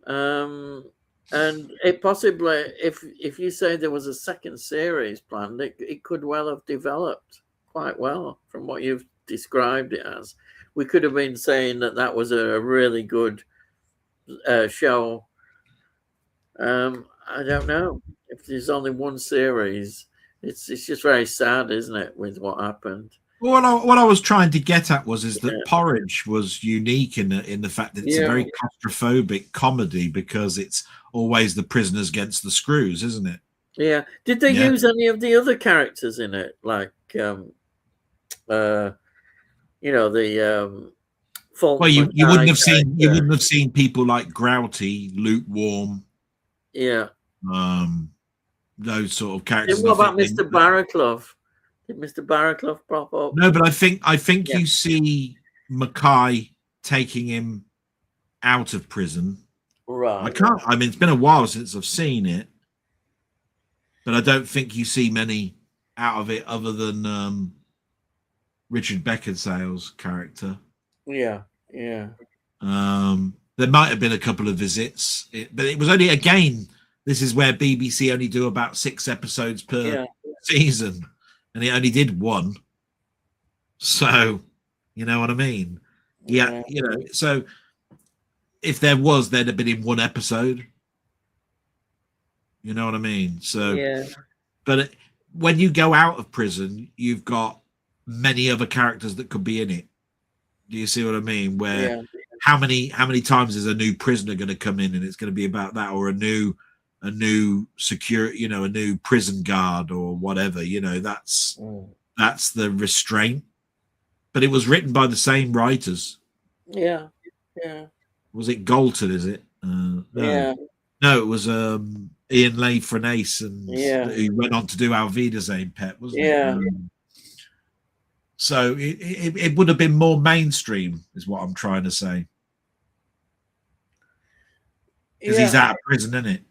And it possibly, if you say there was a second series planned, it could well have developed quite well from what you've described it as. We could have been saying that was a really good show. I don't know if there's only one series. It's just very sad, isn't it, with what happened? Well, what I was trying to get at was that Porridge was unique in the fact that it's a very claustrophobic comedy because it's always the prisoners against the screws, isn't it? Yeah. Did they use any of the other characters in it, like the Well, you wouldn't have seen you wouldn't have seen people like Grouty, Lukewarm. Yeah. Those sort of characters. And what about Mr. Barraclough? Did Mr. Barraclough pop up? No, but I think you see Mackay taking him out of prison. Right. I mean, it's been a while since I've seen it, but I don't think you see many out of it other than Richard Beckinsale's character. Yeah. There might have been a couple of visits, but it was only, again, this is where BBC only do about 6 episodes per season, and it only did 1. So, you know what I mean? Yeah, so if there was, there'd have been in 1 episode. You know what I mean? So, but when you go out of prison, you've got many other characters that could be in it. Do you see what I mean? Where how many times is a new prisoner going to come in and it's going to be about that, or a new security, a new prison guard or whatever, that's the restraint. But it was written by the same writers. Yeah. Was it Galton, is it? No. No, it was Ian Leigh Frenace, and who went on to do Auf Wiedersehen, Pet, wasn't it? So it would have been more mainstream, is what I'm trying to say. Because he's out of prison, isn't it?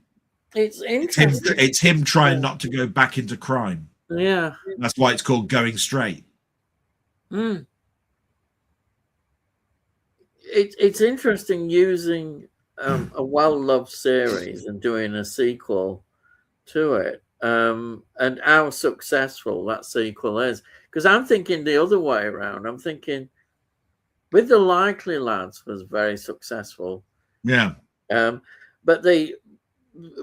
It's interesting. It's him trying not to go back into crime. Yeah. That's why it's called Going Straight. It's interesting using a well-loved series and doing a sequel to it, and how successful that sequel is. Because I'm thinking the other way around. I'm thinking with the Likely Lads was very successful. Yeah. But the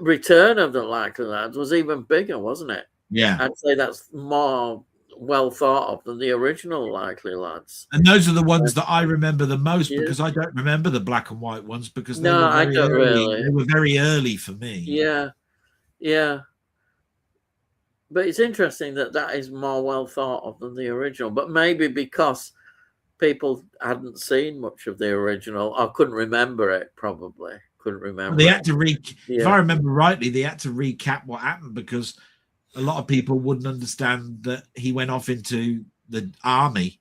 return of the Likely Lads was even bigger, wasn't it? Yeah. I'd say that's more well thought of than the original Likely Lads. And those are the ones that I remember the most, because I don't remember the black and white ones, because they were very early. They were very early for me. Yeah. But it's interesting that is more well thought of than the original. But maybe because people hadn't seen much of the original, or couldn't remember it, probably. Couldn't remember. They had to if I remember rightly, they had to recap what happened, because a lot of people wouldn't understand that he went off into the army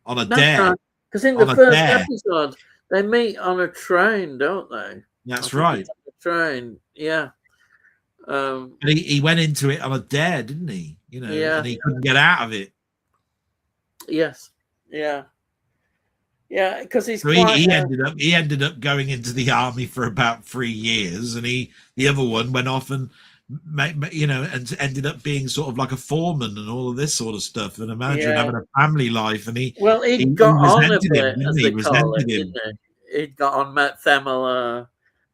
on a dare. Because in the first episode, they meet on a train, don't they? That's right. On a train, yeah. But he went into it on a dare, didn't he? And he couldn't get out of it. Yes. Yeah. Yeah, because he ended up going into the army for about 3 years, and the other one went off and and ended up being sort of like a foreman and all of this sort of stuff, and imagine having a family life. And he got on a bit, as they call it, didn't he? He got on Matt Themela,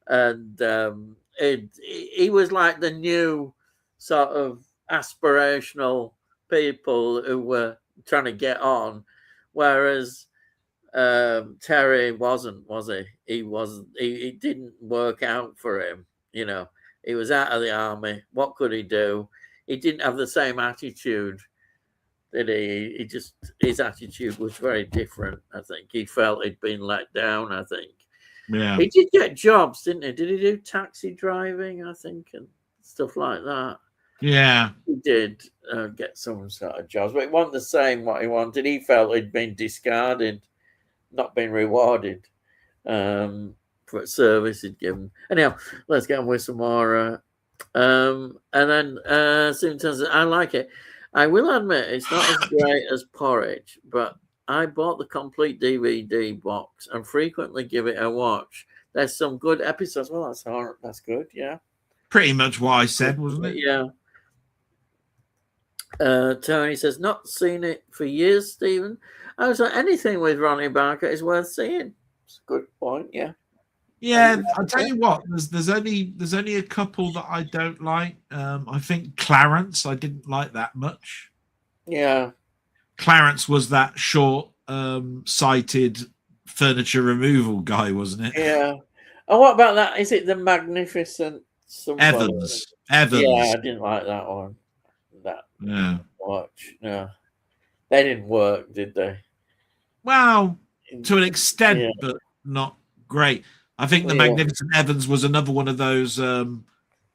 and he was like the new sort of aspirational people who were trying to get on, whereas Terry wasn't, was he? He wasn't. He didn't work out for him. He was out of the army. What could he do? He didn't have the same attitude did he? He just, his attitude was very different. I think he felt he'd been let down. I think. Yeah. He did get jobs, didn't he? Did he do taxi driving? I think, and stuff like that. Yeah. He did get some sort of jobs, but it wasn't the same what he wanted. He felt he'd been discarded, not been rewarded for service he'd given. Anyhow, let's get on with some more. And then Stephen says, I like it. I will admit it's not as great as Porridge, but I bought the complete DVD box and frequently give it a watch. There's some good episodes. Well, that's good, yeah. Pretty much what I said, wasn't it? Yeah. Tony says, not seen it for years, Stephen. I was like, anything with Ronnie Barker is worth seeing. It's a good point, yeah. Yeah, I'll tell you what, there's only a couple that I don't like. I think Clarence, I didn't like that much. Yeah. Clarence was that short sighted furniture removal guy, wasn't it? Yeah. Oh, what about that? Is it the Magnificent Evans? Yeah, I didn't like that one. Watch. No. They didn't work, did they? Well, to an extent, but not great. I think the Magnificent Evans was another one of those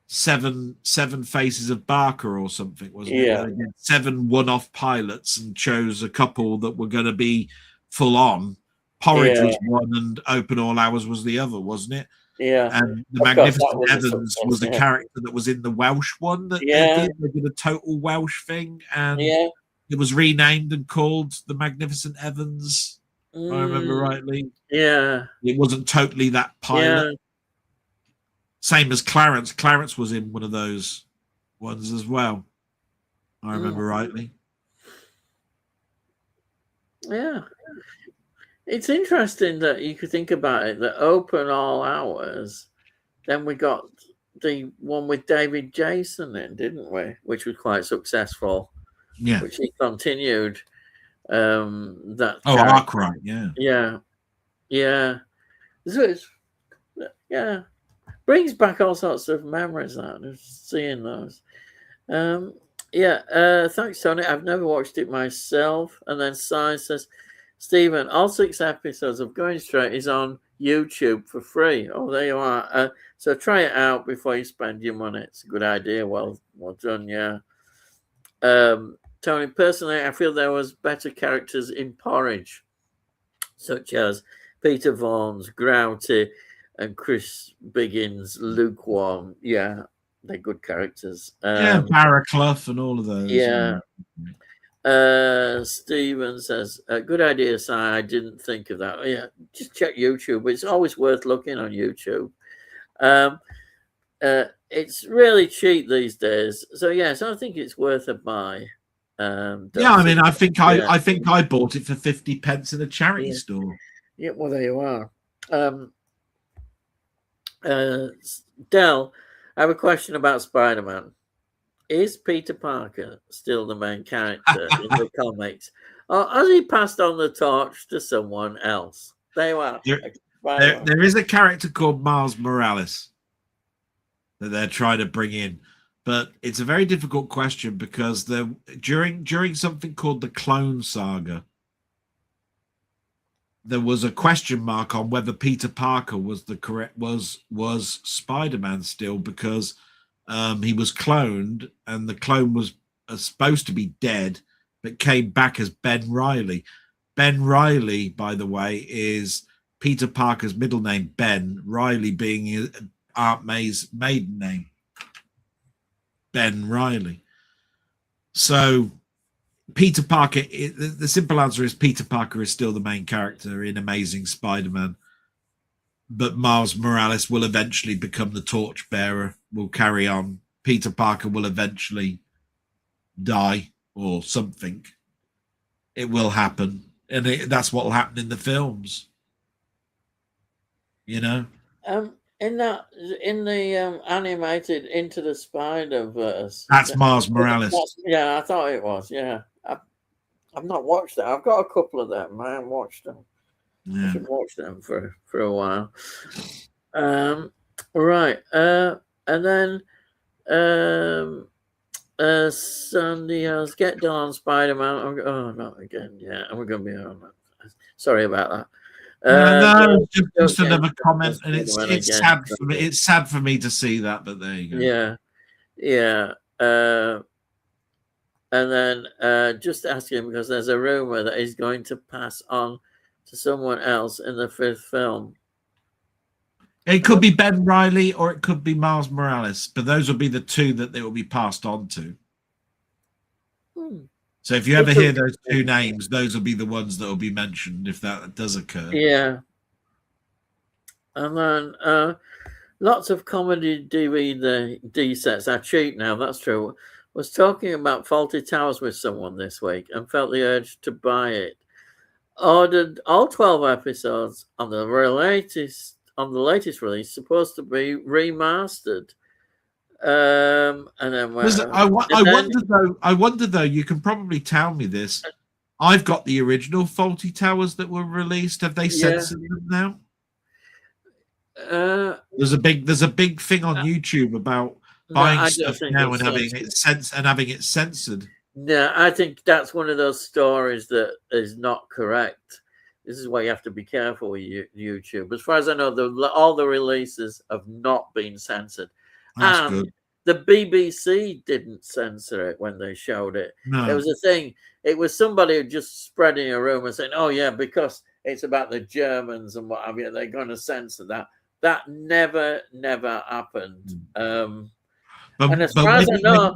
seven faces of Barker or something, wasn't it? They did 7 one-off pilots and chose a couple that were going to be full on. Porridge was one and Open All Hours was the other, wasn't it? Yeah. And the Magnificent Evans was the character that was in the Welsh one that they did a total Welsh thing, and it was renamed and called the Magnificent Evans. I remember rightly. Yeah. It wasn't totally that pilot. Yeah. Same as Clarence. Clarence was in one of those ones as well. I remember rightly. Yeah. It's interesting that you could think about it, that Open All Hours, then we got the one with David Jason in, didn't we? Which was quite successful. Yeah. Which he continued. That Arkwright, yeah. So it's brings back all sorts of memories of seeing those. Thanks, Tony. I've never watched it myself. And then Si says, Stephen, all 6 episodes of Going Straight is on YouTube for free. Oh, there you are. So try it out before you spend your money. It's a good idea. Well done, yeah. Tony, personally, I feel there was better characters in Porridge, such as Peter Vaughan's Grouty and Chris Biggins, Lukewarm. Yeah, they're good characters. Barraclough and all of those. Yeah. Stephen says, good idea, Si. I didn't think of that. Yeah, just check YouTube. It's always worth looking on YouTube. It's really cheap these days. So, yes, I think it's worth a buy. I mean, I think I bought it for 50 pence in a charity store. Yeah, well, there you are. Del, I have a question about Spider-Man. Is Peter Parker still the main character in the comics, or has he passed on the torch to someone else? There you are. There is a character called Miles Morales that they're trying to bring in. But it's a very difficult question because during something called the Clone Saga, there was a question mark on whether Peter Parker was was Spider-Man still, because he was cloned and the clone was supposed to be dead, but came back as Ben Reilly. Ben Reilly, by the way, is Peter Parker's middle name, Ben Reilly being Aunt May's maiden name. Ben Reilly. So Peter Parker, the simple answer is Peter Parker is still the main character in Amazing Spider-Man, but Miles Morales will eventually become the torchbearer, will carry on. Peter Parker will eventually die or something. It will happen, and that's what will happen in the films. You know? In the animated Into the Spider-Verse, that's Miles Morales. I thought it was. Yeah, I've not watched that. I've got a couple of them. I haven't watched them. I should watch them for a while. Right, and then Sunday, let's get done on Spider-Man. Oh, not again. Yeah, and we're going to be on that. Sorry about that. No, just another comment, and it's sad for me. It's sad for me to see that, but there you go. Yeah. And then just ask him, because there's a rumor that he's going to pass on to someone else in the 5th film. It could be Ben Reilly or it could be Miles Morales, but those will be the two that they will be passed on to. So if you ever hear those two names, those will be the ones that will be mentioned if that does occur. Yeah. And then lots of comedy DVD sets are cheap now. That's true. Was talking about Fawlty Towers with someone this week and felt the urge to buy it. Ordered all 12 episodes on the latest release, supposed to be remastered. And then I wonder though. You can probably tell me this. I've got the original Fawlty Towers that were released. Have they censored them now? There's a big thing on YouTube about buying stuff now and having it censored. No, I think that's one of those stories that is not correct. This is why you have to be careful with YouTube. As far as I know, all the releases have not been censored. That's good. The BBC didn't censor it when they showed it. No. There was a thing. It was somebody just spreading a rumor saying, "Oh yeah, because it's about the Germans and what have you, they're going to censor that." That never happened. And as far as I know,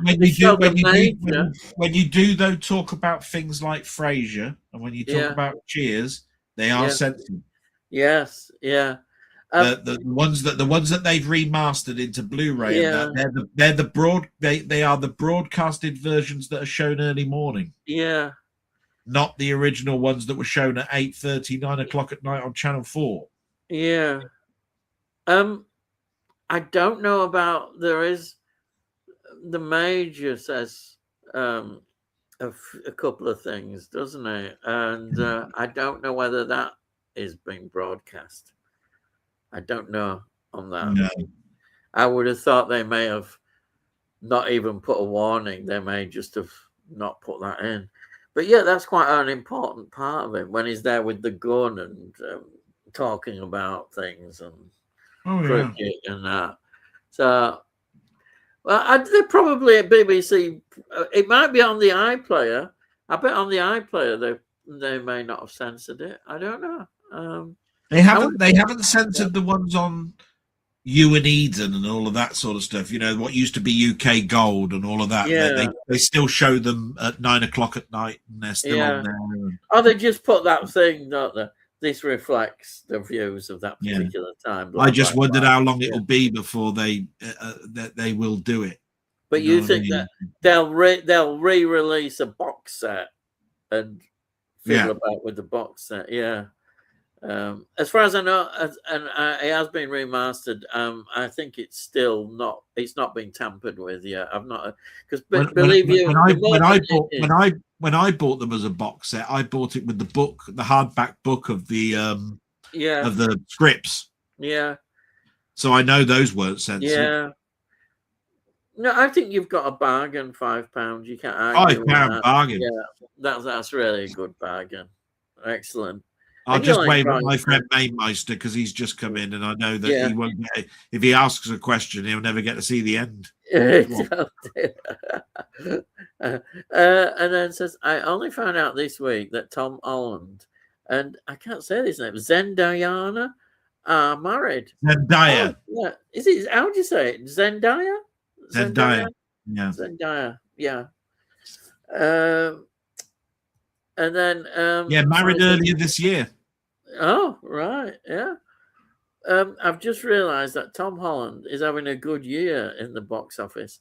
when you do though talk about things like Frasier and when you talk about Cheers, they are censored. Yes, yeah. The ones that they've remastered into Blu-ray, they're the broadcasted versions that are shown early morning. Yeah. Not the original ones that were shown at 8:30, 9 o'clock at night on Channel 4. Yeah. I don't know about, there is, the Major says a couple of things, doesn't it? And I don't know whether that is being broadcast. I don't know on that. No. I would have thought they may have not even put a warning. They may just have not put that in. But yeah, that's quite an important part of it when he's there with the gun and talking about things and cricket and that. So, well, they're probably at BBC. It might be on the iPlayer. I bet on the iPlayer they may not have censored it. I don't know. They haven't censored the ones on You and Eden and all of that sort of stuff. You know, what used to be UK Gold and all of that. Yeah. They still show them at 9 o'clock at night and they're still on there. Oh, they just put that thing, don't they? This reflects the views of that particular time. I just wondered how long it will be before they will do it. But you think that they'll re-release a box set and fiddle about with the box set? Yeah. As far as I know, it has been remastered. I think it's still not. It's not been tampered with yet. I've not, because when I bought them as a box set, I bought it with the book, the hardback book of the of the scripts. Yeah. So I know those weren't censored. Yeah. No, I think you've got a bargain. £5. You can't argue. £5 bargain. Yeah, that's really a good bargain. Excellent. I'll just wave at my friend Mainmeister because he's just come in, and I know that he won't get, if he asks a question, he'll never get to see the end. And then says, I only found out this week that Tom Holland and I can't say this name, Zendaya are married. Zendaya. Oh, yeah. Is it? How do you say it? Zendaya. Yeah. Zendaya. Yeah. And then married earlier this year. Oh, right. Yeah. I've just realized that Tom Holland is having a good year in the box office.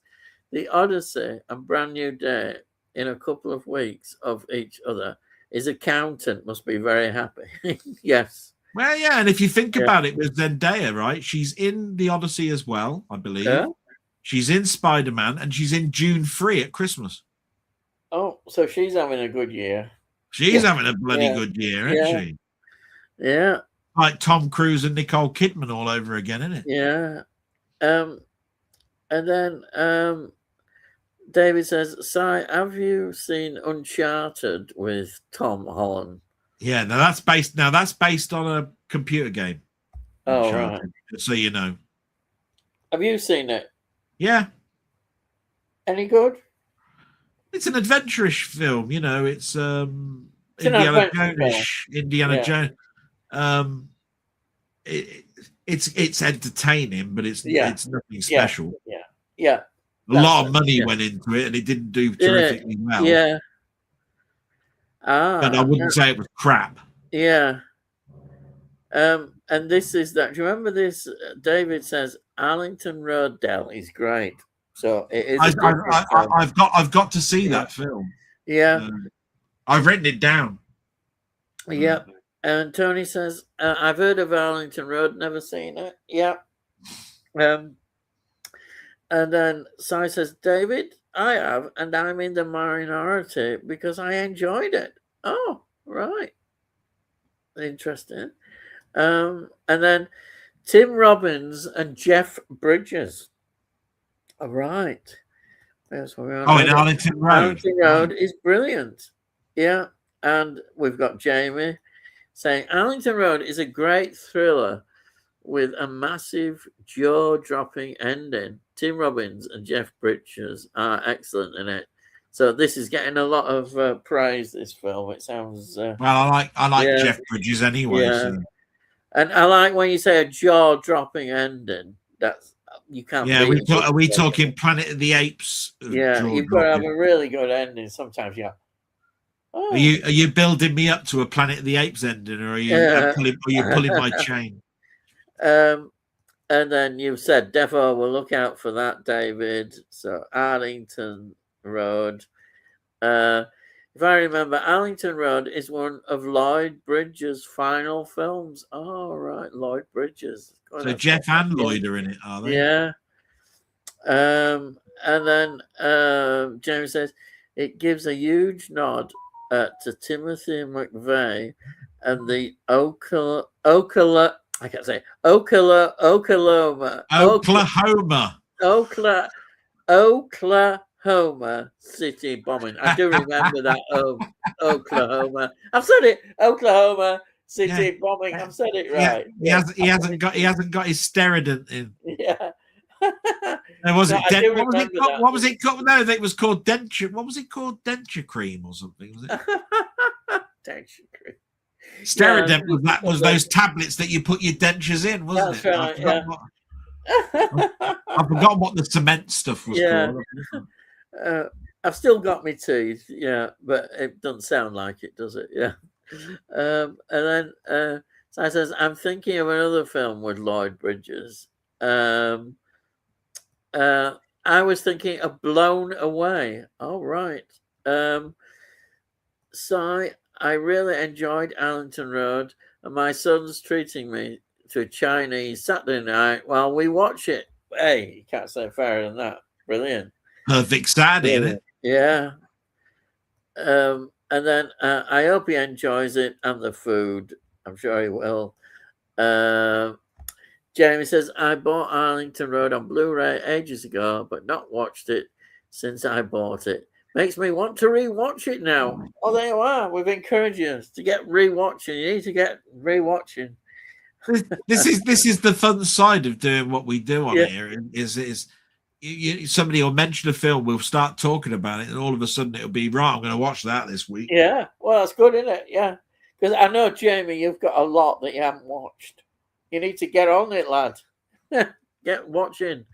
The Odyssey and Brand New Day in a couple of weeks of each other. His accountant must be very happy. Yes. Well, yeah, and if you think about it with Zendaya, right? She's in the Odyssey as well, I believe. Yeah. She's in Spider-Man and she's in June 3 at Christmas. Oh, so she's having a good year. She's having a bloody good year, isn't she? Yeah. Like Tom Cruise and Nicole Kidman all over again, isn't it? Yeah. And then David says, Si, have you seen Uncharted with Tom Holland? Yeah, now that's based on a computer game. Oh, right. Just so you know. Have you seen it? Yeah. Any good? It's an adventurous film, you know. It's Indiana Jones. It's entertaining, but it's nothing special. Yeah. A lot of money went into it, and it didn't do terrifically well. Yeah. But I wouldn't say it was crap. Yeah. And this is that. Do you remember this? David says Arlington Road Dell is great. So it is. I've got to see that film. Yeah. I've written it down. Yeah. And Tony says, I've heard of Arlington Road, never seen it. Yeah. And then Si says, David, I have, and I'm in the minority because I enjoyed it. Oh, right. Interesting. And then Tim Robbins and Jeff Bridges. All right. That's what we're on. In Arlington Road. Arlington Road is brilliant. Yeah. And we've got Jamie saying Arlington Road is a great thriller with a massive jaw-dropping ending. Tim Robbins and Jeff Bridges are excellent in it. So this is getting a lot of praise, this film. It sounds... well, I like Jeff Bridges anyway. Yeah. So. And I like when you say a jaw-dropping ending. That's... You can't. Yeah, are we talking Planet of the Apes? Yeah, you've got to have a really good ending. Sometimes, yeah. Oh. Are you building me up to a Planet of the Apes ending, or are you pulling my chain? And then you said, "Defo, we'll look out for that, David." So Arlington Road. If I remember, Arlington Road is one of Lloyd Bridges' final films. Oh, right, Lloyd Bridges. So Jeff and Lloyd are in it, are they? Yeah. And then James says, it gives a huge nod to Timothy McVeigh and the Oklahoma City bombing. I do remember that. Oklahoma. I've said it. Oklahoma City bombing. I've said it right. Yeah, he hasn't got his steroidant in. Yeah. What was it called? No, it was called denture. What was it called? Denture cream or something? Was it? Denture cream. Steroident was those tablets that you put your dentures in, wasn't it? Right, I forgot what the cement stuff was called. I've still got my teeth, but it doesn't sound like it, does it? Yeah. And then Si says, I'm thinking of another film with Lloyd Bridges. I was thinking of Blown Away. All right. Si, I really enjoyed Arlington Road, and my son's treating me to Chinese Saturday night while we watch it. Hey, you can't say fairer than that. Brilliant. Perfect Saturday, isn't it? Yeah. And then I hope he enjoys it and the food. I'm sure he will. Jamie says, I bought Arlington Road on Blu-ray ages ago, but not watched it since I bought it. Makes me want to rewatch it now. Oh, there you are. We've encouraged you to get rewatching. You need to get rewatching. This is the fun side of doing what we do on here. Somebody will mention a film, we'll start talking about it, and all of a sudden it'll be right. I'm going to watch that this week. Yeah, well, that's good, isn't it? Yeah, because I know, Jamie, you've got a lot that you haven't watched. You need to get on it, lad. Get watching.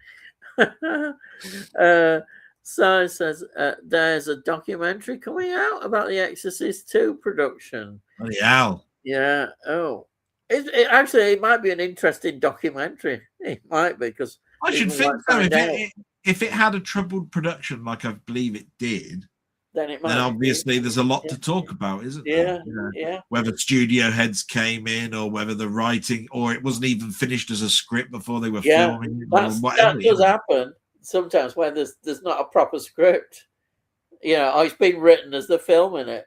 Si says there's a documentary coming out about the Exorcist 2 production. Oh, yeah. Yeah. Oh, it might be an interesting documentary. It might be, because I should think so. If it had a troubled production like I believe it did, then obviously there's a lot to talk about, isn't there? Yeah. Whether studio heads came in, or whether the writing, or it wasn't even finished as a script before they were filming it, or whatever. That does happen sometimes when there's not a proper script. Or it's been written as they're filming it.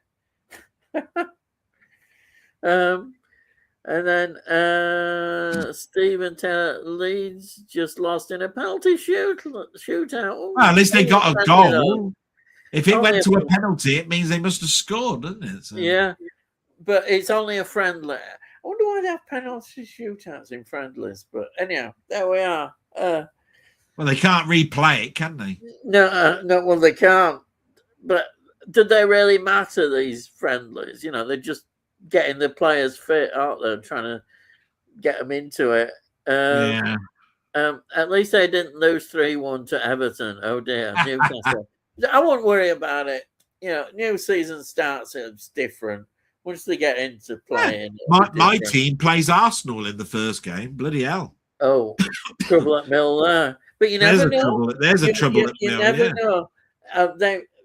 And then Stephen Taylor, Leeds just lost in a penalty shootout. Well, at least they got a goal. If it went to a penalty, it means they must have scored, doesn't it? So. Yeah, but it's only a friendly. I wonder why they have penalty shootouts in friendlies. But anyhow, there we are. Well, they can't replay it, can they? No, well, they can't. But did they really matter, these friendlies? You know, they're just getting the players fit, aren't they? Trying to get them into it. Yeah. At least they didn't lose 3-1 to Everton. Oh, dear. Newcastle. I won't worry about it. You know, new season starts, it's different. Once they get into playing. Yeah. My team plays Arsenal in the first game. Bloody hell. Oh, trouble at Mill there. But you never know. There's a trouble at Mill. You never know.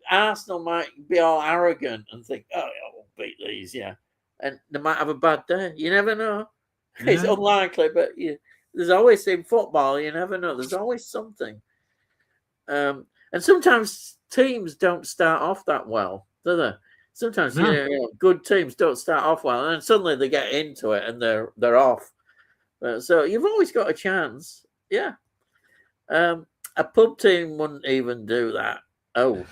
Arsenal might be all arrogant and think, oh, we'll beat these, yeah. And they might have a bad day. You never know. Yeah. It's unlikely, but there's always, in football, you never know. There's always something. And sometimes teams don't start off that well, do they? Sometimes good teams don't start off well, and then suddenly they get into it and they're off. So you've always got a chance. Yeah. A pub team wouldn't even do that. Oh.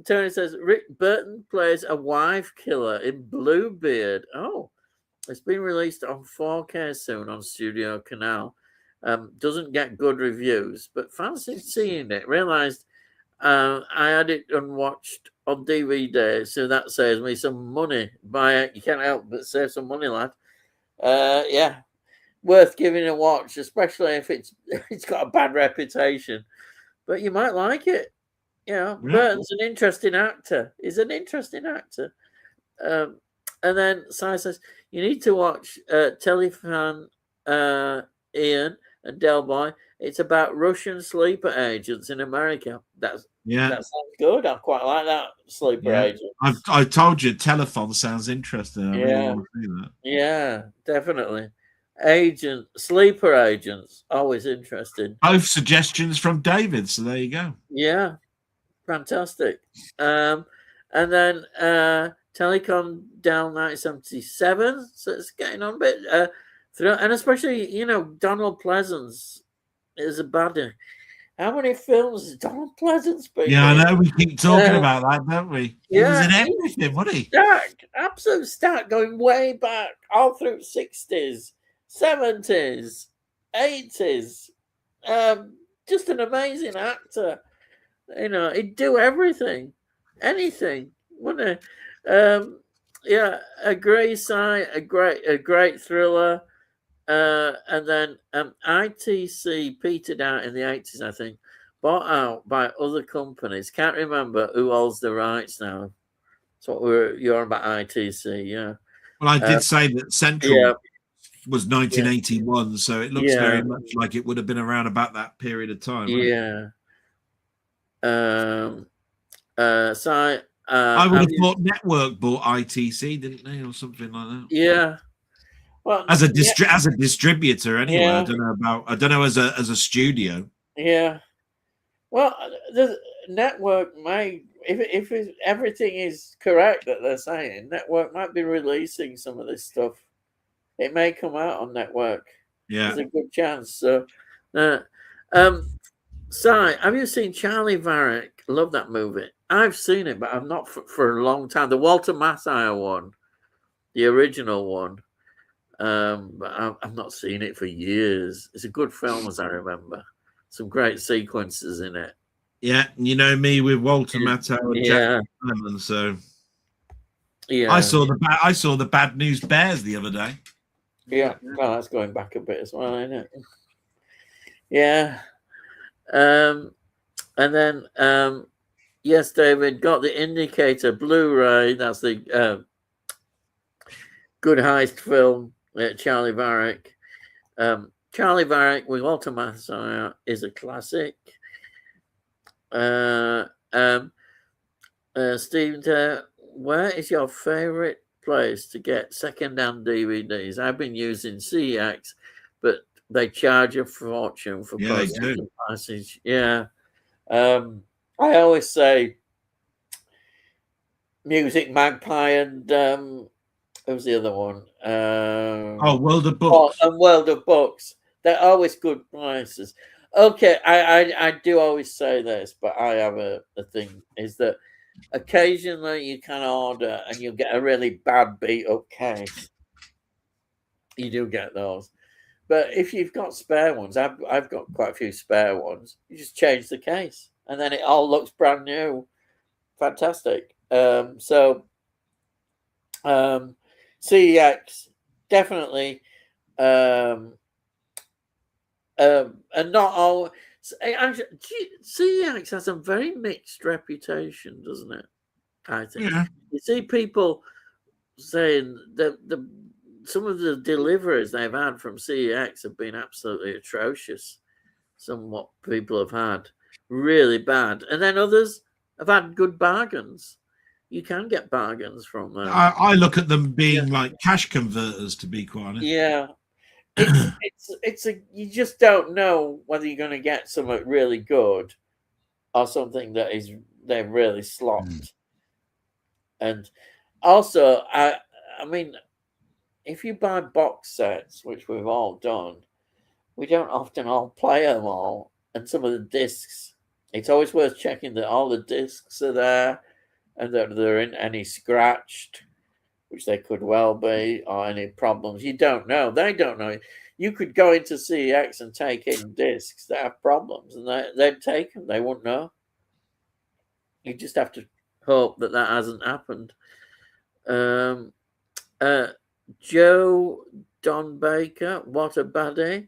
Tony says Rick Burton plays a wife killer in Bluebeard. Oh, it's been released on 4K soon on Studio Canal. Doesn't get good reviews, but fancied seeing it. Realised I had it unwatched on DVD, so that saves me some money. Buy it, you can't help but save some money, lad. Yeah, worth giving a watch, especially if it's got a bad reputation. But you might like it. You know, Burton's an interesting actor. He's an interesting actor. And then Si says, you need to watch Telefan Ian and Delboy. It's about Russian sleeper agents in America. That sounds good. I quite like that, sleeper agent. I told you, Telephone sounds interesting. I really want to see that. Yeah, definitely. Sleeper agents, always interesting. Both suggestions from David, so there you go. Yeah, fantastic. And then Telecom down 1977, so it's getting on a bit. And especially, Donald Pleasance is a baddie. How many films is Donald Pleasance been? Yeah, I know. We keep talking about that, don't we? He was in everything, wasn't he? Absolute stack, going way back, all through 60s, 70s, 80s. Just an amazing actor. He'd do everything, anything, wouldn't he? A great thriller. And then ITC petered out in the 80s, I think, bought out by other companies. Can't remember who holds the rights now. That's what you're on about ITC, yeah. Well, I did say that Central was 1981, so it looks very much like it would have been around about that period of time. Right? So I would have thought Network bought ITC, didn't they, or something like that? Yeah. Well, as a distributor, anyway. Yeah. I don't know as a studio. Yeah. Well, the Network might, if everything is correct that they're saying, Network might be releasing some of this stuff. It may come out on Network. Yeah, there's a good chance. So, Si, have you seen Charlie Varick? Love that movie. I've seen it, but I've not for a long time. The Walter Matthau one, the original one. But I've not seen it for years. It's a good film, as I remember. Some great sequences in it. Yeah, you know me with Walter Matthau and Jack Lemmon, so I saw the Bad News Bears the other day. Yeah, well, that's going back a bit as well, isn't it? Yeah. And then yes, David, got the Indicator Blu-ray. That's the good heist film. Charlie Varick. Charlie Varick with Walter Matthau is a classic. Stephen, where is your favorite place to get second-hand DVDs? I've been using CX, but they charge a fortune for postage and passage. Yeah. I always say Music Magpie and who was the other one? World of Books. And World of Books. They're always good prices. Okay, I do always say this, but I have a thing is that occasionally you can order and you'll get a really bad beat up case. You do get those. But if you've got spare ones, I've got quite a few spare ones. You just change the case, and then it all looks brand new. Fantastic. CEX definitely, and not all. CEX has a very mixed reputation, doesn't it? I think. Yeah. You see people saying that some of the deliveries they've had from CEX have been absolutely atrocious. Some what people have had really bad, and then others have had good bargains. You can get bargains from them. I look at them being like cash converters, to be quite honest. Yeah, it's you just don't know whether you're going to get something really good or something that is they've really slopped. And also, I mean, if you buy box sets, which we've all done, we don't often all play them all. And some of the discs, it's always worth checking that all the discs are there and that there aren't any scratched, which they could well be, or any problems. You don't know. They don't know. You could go into CEX and take in discs that have problems, and they'd take them. They wouldn't know. You just have to hope that hasn't happened. Joe Don Baker, what a baddie.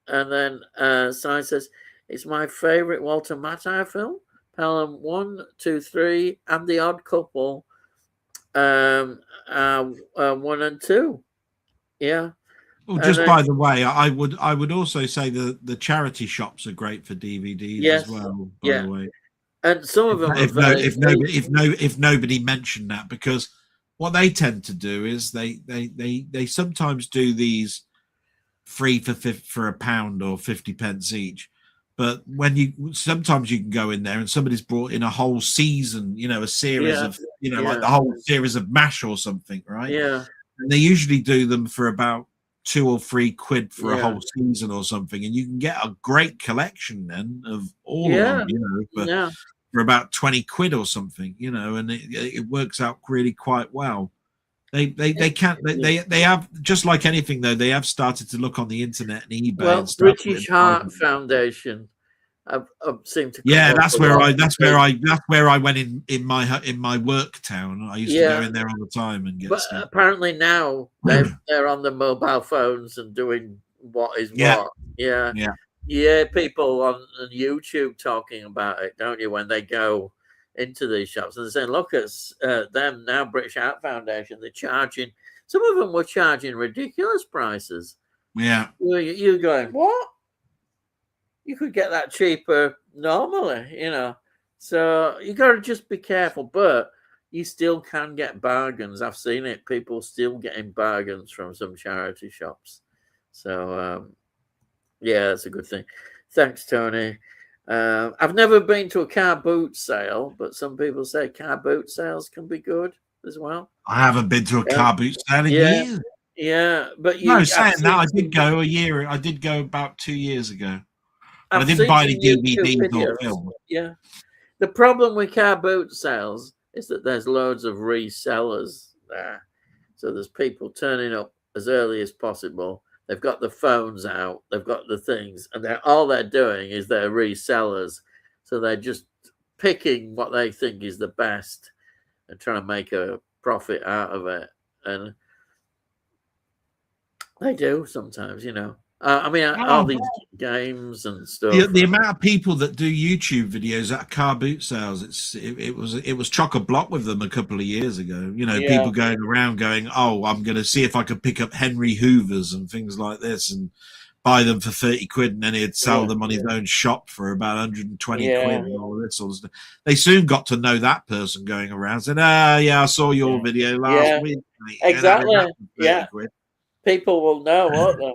And then Si says, it's my favourite Walter Matthau film. Pelham 1, 2, 3, and The Odd Couple 1 and 2. Yeah. Well, just by the way, I would also say the charity shops are great for DVDs as well. By the way, and some of them if nobody mentioned that, because what they tend to do is they sometimes do these free for £1 or 50 pence each. But sometimes you can go in there and somebody's brought in a whole season, a series of, like the whole series of MASH or something, right? Yeah. And they usually do them for about £2 or £3 for a whole season or something, and you can get a great collection then of all of them, for about £20 or something, and it works out really quite well. They have, just like anything though, they have started to look on the internet and eBay. Well, and stuff. British Heart Foundation I've seemed to that's where I went in my work town. I used to go in there all the time and get stuff. Apparently now they're on the mobile phones and doing what is what. Yeah, people on YouTube talking about it, don't you, when they go into these shops and they're saying, look at them now, British Heart Foundation, they're charging, some of them were charging ridiculous prices. Yeah. You're going, what? You could get that cheaper normally, So you got to just be careful, but you still can get bargains. I've seen it. People still getting bargains from some charity shops. So, yeah, that's a good thing. Thanks, Tony. I've never been to a car boot sale, but some people say car boot sales can be good as well. I haven't been to a car boot sale in years. Yeah, but saying that, I did go I did go about 2 years ago. I didn't buy any DVDs or films. Yeah. The problem with car boot sales is that there's loads of resellers there. So there's people turning up as early as possible. They've got the phones out. They've got the things. And all they're doing is they're resellers. So they're just picking what they think is the best and trying to make a profit out of it. And they do sometimes, all these games and stuff. The amount of people that do YouTube videos at car boot sales, it was chock-a-block with them a couple of years ago. People going around going, "Oh, I'm going to see if I can pick up Henry Hoovers and things like this and buy them for £30, and then he'd sell them on his own shop for about £120 and all this sort of stuff." They soon got to know that person going around, saying, I saw your video last week." Exactly. People will know, won't they?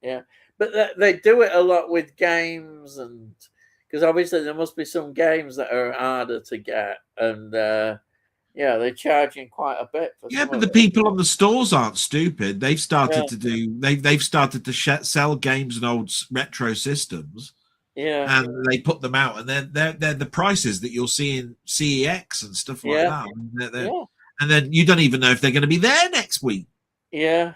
Yeah. But they do it a lot with games, and because obviously there must be some games that are harder to get, and Yeah, they're charging quite a bit for Yeah, some but of the it. people on the stores aren't stupid. They've started to do. They've started to sell games and old retro systems. Yeah, and they put them out, and they're the prices that you'll see in CEX and stuff like that. And then you don't even know if they're going to be there next week. Yeah,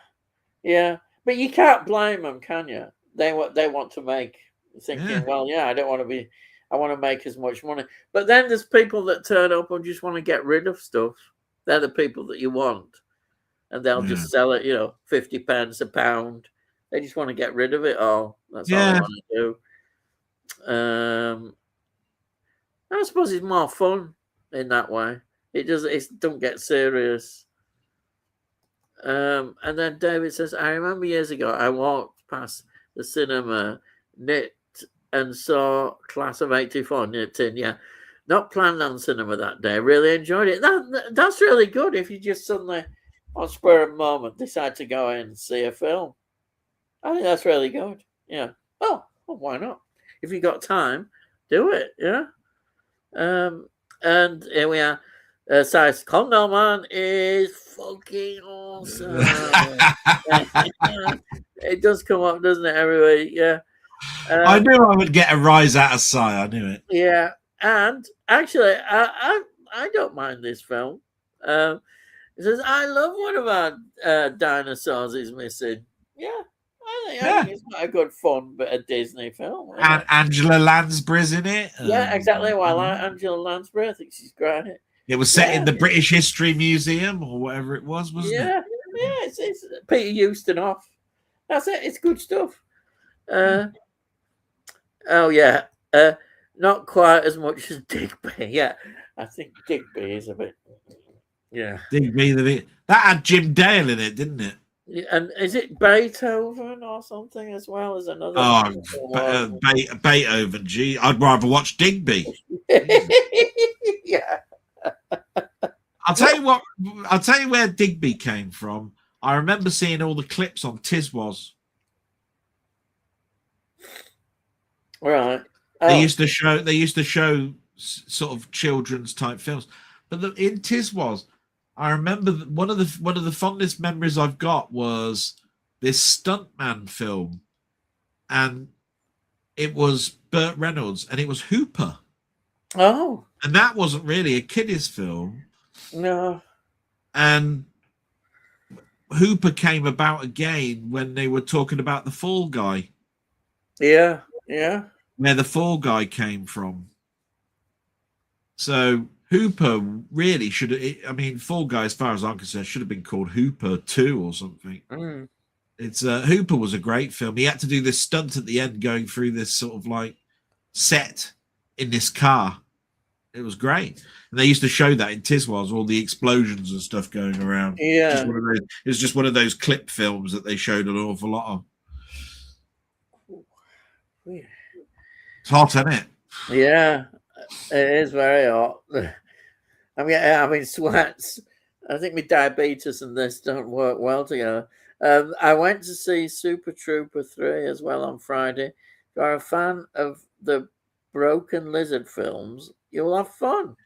but you can't blame them, can you? They want to make, thinking, well, I don't want to be. I want to make as much money. But then there's people that turn up and just want to get rid of stuff. They're the people that you want, and they'll just sell it, 50 pence a pound. They just want to get rid of it all. That's all they want to do. I suppose it's more fun in that way. It don't get serious. And then David says, I remember years ago I walked past the cinema, knit, and saw Class of 84 nipped in. Yeah, not planned on cinema that day. Really enjoyed it. That's really good if you just suddenly, on spur of moment, decide to go in and see a film. I think that's really good. Yeah. Oh, why not? If you got time, do it. Yeah. And here we are. Size Condom Man is fucking awesome. It does come up, doesn't it, every week? Yeah. I knew I would get a rise out of Sai. I knew it. Yeah, and actually, I don't mind this film. It says, I love one of our dinosaurs is missing. Yeah, I think it's quite a good fun bit of Disney film. And Angela Lansbury's in it. Yeah, exactly. Well, I like Angela Lansbury. I think she's great. It was set in the British History Museum or whatever it was, wasn't it? Yeah, it's Peter Ustinov. That's it. It's good stuff. Oh yeah, not quite as much as Digby. Yeah, I think Digby is a bit. Yeah, Digby. That had Jim Dale in it, didn't it? Yeah, and is it Beethoven or something as well as another? Oh, Beethoven. Gee, I'd rather watch Digby. Yeah. I'll tell you what. I'll tell you where Digby came from. I remember seeing all the clips on Tiswas. Right. They used to show sort of children's type films, but in Tiswas, I remember one of the fondest memories I've got was this stuntman film, and it was Burt Reynolds, and it was Hooper. Oh. And that wasn't really a kiddies film. No. And Hooper came about again when they were talking about the Fall Guy. Yeah. Where the Fall Guy came from. So Hooper really should have. I mean, Fall Guy, as far as I'm concerned, should have been called Hooper 2 or something. It's Hooper was a great film. He had to do this stunt at the end, going through this sort of like set in this car. It was great. And they used to show that in Tiswas, all the explosions and stuff going around. Yeah. It was just one of those clip films that they showed an awful lot of. It's hot, isn't it? Yeah, it is very hot. I'm having sweats. I think my diabetes and this don't work well together. I went to see Super Trooper 3 as well on Friday. If you're a fan of the Broken Lizard films, you'll have fun.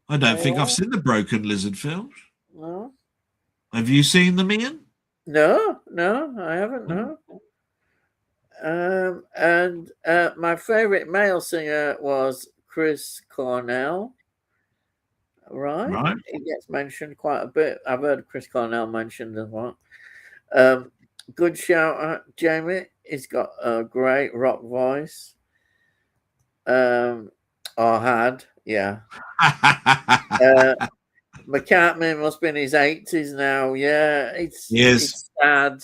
I don't think I've seen the Broken Lizard films. No. Have you seen them, Ian? No, I haven't. No. And my favorite male singer was Chris Cornell. Right. He gets mentioned quite a bit. I've heard Chris Cornell mentioned as well. Good shout out, Jamie. He's got a great rock voice. Or had, yeah. McCartney must be in his 80s now. Yeah, it's sad.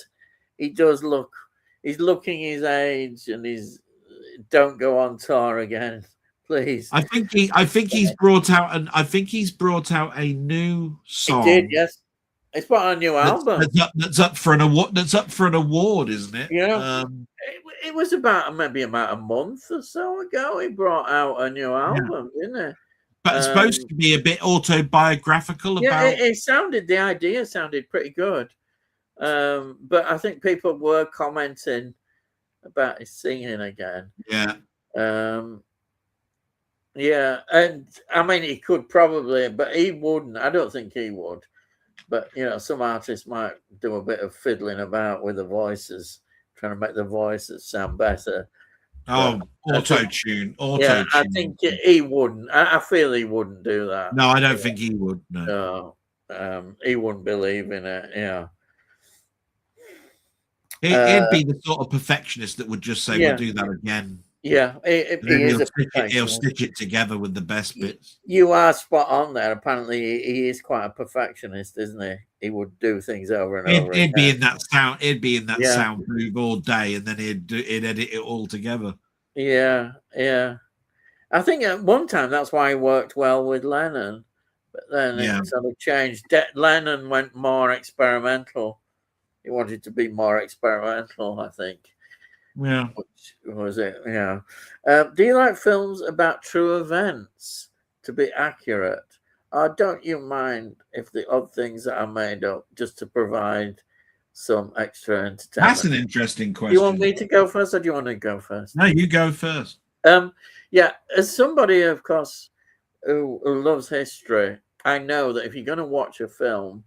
He does look. He's looking his age, and don't go on tour again, please. I think he's brought out a new song. He did, yes. It's put on a new album. That's up for an award. That's up for an award, isn't it? Yeah. It was maybe about a month or so ago. He brought out a new album, didn't he? But it's supposed to be a bit autobiographical. The idea sounded pretty good. But I think people were commenting about his singing again. Yeah. Yeah, and I mean, he could probably, but he wouldn't. I don't think he would. But some artists might do a bit of fiddling about with the voices, trying to make the voices sound better. Oh, auto-tune. Yeah, I think he wouldn't. I feel he wouldn't do that. No, I don't think he would. No, he wouldn't believe in it. Yeah. He'd be the sort of perfectionist that would just say, "We'll do that again." Yeah, he'll stitch it together with the best bits. You are spot on there. Apparently, he is quite a perfectionist, isn't he? He would do things over and over. He'd be in that sound. He'd be in that sound groove all day, and then he'd edit it all together. Yeah, yeah. I think at one time that's why he worked well with Lennon, but then it sort of changed. Lennon went more experimental. He wanted to be more experimental, I think. Yeah. Which was it? Yeah. Do you like films about true events to be accurate? Or don't you mind if the odd things that are made up just to provide some extra entertainment? That's an interesting question. Do you want me to go first, or do you want to go first? No, you go first. Yeah, as somebody, of course, who loves history, I know that if you're going to watch a film,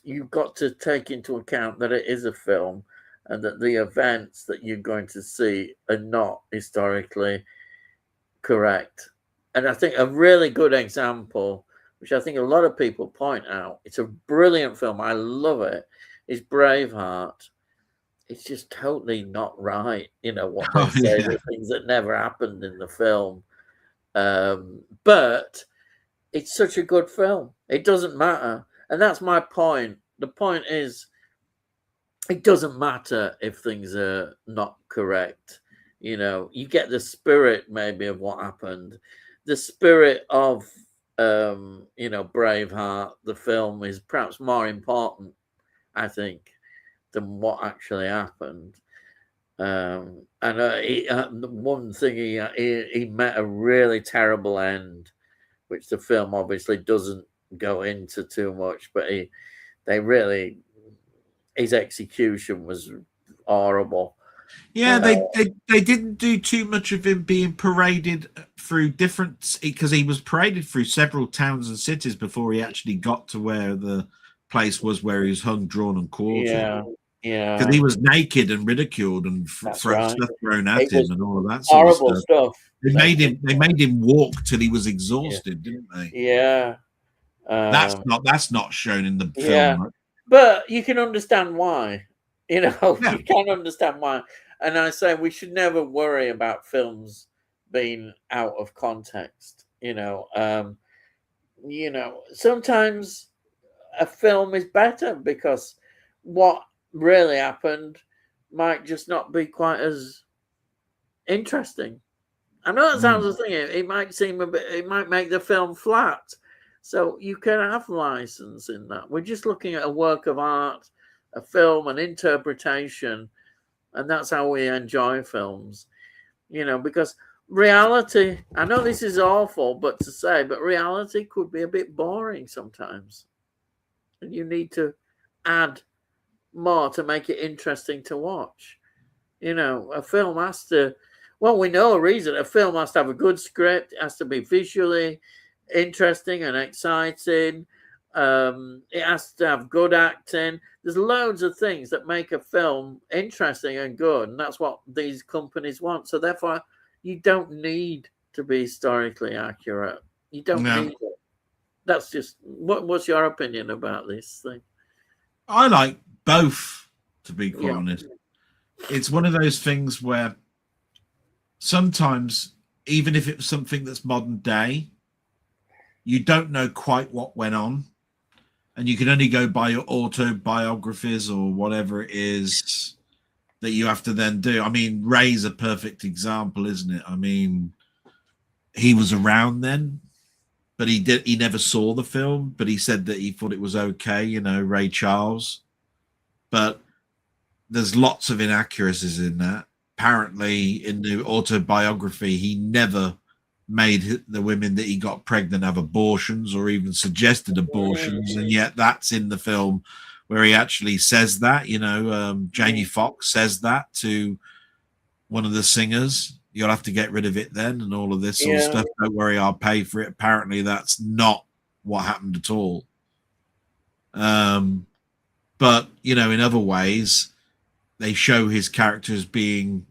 you've got to take into account that it is a film and that the events that you're going to see are not historically correct. And I think a really good example, which I think a lot of people point out, it's a brilliant film, I love it, is Braveheart. It's just totally not right, what they say, the things that never happened in the film. But it's such a good film. It doesn't matter. And that's my point. The point is, it doesn't matter if things are not correct. You get the spirit maybe of what happened. The spirit of, Braveheart, the film, is perhaps more important, I think, than what actually happened. And one thing, he met a really terrible end, which the film obviously doesn't go into too much, but his execution was horrible. Yeah, they didn't do too much of him being paraded through because he was paraded through several towns and cities before he actually got to where the place was where he was hung, drawn, and quartered. Yeah, because he was naked and ridiculed and stuff thrown at him and all of that sort horrible of stuff. They made him walk till he was exhausted, didn't they? Yeah. That's not shown in the film. Right? But you can understand why. You can understand why. And I say we should never worry about films being out of context. Sometimes a film is better because what really happened might just not be quite as interesting. I know that sounds a thing. It might seem it might make the film flat. So you can have license in that. We're just looking at a work of art, a film, an interpretation, and that's how we enjoy films. Because reality, I know this is awful, but reality could be a bit boring sometimes. And you need to add more to make it interesting to watch. A film has to, we know a reason. A film has to have a good script, it has to be visually interesting and exciting. It has to have good acting. There's loads of things that make a film interesting and good, and that's what these companies want. So therefore, you don't need to be historically accurate. You don't need it. That's just what's your opinion about this thing? I like both, to be quite honest. It's one of those things where sometimes, even if it's something that's modern day, you don't know quite what went on, and you can only go by your autobiographies or whatever it is that you have to then do. I mean, Ray's a perfect example, isn't it? I mean, he was around then, but he never saw the film, but he said that he thought it was okay, Ray Charles. But there's lots of inaccuracies in that. Apparently, in the autobiography, he never made the women that he got pregnant have abortions or even suggested abortions, and yet that's in the film where he actually says that. Jamie Foxx says that to one of the singers, you'll have to get rid of it then, and all of this sort of stuff. Don't worry, I'll pay for it. Apparently, that's not what happened at all. But in other ways, they show his character as being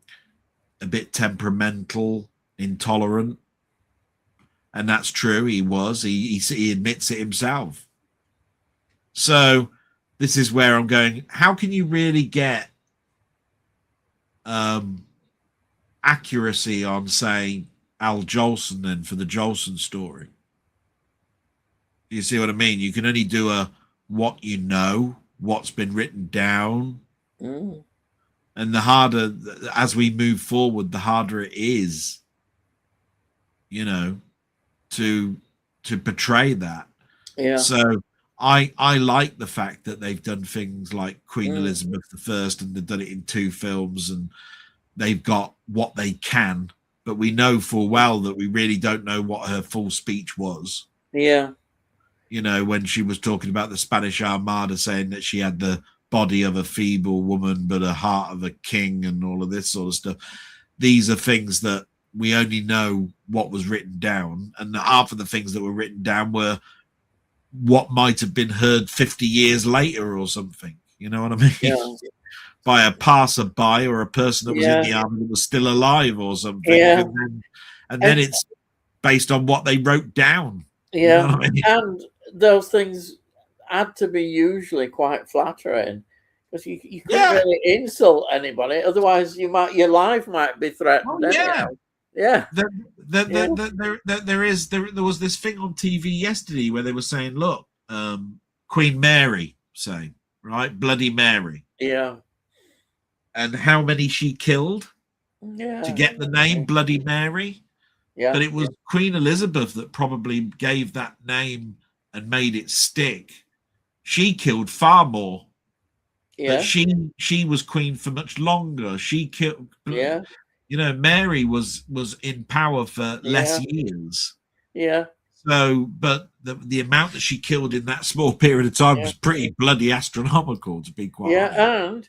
a bit temperamental, intolerant, and that's true. He was. He admits it himself. So this is where I'm going. How can you really get accuracy on, say, Al Jolson then for the Jolson story? You see what I mean? You can only do what you know, what's been written down. Mm. And the harder, as we move forward, the harder it is, to portray that. Yeah. So I like the fact that they've done things like Queen Elizabeth I, and they've done it in 2 films, and they've got what they can, but we know full well that we really don't know what her full speech was. Yeah. When she was talking about the Spanish Armada, saying that she had the body of a feeble woman but a heart of a king and all of this sort of stuff. These are things that we only know what was written down, and half of the things that were written down were what might have been heard 50 years later or something. You know what I mean? Yeah. By a passerby or a person that was in the army that was still alive or something. Yeah. And then it's based on what they wrote down. Yeah. You know what I mean? And those things had to be usually quite flattering, because you couldn't really insult anybody. Otherwise, your life might be threatened. Yeah. There was this thing on TV yesterday where they were saying, look, Queen Mary, say, right, Bloody Mary. Yeah. And how many she killed to get the name Bloody Mary. Yeah. But it was Queen Elizabeth that probably gave that name and made it stick. She killed far more. Yeah. But she was queen for much longer. She killed. Yeah. Mary was in power for less years. Yeah. So, but the amount that she killed in that small period of time was pretty bloody astronomical, to be quite honest. And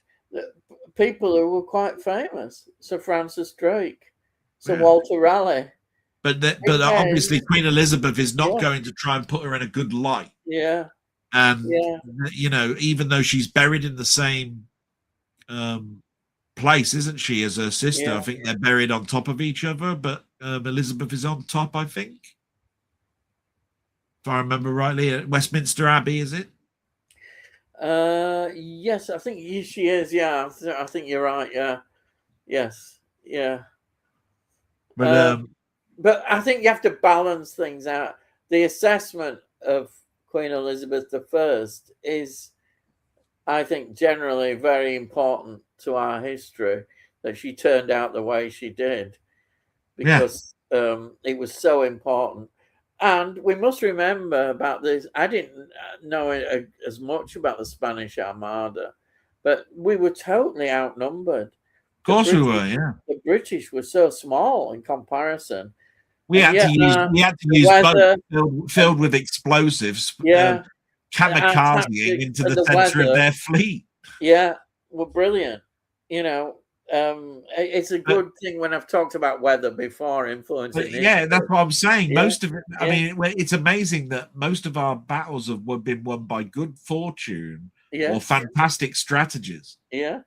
people who were quite famous, Sir Francis Drake, Sir Walter Raleigh. But obviously Queen Elizabeth is not going to try and put her in a good light. Yeah. And even though she's buried in the same place, isn't she, as her sister? I think they're buried on top of each other, but Elizabeth is on top, I think. If I remember rightly, at Westminster Abbey, is it? Yes, I think she is. Yeah, I think you're right. Yeah, yes, yeah. But I think you have to balance things out. The assessment of Queen Elizabeth I is, I think, generally very important to our history, that she turned out the way she did, because it was so important. And we must remember about this. I didn't know as much about the Spanish Armada, but we were totally outnumbered. Of course we were, yeah. The British were so small in comparison. We had to use boats filled with explosives, kamikazing into the center of their fleet. Yeah, were brilliant. It's a good thing when I've talked about weather before influencing. That's what I'm saying. Most of it, I mean, it's amazing that most of our battles have been won by good fortune or fantastic strategies. Yeah,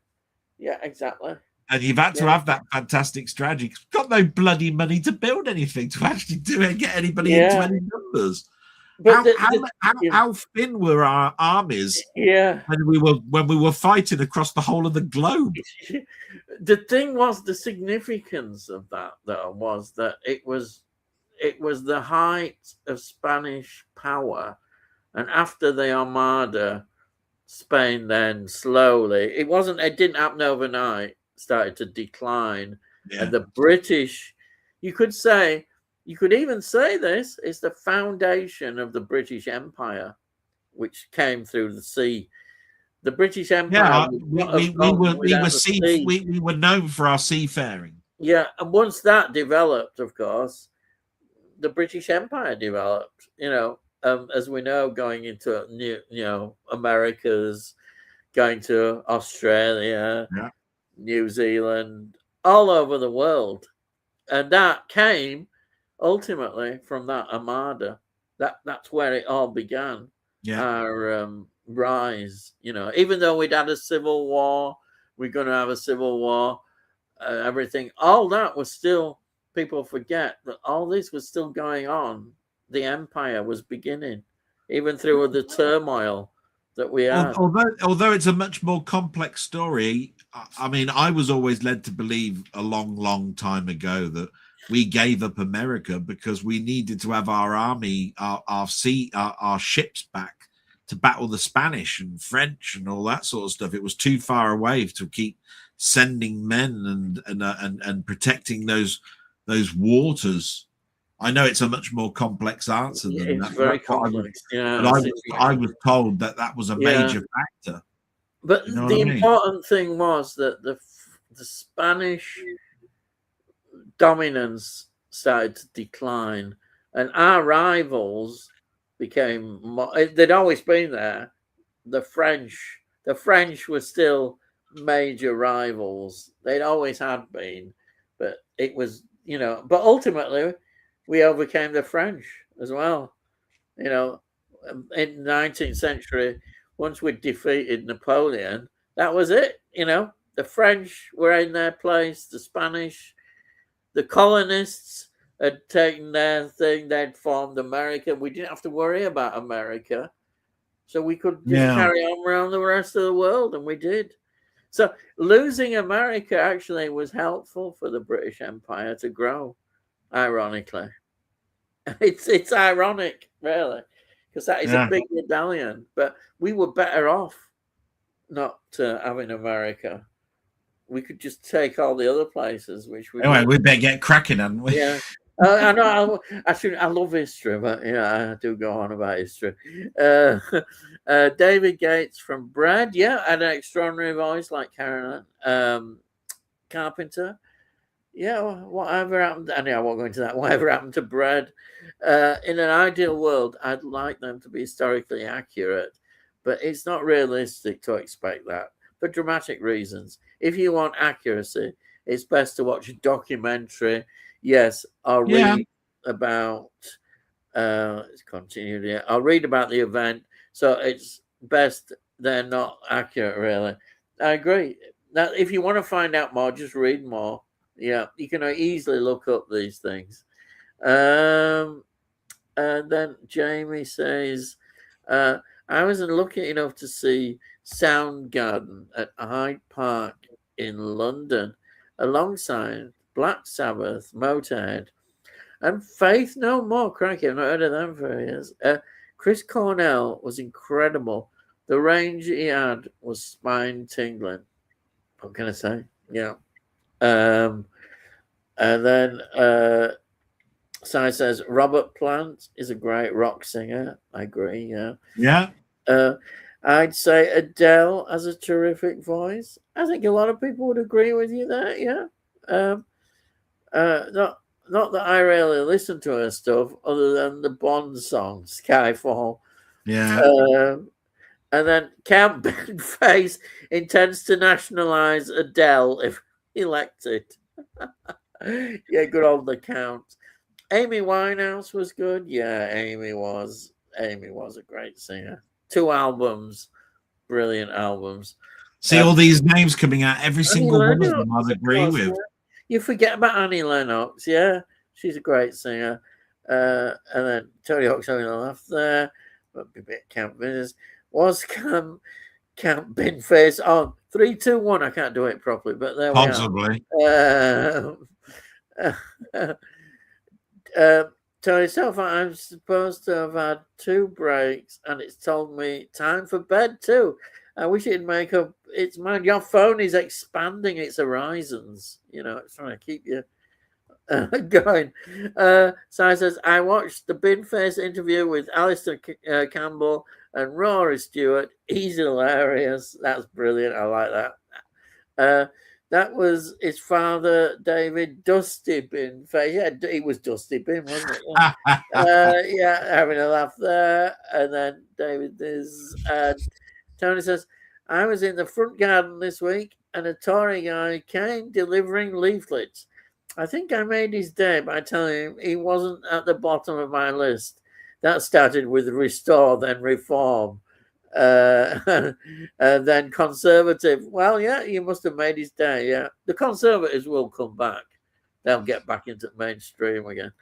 exactly. And you've had to have that fantastic strategy. You've got no bloody money to build anything to actually do it and get anybody into any numbers. But how thin were our armies when we were fighting across the whole of the globe? The thing was, the significance of that was that it was the height of Spanish power, and after the Armada, Spain then slowly, it didn't happen overnight, started to decline. And the British, you could even say this is the foundation of the British Empire, which came through the sea. The British Empire. We were known for our seafaring. Yeah, and once that developed, of course, the British Empire developed. As we know, going into Americas, going to Australia, New Zealand, all over the world. And that came ultimately from that armada. That's where it all began. Yeah. Our rise, even though we'd had a civil war, we're going to have a civil war, everything, all that was still, people forget that all this was still going on. The empire was beginning, even through the turmoil that we had. Although it's a much more complex story, I mean, I was always led to believe a long, long time ago that we gave up America because we needed to have our army, our ships back to battle the Spanish and French and all that sort of stuff. It was too far away to keep sending men and protecting those waters. I know it's a much more complex answer than it's that. very complex. But I was told that was a major factor. But the important thing was that the Spanish dominance started to decline, and our rivals became more, they'd always been there. The French were still major rivals. They'd always had been, but it was, but ultimately we overcame the French as well. In the 19th century, once we'd defeated Napoleon, that was it. The French were in their place, the Spanish, the colonists had taken their thing, they'd formed America. We didn't have to worry about America. So we could just carry on around the rest of the world, and we did. So losing America actually was helpful for the British Empire to grow, ironically. It's ironic, really, because that is a big rebellion. But we were better off not having America. We could just take all the other places, which we anyway, we better get cracking, hadn't we? Yeah. I know. I love history, but I do go on about history. David Gates from Brad, had an extraordinary voice like Carolyn Carpenter. Whatever happened? I won't go into that. Whatever happened to Brad? In an ideal world, I'd like them to be historically accurate, but it's not realistic to expect that for dramatic reasons. If you want accuracy, it's best to watch a documentary. Yes, I'll read about. It's continued here. I'll read about the event, so it's best they're not accurate. Really, I agree. Now, if you want to find out more, just read more. Yeah, you can easily look up these things. And then Jamie says, I wasn't lucky enough to see Soundgarden at Hyde Park in London alongside Black Sabbath, Motorhead, and Faith No More. Crikey, I've not heard of them for years. Chris Cornell was incredible. The range he had was spine tingling. What can I say? Yeah. And then Sai says Robert Plant is a great rock singer. I agree. Yeah. I'd say Adele has a terrific voice. I think a lot of people would agree with you there. Yeah. Not that I really listen to her stuff, other than the Bond song Skyfall. Yeah. And then Count Baneface intends to nationalize Adele if elected. Yeah, good old the Count. Amy Winehouse was good. Yeah, Amy was a great singer. 2 albums, brilliant albums. See all these names coming out. Every single one of them I'd agree with. Yeah. You forget about Annie Lennox. Yeah, she's a great singer. And then Tony Hawk's having a laugh there. But a bit Count Business. Was Count Binface on 3, 2, 1? I can't do it properly, but there Possibly. we are. Tony Self, I'm supposed to have had 2 breaks, and it's told me time for bed too. I wish it'd make up its mind. Your phone is expanding its horizons. It's trying to keep you going. Sai says, I watched the Binface interview with Alistair Campbell and Rory Stewart. He's hilarious. That's brilliant. I like that. That was his father, David Dusty Binface. Yeah, he was Dusty Bin, wasn't it? Yeah, having a laugh there. And then David is... Tony says, I was in the front garden this week and a Tory guy came delivering leaflets. I think I made his day by telling him he wasn't at the bottom of my list. That started with restore, then reform, and then conservative. Well, yeah, you must have made his day. Yeah, the conservatives will come back. They'll get back into mainstream again.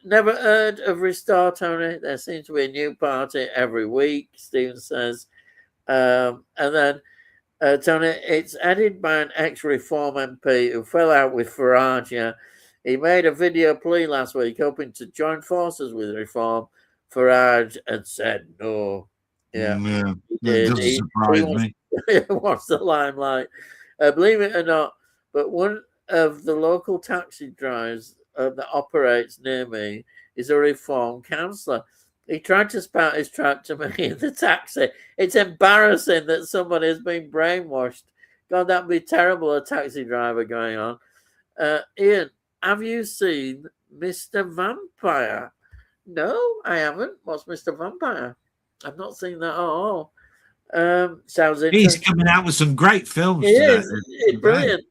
Never heard of Restore, Tony. There seems to be a new party every week, Stephen says. And then, Tony, it's headed by an ex-Reform MP who fell out with Farage. Yeah. He made a video plea last week hoping to join forces with Reform. Farage had said no. Yeah, that doesn't surprise me. What's the limelight? Believe it or not, but one of the local taxi drivers that operates near me is a Reform councillor. He tried to spout his trap to me in the taxi. It's embarrassing that somebody has been brainwashed. God, that'd be terrible, a taxi driver going on. Ian, have you seen Mr. Vampire? No, I haven't. What's Mr. Vampire? I've not seen that at all. Sounds interesting. He's coming out with some great films. It's brilliant.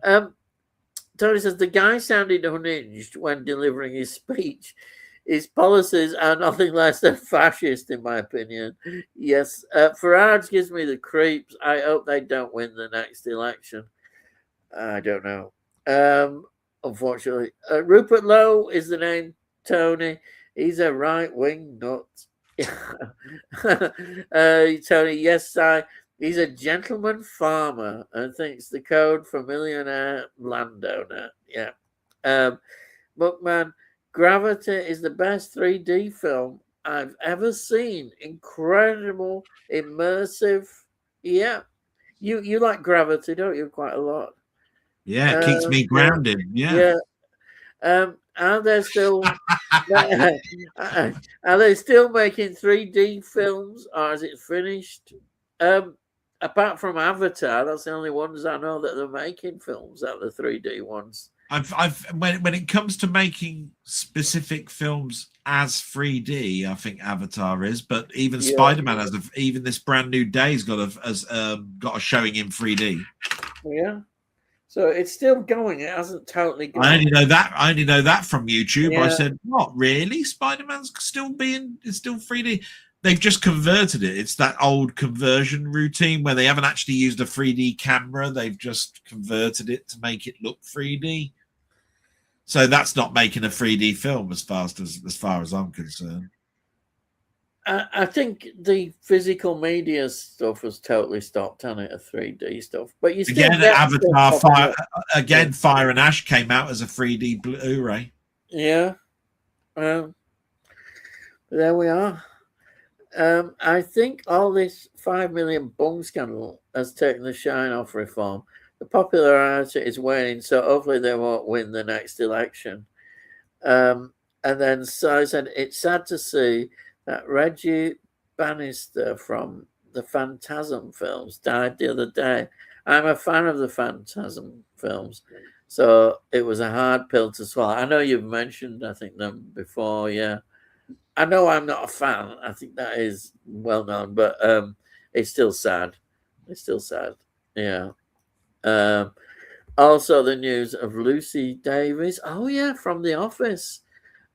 Tony says the guy sounded unhinged when delivering his speech. His policies are nothing less than fascist, in my opinion. Yes, Farage gives me the creeps. I hope they don't win the next election. I don't know. Unfortunately, Rupert Lowe is the name. Tony, he's a right-wing nut. Tony, yes, he's a gentleman farmer and thinks the code for millionaire landowner. Yeah. Bookman, Gravity is the best 3D film I've ever seen. Incredible, immersive. Yeah. You like Gravity, don't you? Quite a lot. Yeah, it keeps me grounded. Yeah. Are they still making 3D films, or is it finished? Apart from Avatar, that's the only ones I know that they're making films out of the 3D ones. When it comes to making specific films as 3D, I think Avatar is, but even Spider-Man even this brand new day's got a showing in 3D. Yeah. So it's still going. It hasn't totally gone. I only know that from YouTube. Yeah. I said, "What, really? Spider-Man's still 3D?" They've just converted it. It's that old conversion routine where they haven't actually used a 3D camera. They've just converted it to make it look 3D. So that's not making a 3D film as far as I'm concerned. I think the physical media stuff has totally stopped on it, a 3D stuff. But you still Avatar Fire and Ash came out as a 3D Blu-ray. Yeah. There we are. I think all this 5 million bung scandal has taken the shine off Reform. The popularity is waning, so hopefully they won't win the next election. And then so I said, it's sad to see that Reggie Bannister from the Phantasm films died the other day. I'm a fan of the Phantasm films, so it was a hard pill to swallow. I know you've mentioned, I think, them before, yeah. I know I'm not a fan. I think that is well known, but it's still sad. It's still sad, yeah. Also, the news of Lucy Davis. Oh, yeah, from The Office,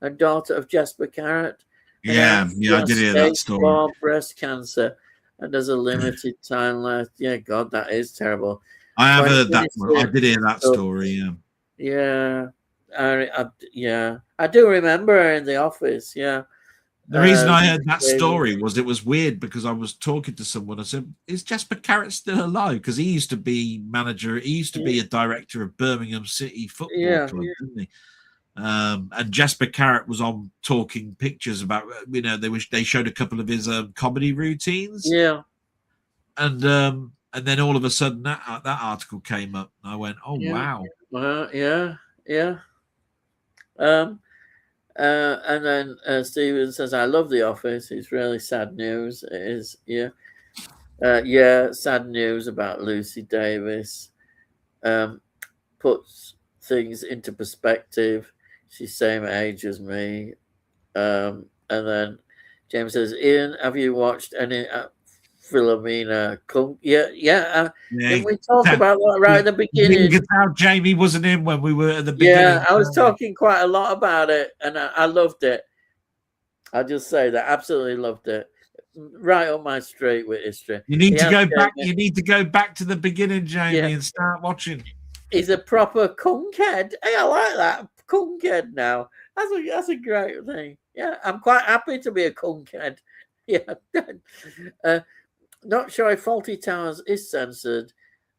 a daughter of Jasper Carrot. Yeah, I did hear that story. Breast cancer, and there's a limited time left. Yeah, God, that is terrible. I have heard that. I did hear that story. Yeah, I do remember her in The Office. Yeah. The reason I heard that story was it was weird because I was talking to someone. I said, "Is Jasper Carrot still alive?" Because he used to be manager. He used to be a director of Birmingham City Football Club, didn't he? And Jasper Carrot was on Talking Pictures about, they showed a couple of his comedy routines. Yeah. And then all of a sudden that article came up, and I went, "Oh wow!" Yeah. And then Stephen says, "I love The Office. It's really sad news. It is, yeah, sad news about Lucy Davis. Puts things into perspective. She's same age as me." And then James says, "Ian, have you watched any Philomena Kunk. Yeah. Yeah, we talk about that right at the beginning? Get out, Jamie wasn't in when we were at the beginning. Yeah, I was talking quite a lot about it, and I loved it. I'll just say that absolutely loved it. Right up my street with history. You need to go back. You need to go back to the beginning, Jamie, and start watching. He's a proper cunkhead. Hey, I like that cunkhead now. That's a great thing. Yeah, I'm quite happy to be a cunkhead. Yeah. Not sure if Faulty Towers is censored.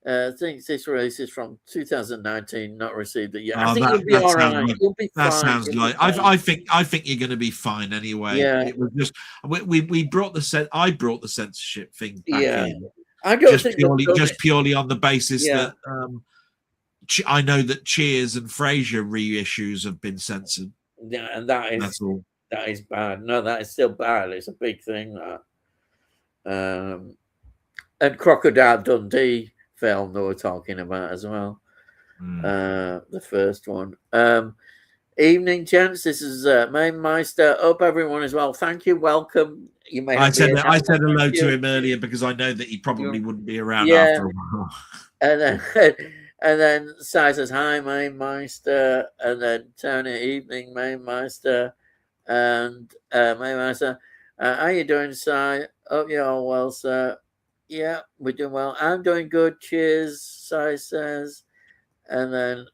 I think this release is from 2019, not received it yet. I think you'll be all right. You'll be fine. That sounds like I think you're going to be fine anyway. Yeah. It was just we brought I brought the censorship thing back in. I don't just purely on the basis that I know that Cheers and Frasier reissues have been censored. Yeah, and that's all. That is bad. No, that is still bad. It's a big thing. That. And Crocodile Dundee film they were talking about as well. The first one. Evening, gents. This is Mainmeister. Hope everyone is well. Thank you. Welcome. You may. I said hello to him earlier because I know that he probably wouldn't be around after a while. And then Si says hi, Mainmeister, and then Tony, evening, Mainmeister, and Mainmeister. How you doing, Si? Hope you're all well, sir. Yeah, we're doing well. I'm doing good. Cheers, Si says. And then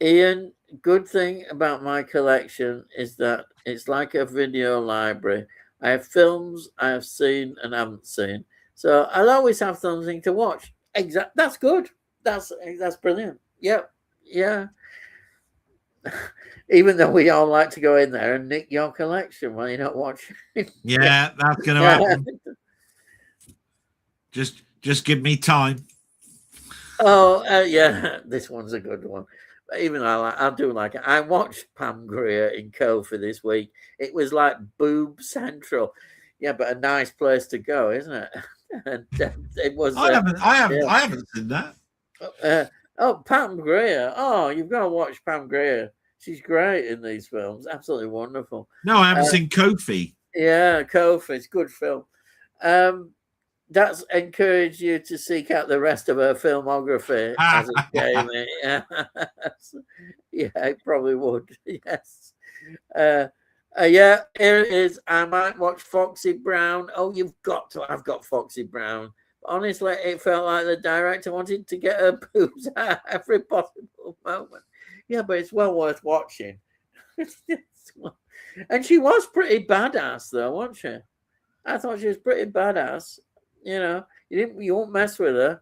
Ian, good thing about my collection is that it's like a video library. I have films I have seen and haven't seen. So I'll always have something to watch. That's good. That's brilliant. Yep. Yeah. Even though we all like to go in there and nick your collection while you're not watching. Yeah, that's going to happen. Just give me time. Oh, yeah, this one's a good one. But even I do like it. I watched Pam Grier in Kofi this week. It was like boob central. Yeah, but a nice place to go, isn't it? And it was. I haven't seen that. Pam Grier. Oh, you've got to watch Pam Grier. She's great in these films. Absolutely wonderful. No, I haven't seen Kofi. Yeah, Kofi. It's a good film. That's encouraged you to seek out the rest of her filmography as it came. Yeah, it probably would. Yes. Yeah, here it is. I might watch Foxy Brown. Oh, you've got to. I've got Foxy Brown. Honestly, it felt like the director wanted to get her boobs at every possible moment. Yeah, but it's well worth watching. And she was pretty badass, though, wasn't she? I thought she was pretty badass. You know, you won't mess with her.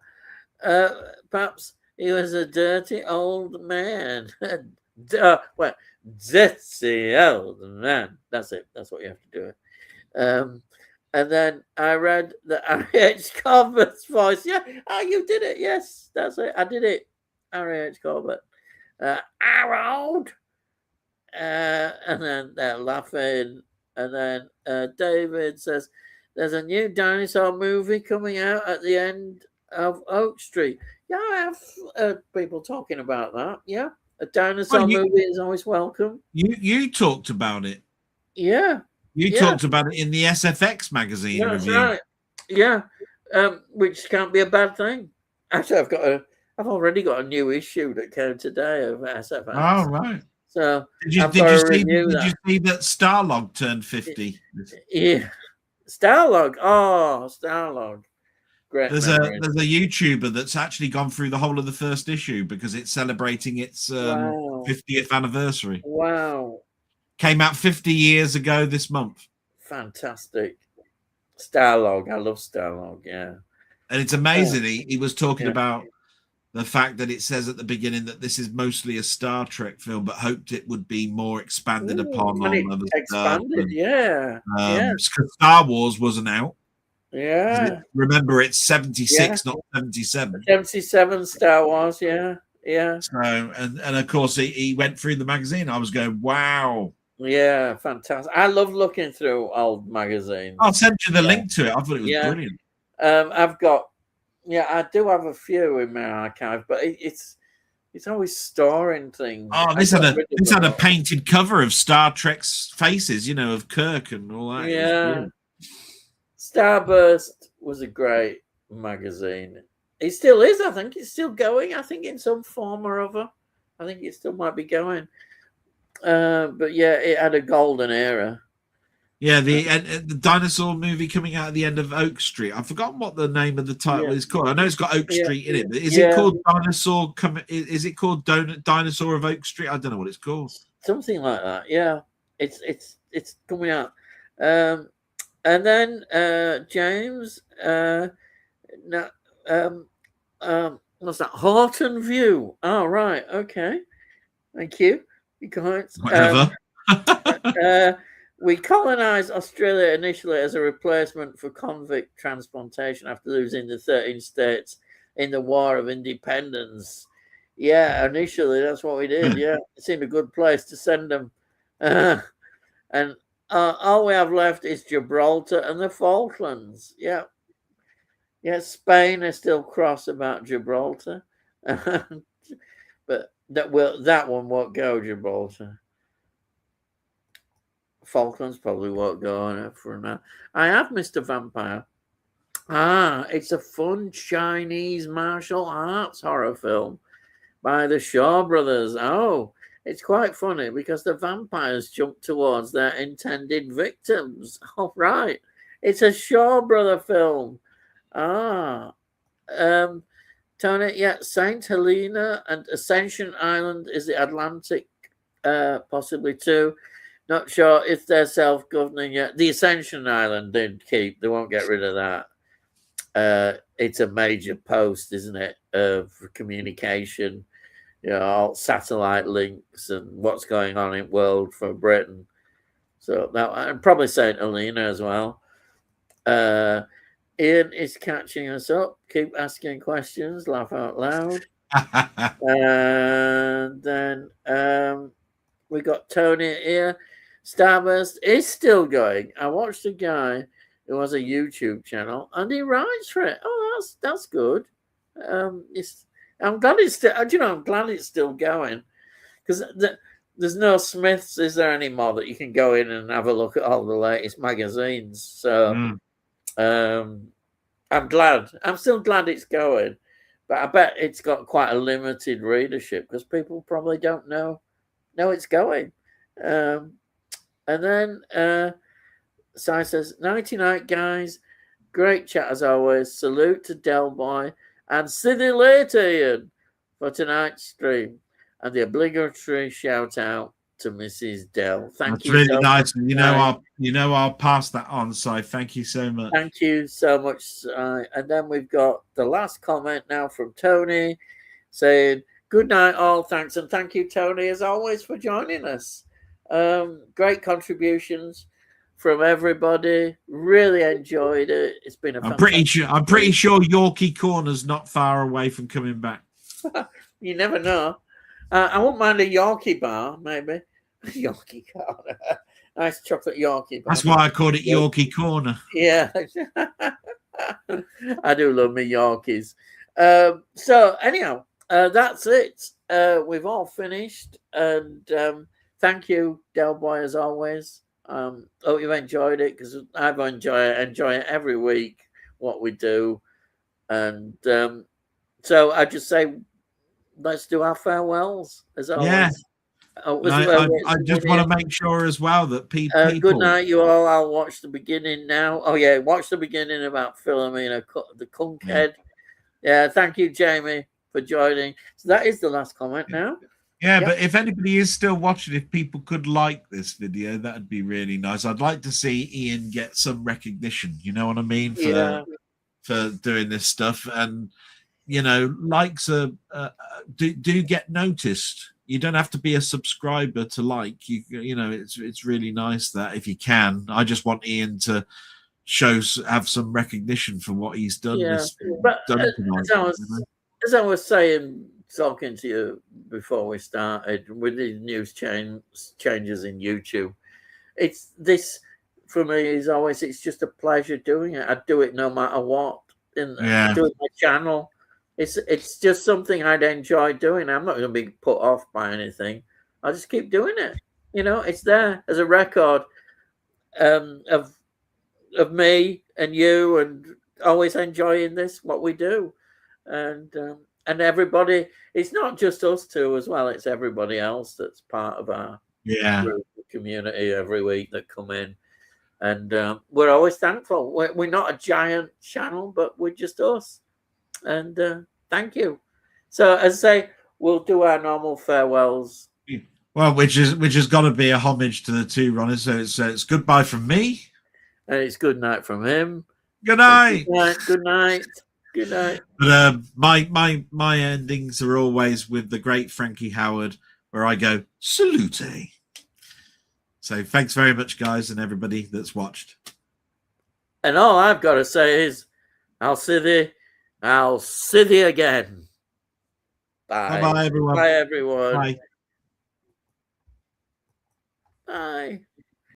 Perhaps he was a dirty old man. Dirty old man. That's it. That's what you have to do. And then I read the R.H. Corbett's voice. Yeah, you did it. Yes, that's it. I did it. R.H. Corbett. Harold. And then they're laughing. And then David says, there's a new dinosaur movie coming out at the end of Oak Street. Yeah, I have heard people talking about that. Yeah, a dinosaur movie is always welcome. You talked about it. Yeah. You talked about it in the SFX magazine review. Right. Yeah, which can't be a bad thing. Actually, I've already got a new issue that came today of SFX. Oh, right. So did you see that Starlog turned 50? Yeah. Starlog. Oh, Starlog. Great. There's a YouTuber that's actually gone through the whole of the first issue because it's celebrating its 50th anniversary. Wow. Came out 50 years ago this month. Fantastic. Starlog. I love Starlog, yeah. And it's amazing. He was talking about the fact that it says at the beginning that this is mostly a Star Trek film, but hoped it would be more expanded upon on other expanded, because Star Wars wasn't out. Yeah. Remember, it's 76, not 77. 77 Star Wars, yeah. So, and of course, he went through the magazine. I was going, wow. Yeah, fantastic. I love looking through old magazines. I'll send you the link to it. I thought it was brilliant. I've got, I do have a few in my archive, but it's always storing things. Oh, this had a painted cover of Star Trek's faces, of Kirk and all that. Yeah. Starburst was a great magazine. It still is. I think it's still going. I think in some form or other. I think it still might be going. But yeah, it had a golden era. Yeah, the dinosaur movie coming out at the end of Oak Street. I've forgotten what the name of the title is called. I know it's got Oak Street in it, but is it called Dinosaur? Is it called Dinosaur of Oak Street? I don't know what it's called. Something like that. Yeah, it's coming out. And then James, what's that? Horton View. Oh, right. Okay. Thank you. Whatever. We colonized Australia initially as a replacement for convict transplantation after losing the 13 states in the War of Independence. Yeah, initially that's what we did. Yeah, it seemed a good place to send them. And all we have left is Gibraltar and the Falklands. Yeah. Yeah, Spain is still cross about Gibraltar. But that one won't go, Gibraltar. Falklands probably won't go on it for now. I have Mr. Vampire. It's a fun Chinese martial arts horror film by the Shaw Brothers. Oh, it's quite funny because the vampires jump towards their intended victims. All right. It's a Shaw Brother film. Tony, yeah, Saint Helena and Ascension Island is the Atlantic, possibly too. Not sure if they're self-governing yet. The Ascension Island they'd keep. They won't get rid of that. It's a major post, isn't it, for communication, all satellite links and what's going on in the world for Britain. So that, and probably St. Helena as well. Ian is catching us up. Keep asking questions. Laugh out loud. And then we got Tony here. Starburst is still going. I watched a guy who has a YouTube channel and he writes for it. Oh, that's good. I'm glad it's still. I'm glad it's still going because there's no Smiths, is there anymore that you can go in and have a look at all the latest magazines? So I'm glad. I'm still glad it's going, but I bet it's got quite a limited readership because people probably don't know it's going. And then Si says, 99 guys, great chat as always. Salute to Delboy and see you later, Ian, for tonight's stream. And the obligatory shout out to Mrs. Dell. Thank you. That's really nice. I'll pass that on. So thank you so much. Thank you so much. And then we've got the last comment now from Tony saying, good night, all. Thanks. And thank you, Tony, as always, for joining us. Great contributions from everybody. Really enjoyed it. It's been I'm pretty sure Yorkie Corner's not far away from coming back. You never know. I wouldn't mind a Yorkie bar, maybe. Yorkie Corner. Nice chocolate Yorkie bar. That's why I called it Yorkie Corner. Yeah. I do love me Yorkies. So anyhow, that's it. We've all finished. And thank you, Delboy, as always. Hope you've enjoyed it because I've enjoy it every week, what we do. And so I just say, let's do our farewells as always. Yeah. I just want to make sure as well that people. Good night, you all. I'll watch the beginning now. Oh yeah, watch the beginning about Philomena, the Kunkhead. Yeah, thank you, Jamie, for joining. So that is the last comment now. Yeah, but if anybody is still watching, if people could like this video, that'd be really nice. I'd like to see Ian get some recognition. You know what I mean for doing this stuff, and likes do get noticed. You don't have to be a subscriber to like. It's really nice that if you can. I just want Ian to have some recognition for what he's done. Yeah, but as I was saying, talking to you before we started, with these news changes in YouTube, it's this for me is always. It's just a pleasure doing it. I do it no matter what. Doing my channel. It's just something I'd enjoy doing. I'm not going to be put off by anything. I'll just keep doing it. It's there as a record of of me and you, and always enjoying this, what we do. And everybody, it's not just us two as well, it's everybody else that's part of our community every week that come in. And we're always thankful. We're not a giant channel, but we're just us. And thank you. So as I say, we'll do our normal farewells. Well, which has got to be a homage to the two runners. So it's goodbye from me, and it's good night from him. Good night. Good night. Good night. Good night. But my endings are always with the great Frankie Howard, where I go salute. So thanks very much, guys, and everybody that's watched. And all I've got to say is, I'll see thee again. Bye. Bye, everyone. Bye, everyone. Bye. Bye.